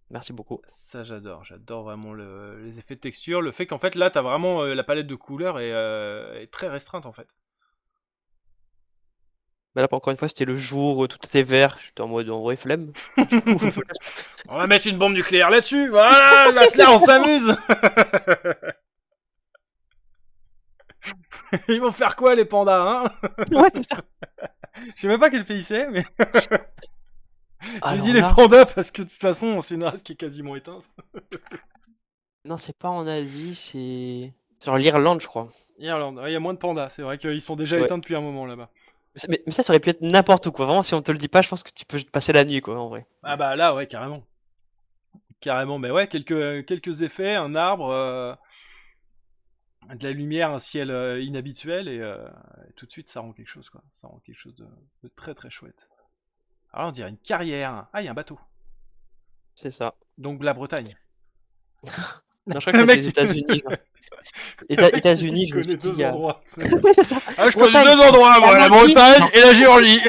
Merci beaucoup. Ça j'adore vraiment les effets de texture. Le fait qu'en fait là t'as vraiment la palette de couleurs est très restreinte en fait. Mais là, encore une fois, c'était le jour où tout était vert. J'étais en mode en vrai flemme. Du coup, On va mettre une bombe nucléaire là-dessus, voilà, là on s'amuse. Ils vont faire quoi les pandas, hein? ouais, c'est ça. Je sais même pas quel pays c'est, mais j'ai dit Alors les là, pandas parce que de toute façon c'est une race qui est quasiment éteinte. non, c'est pas en Asie, c'est genre l'Irlande, je crois. Irlande, il y a moins de pandas, c'est vrai qu'ils sont déjà Ouais. éteints depuis un moment là-bas. Mais ça aurait pu être n'importe où, quoi. Vraiment, si on te le dit pas, je pense que tu peux passer la nuit, quoi, en vrai. Ah bah là ouais carrément. Carrément, mais ouais, quelques effets, un arbre, de la lumière, un ciel inhabituel, et tout de suite ça rend quelque chose, quoi. Ça rend quelque chose de très très chouette. Alors on dirait une carrière. Ah, il y a un bateau. C'est ça. Donc la Bretagne. Non, je crois que Le ça, c'est mec, les il... États-Unis, genre. le mec, États-Unis, il je me suis connaît dit, il deux y a. endroits. ouais, c'est ça. Ah, je connais Bretagne, deux endroits, moi, la Normandie. Bretagne Non, et la Géorgie.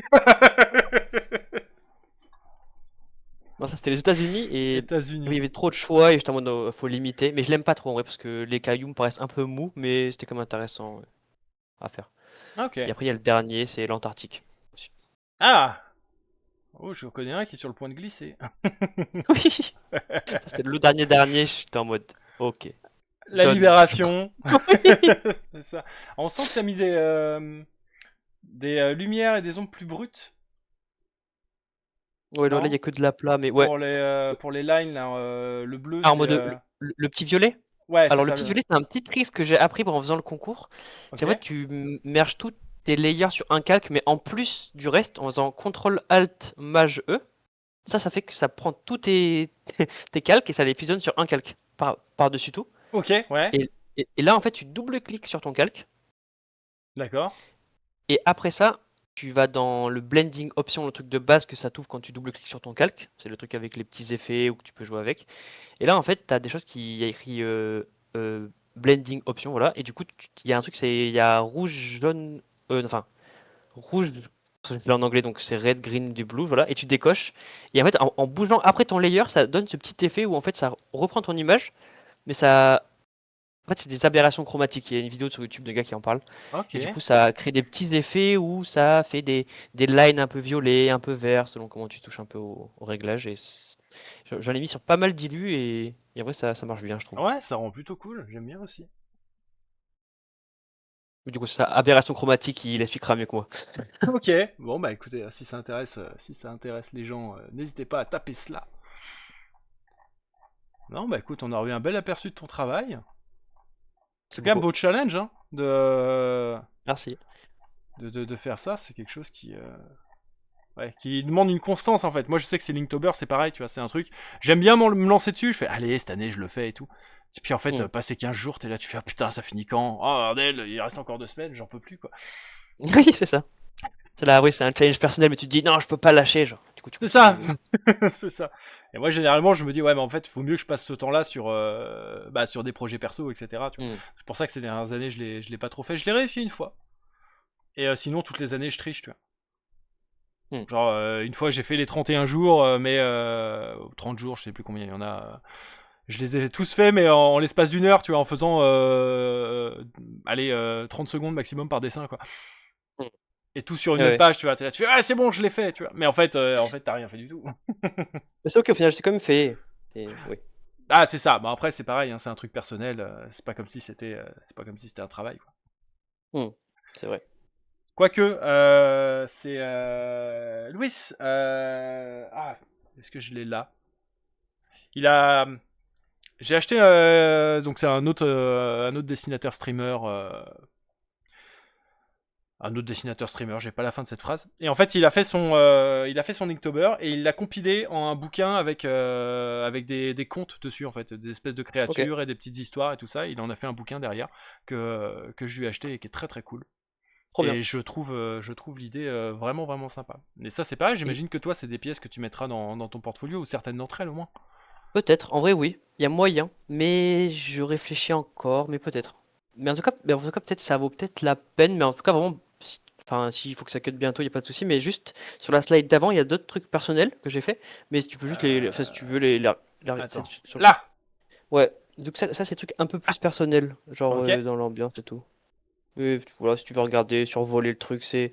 non, ça c'était les États-Unis et oui, il y États-Unis. avait trop de choix et j'étais en mode oh, faut limiter. Mais je l'aime pas trop en vrai parce que les cailloux me paraissent un peu mous, mais c'était quand même intéressant ouais, à faire. Ok. Et après, il y a le dernier, c'est l'Antarctique aussi. Ah. Oh, je connais un qui est sur le point de glisser. Oui, ça c'était le dernier, j'étais en mode ok, La donne. libération. Oui, C'est ça. On sent que t'as mis des lumières et des ombres plus brutes, ouais, là, il y non? a que de la plat, mais ouais. Pour les lines, là, le bleu, Ah, en c'est... mode le petit violet? Ouais, c'est Alors, le ça. petit violet, c'est un petit trick que j'ai appris en faisant le concours. C'est Ok. en fait, tu merges tous tes layers sur un calque, mais en plus du reste, en faisant CTRL-ALT-MAJ-E, ça fait que ça prend tous tes calques et ça les fusionne sur un calque, par-dessus tout. Ok, ouais. Et là, en fait, tu double-cliques sur ton calque, D'accord. et après ça, tu vas dans le blending option, le truc de base que ça t'ouvre quand tu double-cliques sur ton calque. C'est le truc avec les petits effets ou que tu peux jouer avec. Et là, en fait, tu as des choses qui y a écrit blending option, voilà. Et du coup, il y a un truc, il y a rouge, jaune, enfin, rouge, c'est en anglais, donc c'est red, green, du blue, voilà. Et tu décoches. Et en fait, en bougeant après ton layer, ça donne ce petit effet où en fait, ça reprend ton image, mais ça. En fait, c'est des aberrations chromatiques. Il y a une vidéo sur YouTube de gars qui en parle. Et du Ok. coup, ça crée des petits effets où ça fait des lines un peu violets, un peu verts, selon comment tu touches un peu au réglage. Et j'en ai mis sur pas mal d'illus et en vrai, ça marche bien, je trouve. Ouais, ça rend plutôt cool. J'aime bien aussi. Mais du coup, ça, aberration chromatique, il expliquera mieux que moi. Ok. Bon, bah écoutez, si ça intéresse les gens, n'hésitez pas à taper cela. Non, bah écoute, on a eu un bel aperçu de ton travail. C'est C'est quand même un beaucoup. beau challenge, hein, Merci. de faire ça. C'est quelque chose ouais, qui demande une constance en fait. Moi, je sais que c'est Linktober, c'est pareil, tu vois, c'est un truc. J'aime bien me lancer dessus. Je fais, allez, cette année, je le fais et tout. Et puis en fait, Hmm. passer 15 jours, t'es là, tu fais, ah putain, ça finit quand? Oh bordel, il reste encore 2 semaines, j'en peux plus quoi. Oui, c'est ça. C'est là, oui, c'est un challenge personnel, mais tu te dis non, je peux pas lâcher, genre. Du coup, tu C'est ça, continues. c'est ça. Et moi, généralement, je me dis, ouais, mais en fait, il faut mieux que je passe ce temps-là sur, sur des projets perso, etc. Tu vois. Hmm. C'est pour ça que ces dernières années, je l'ai pas trop fait. Je l'ai réussi une fois. Et sinon, toutes les années, je triche, tu vois. Hmm. Genre, une fois, j'ai fait les 31 jours, mais 30 jours, je sais plus combien il y en a. Je les ai tous faits, mais en l'espace d'une heure, tu vois, en faisant, allez, 30 secondes maximum par dessin, quoi. Hmm. Et tout sur une Ouais, même ouais. page, tu vois. T'es là, tu fais, ah, c'est bon, je l'ai fait, tu vois. Mais en fait, t'as rien fait du tout. Mais c'est ok, au final, c'est quand même fait. Et, oui. Ah, c'est ça. Bon, après, c'est pareil, hein, c'est un truc personnel. C'est pas comme si c'est pas comme si c'était un travail, quoi. Hmm. C'est vrai. Quoique, c'est Louis. Ah, est-ce que je l'ai là? Il a. J'ai acheté, donc c'est un autre dessinateur streamer, j'ai pas la fin de cette phrase. Et en fait, il a fait son Inktober et il l'a compilé en un bouquin avec des contes dessus en fait, des espèces de Ok. créatures et des petites histoires et tout ça. Il en a fait un bouquin derrière que je lui ai acheté et qui est très très cool. Trop bien. Et je trouve l'idée vraiment vraiment sympa. Et ça c'est pareil, Et j'imagine que toi c'est des pièces que tu mettras dans ton portfolio ou certaines d'entre elles au moins. peut-être, en vrai, oui. Il y a moyen. Mais je réfléchis encore, mais peut-être. Mais en tout cas, peut-être ça vaut peut-être la peine. Mais en tout cas, vraiment, enfin, s'il faut que ça cut bientôt, il n'y a pas de souci. Mais juste sur la slide d'avant, il y a d'autres trucs personnels que j'ai fait. Mais si tu peux juste enfin, si tu veux Attends. Là. ouais. Donc ça c'est des trucs un peu plus personnels, genre Ok. dans l'ambiance et tout. Et voilà, si tu veux regarder, survoler le truc, c'est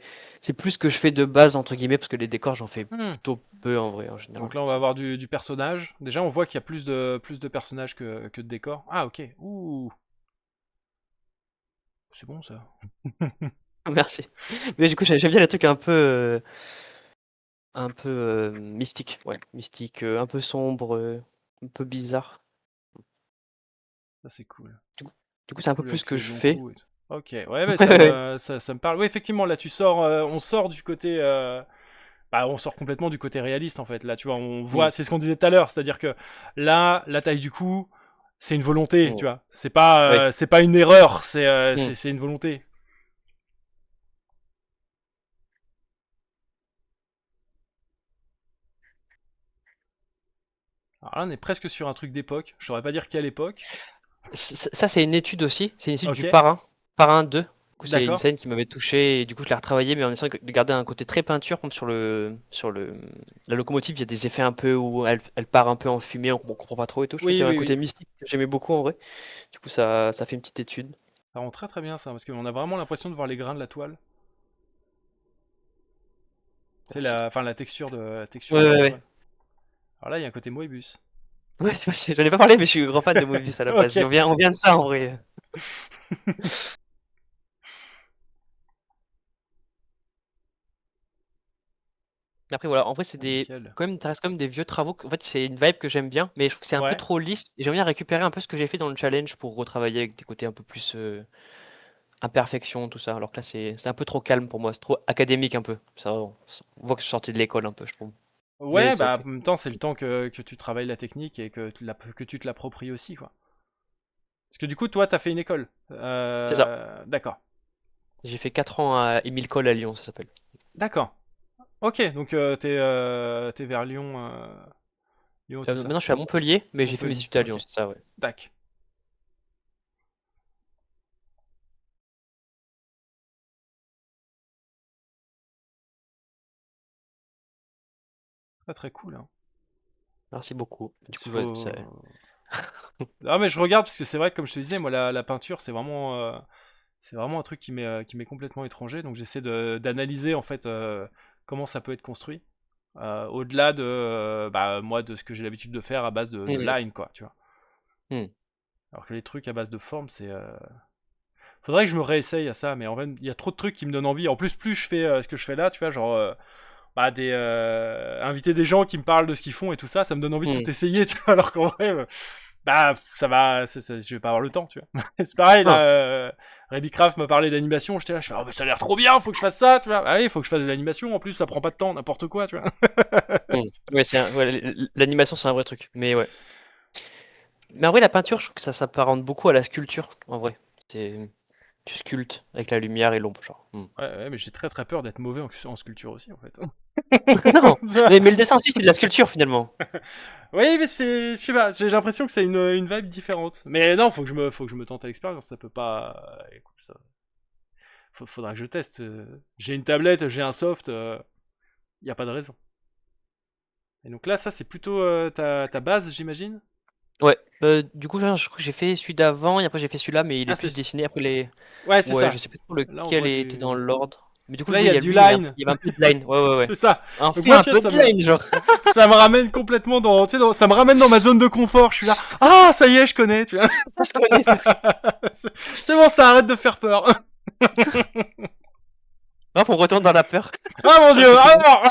plus ce que je fais de base entre guillemets parce que les décors j'en fais Hmm. plutôt peu en vrai en général. Donc là, on va avoir du personnage. Déjà, on voit qu'il y a plus de personnages que de décors. Ah, ok. Ouh, c'est bon ça. Merci. Mais du coup j'aime bien les trucs un peu mystiques, ouais, mystiques, un peu sombres, un peu bizarres. Ça, c'est cool. Du coup, du coup C'est c'est un peu cool plus ce avec que les je fais. Yonkou et tout. Ok, ouais, mais Ouais, ouais. ça me parle. Oui, effectivement, là, on sort du côté. Bah, on sort complètement du côté réaliste en fait. Là, tu vois, on Hmm, voit, c'est ce qu'on disait tout à l'heure, c'est-à-dire que là, la taille du cou, c'est une volonté, hmm, tu vois. ouais. C'est pas une erreur, Hmm. c'est une volonté. Alors là, on est presque sur un truc d'époque. Je saurais pas dire quelle époque. Ça, c'est une étude aussi. C'est une étude Ok, du Parrain. Parrain 2. Du coup, c'est une d'accord. scène qui m'avait touché et du coup, je l'ai retravaillé, mais en essayant de garder un côté très peinture, comme la locomotive, il y a des effets un peu où elle part un peu en fumée, on comprend pas trop et tout. Je trouve qu'il Oui, y avait un oui, côté oui. mystique que j'aimais beaucoup en vrai. Du coup, ça fait une petite étude. Ça rend très très bien ça, parce qu'on a vraiment l'impression de voir les grains de la toile. C'est Merci. la texture Ouais, de ouais, la ouais. toile. Alors là, il y a un côté Moebius. Ouais, j'en ai pas parlé, mais je suis grand fan de Moebius à la base. Ok. On vient de ça en vrai. Après, voilà, en vrai, Oh, nickel. ça reste quand même des vieux travaux. En fait, c'est une vibe que j'aime bien, mais je trouve que c'est un peu Ouais. trop lisse. Et j'aime bien récupérer un peu ce que j'ai fait dans le challenge pour retravailler avec des côtés un peu plus imperfection, tout ça. Alors que là, c'est un peu trop calme pour moi. C'est trop académique un peu. On voit que je suis sorti de l'école un peu, je trouve. Mais Ouais, c'est bah ok. en même temps, c'est le temps que tu travailles la technique et que tu te l'appropries aussi, quoi. Parce que du coup, toi, t'as fait une école. C'est ça. D'accord. J'ai fait 4 ans à Émile Cole à Lyon, ça s'appelle. D'accord. Ok, donc t'es vers Lyon, Lyon, tout ça. Maintenant, je suis à Montpellier, mais j'ai fait mes Montpellier. études à Lyon, Ok. c'est ça, ouais. Tac. Très très cool, hein. Merci beaucoup. Du Il coup, ouais, faut. Ah mais je regarde parce que c'est vrai que comme je te disais, moi la peinture c'est vraiment un truc qui m'est complètement étranger, donc j'essaie d'analyser en fait comment ça peut être construit. Au-delà de bah, moi de ce que j'ai l'habitude de faire à base de Mhm. line quoi, tu vois. Mhm. Alors que les trucs à base de forme, faudrait que je me réessaye à ça, mais en fait, il y a trop de trucs qui me donnent envie. En plus, plus je fais ce que je fais là, tu vois, genre bah, inviter des gens qui me parlent de ce qu'ils font et tout ça, ça me donne envie de Mhm. tout essayer, tu vois, alors qu'en vrai, bah, ça va, je vais pas avoir le temps, tu vois. C'est pareil, là, Ah. Rebby Craft m'a parlé d'animation, j'étais là, je fais, oh, mais ça a l'air trop bien, faut que je fasse ça, tu vois. Ah oui, faut que je fasse de l'animation, en plus, ça prend pas de temps, n'importe quoi, tu vois. Mhm. Ouais, ouais, l'animation, c'est un vrai truc. Mais ouais. Mais en vrai, la peinture, je trouve que ça s'apparente beaucoup à la sculpture, en vrai. C'est Tu sculptes avec la lumière et l'ombre, genre. Ouais, mais j'ai très très peur d'être mauvais en sculpture aussi, en fait. Non, mais le dessin aussi, c'est de la sculpture finalement. Oui, mais je sais pas, j'ai l'impression que c'est une vibe différente. Mais non, faut que je me tente à l'expérience, ça peut pas... écoute, ça... faudra que je teste. J'ai une tablette, j'ai un soft, y a pas de raison. Et donc là, ça, c'est plutôt ta base, j'imagine? Ouais, du coup, je crois que j'ai fait celui d'avant et après j'ai fait celui-là, mais il est Ah, plus dessiné. Après les. Ouais, c'est Ouais, ça. je sais plus trop Là, on lequel voit était dans l'ordre. Mais du coup, Là, il oui, y il a y a du lui, line. il y avait un peu de line. Ouais, ouais, ouais. C'est ça. Donc Enfin, moi, un tu vois, peu de line, genre. ça me ramène complètement dans, tu sais, ça me ramène dans ma zone de confort. Je suis là, ah, ça y est, je connais, tu vois. Je connais ça. C'est bon, ça arrête de faire peur. Hop, on retourne dans la peur. Ah mon dieu, ah non.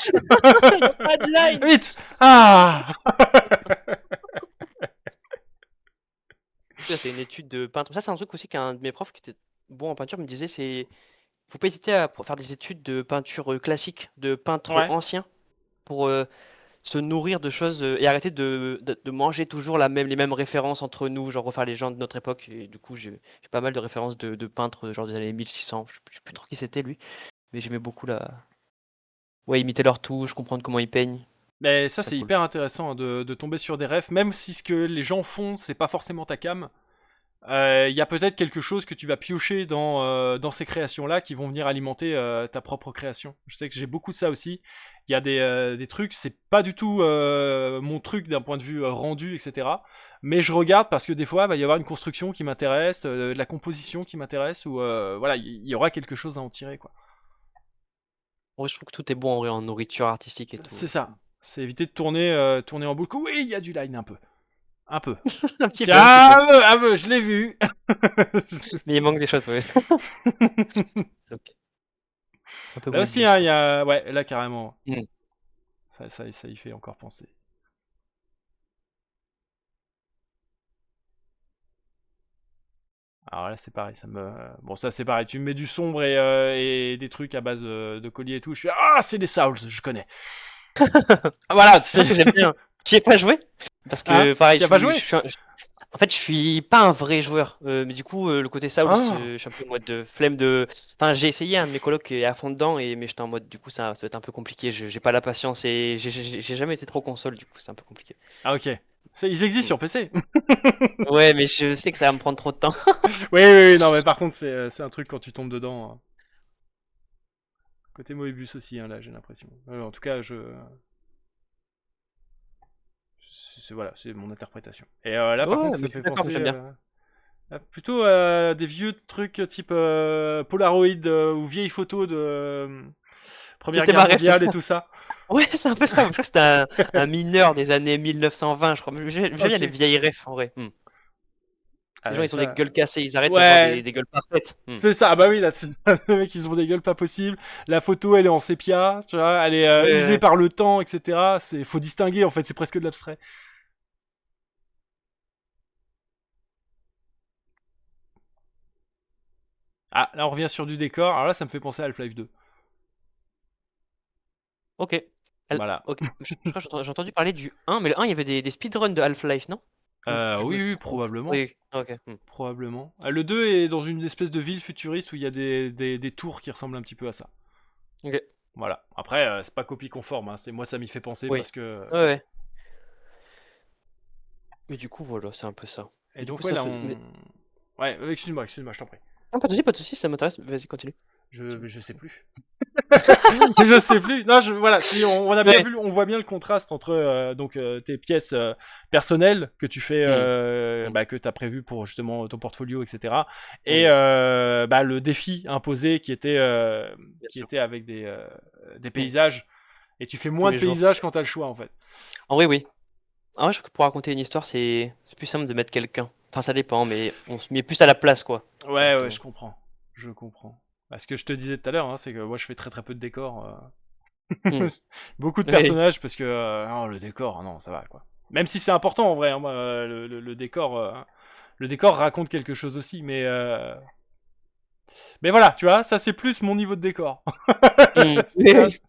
Il y a pas de line. Vite. Ah. Ça, c'est une étude de peintre. Ça, c'est un truc aussi qu'un de mes profs qui était bon en peinture me disait, c'est faut pas hésiter à faire des études de peinture classique, de peintres Ouais. anciens, pour se nourrir de choses et arrêter de manger toujours les mêmes références entre nous, genre refaire les gens de notre époque. Et du coup, j'ai pas mal de références de peintres genre des années 1600. Je sais plus trop qui c'était lui, mais j'aimais beaucoup ouais, imiter leurs touches, comprendre comment ils peignent. Mais ça, Très c'est cool. hyper intéressant de tomber sur des refs, même si ce que les gens font, c'est pas forcément ta cam. Il y a peut-être quelque chose que tu vas piocher dans ces créations-là qui vont venir alimenter ta propre création. Je sais que j'ai beaucoup de ça aussi. Il y a des trucs, c'est pas du tout mon truc d'un point de vue rendu, etc. Mais je regarde parce que des fois, il va y avoir une construction qui m'intéresse, de la composition qui m'intéresse, ou voilà, il y aura quelque chose à en tirer, quoi. Ouais, je trouve que tout est bon en vrai en nourriture artistique et C'est tout. ça. C'est éviter de tourner en boucle. Oui, il y a du line un peu. Un peu. Un petit peu, Tiens, un petit peu. un peu, je l'ai vu. Mais il manque des choses, ouais. Ok. Un peu Là moins aussi, hein, il glissant. y a... Ouais, là, carrément. Mm. Ça y fait encore penser. Alors là, c'est pareil, ça me... Bon, ça, c'est pareil. Tu me mets du sombre et des trucs à base de collier et tout. Je suis... Ah, c'est des Souls, je connais. Voilà, tu Moi, sais... ce que j'aime bien, qui ai pas joué, parce Hein? que pareil, Tu y as pas joué? en fait, je suis pas un vrai joueur, mais du coup, le côté Souls, Ah, je suis un peu en mode de flemme de. Enfin, j'ai essayé, un de mes colocs est à fond dedans, mais j'étais en mode, du coup, ça va être un peu compliqué. J'ai pas la patience et j'ai jamais été trop console, du coup, c'est un peu compliqué. ah, ok. Ils existent Mm. sur PC. Ouais, mais je sais que ça va me prendre trop de temps. Oui, oui, oui, non, mais par contre, c'est un truc quand tu tombes dedans. Côté Moebius aussi, hein, là, j'ai l'impression. En tout cas, voilà, c'est mon interprétation. Et là, par Ouais, contre, ça mais me je suis fait d'accord, mais penser j'aime bien. plutôt des vieux trucs type Polaroid ou vieilles photos de Première C'était ma Guerre rêve, c'est mondiale et ça. tout ça. Ouais, c'est un peu ça. Je crois que c'était un mineur des années 1920, je crois. Mais j'aime bien les Ok. vieilles refs, en vrai. Ah Les gens, ouais, ils ont des ça. gueules cassées, ils arrêtent d'avoir Ouais, des gueules parfaites. c'est ça. Ah bah oui, là, les mecs, ils ont des gueules pas possibles. La photo, elle est en sépia, tu vois, elle est usée Ouais. par le temps, etc. Faut distinguer, en fait, c'est presque de l'abstrait. Ah, là, on revient sur du décor. Alors là, ça me fait penser à Half-Life 2. Ok. Voilà. Ok. Je crois que j'ai entendu parler du 1, mais le 1, il y avait des speedruns de Half-Life, non? Ou je Oui, me oui, trompe? probablement. Oui, ok. Probablement. Le 2 est dans une espèce de ville futuriste où il y a des tours qui ressemblent un petit peu à ça. Ok. Voilà. Après, c'est pas copie conforme. Hein. Moi, ça m'y fait penser Oui. parce que. Ouais, ouais. Mais du coup, voilà, c'est un peu ça. Et Mais du coup, donc, ouais, ça là, fait. on. Ouais, excuse-moi, je t'en prie. Non, pas de soucis, ça m'intéresse. Vas-y, continue. Je sais plus. Je sais plus. Non, voilà. Si on a bien Ouais. vu, on voit bien le contraste entre tes pièces personnelles que tu fais, Hmm. Hmm. que t'as prévu pour justement ton portfolio, etc. Et Oui, le défi imposé bien qui sûr. était avec des Hmm. paysages. Et tu fais Tous moins de les jours. paysages quand t'as le choix, en fait. En vrai, oui. En vrai, je crois que pour raconter une histoire, c'est plus simple de mettre quelqu'un. Enfin, ça dépend, mais on se met plus à la place, quoi. Ouais, ouais, Directement. je comprends. Je comprends. Bah, ce que je te disais tout à l'heure, hein, c'est que moi je fais très très peu de décors. Hmm. Beaucoup de Oui. personnages parce que non, le décor, non, ça va quoi. Même si c'est important en vrai, hein, moi, le décor raconte quelque chose aussi, mais voilà, tu vois, ça c'est plus mon niveau de décor. Hmm. Tu vois, Oui.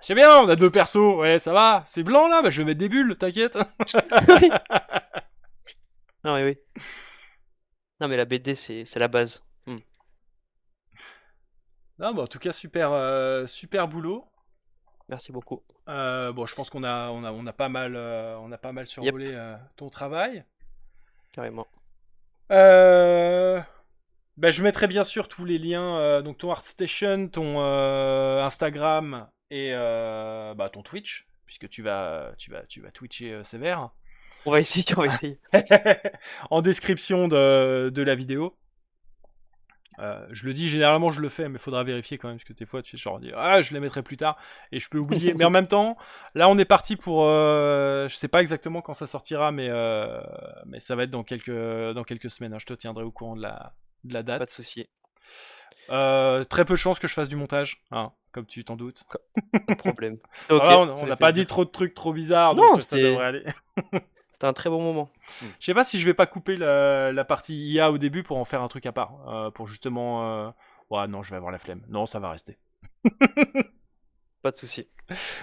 c'est bien, on a deux persos, ouais, ça va. C'est blanc là, bah je vais mettre des bulles, t'inquiète. Oui. Non, mais oui. Non, mais la BD, c'est la base. Hmm. Non, bah, en tout cas, super boulot. Merci beaucoup. Bon, je pense on a pas mal Yep, survolé ton travail. carrément. Euh, Bah, je mettrai bien sûr tous les liens, donc ton ArtStation, ton Instagram et bah, ton Twitch, puisque tu vas twitcher sévère, On va essayer, on va essayer. en description de la vidéo. Je le dis, généralement je le fais, mais il faudra vérifier quand même, parce que des fois tu fais genre, ah, je les mettrai plus tard, et je peux oublier. Mais en même temps, là on est parti pour, je sais pas exactement quand ça sortira, mais ça va être dans quelques semaines, hein. Je te tiendrai au courant de la Pas de date. souci. Très peu de chances que je fasse du montage, hein, comme tu t'en doutes. Pas de problème. C'est ok, Voilà, ça on fait n'a pas dit plaisir. trop de trucs trop bizarres, donc Non, ça devrait aller. c'était un très bon moment. Je sais pas si je vais pas couper la partie IA au début pour en faire un truc à part, pour justement. Ouais, non, je vais avoir la flemme. Non, ça va rester. Pas de souci.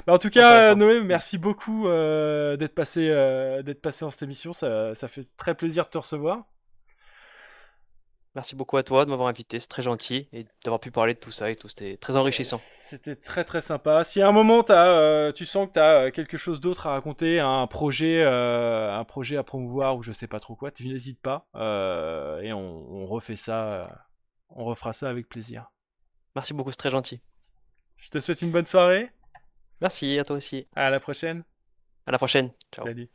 Bah, en tout C'est cas, intéressant. Noé, merci beaucoup d'être passé dans cette émission. Ça fait très plaisir de te recevoir. Merci beaucoup à toi de m'avoir invité, c'est très gentil et d'avoir pu parler de tout ça et tout, c'était très enrichissant. C'était très très sympa. Si à un moment tu sens que tu as quelque chose d'autre à raconter, un projet à promouvoir ou je sais pas trop quoi, tu n'hésites pas et on refait ça, on refera ça avec plaisir. Merci beaucoup, c'est très gentil. Je te souhaite une bonne soirée. Merci à toi aussi. À la prochaine. À la prochaine. Ciao. Salut.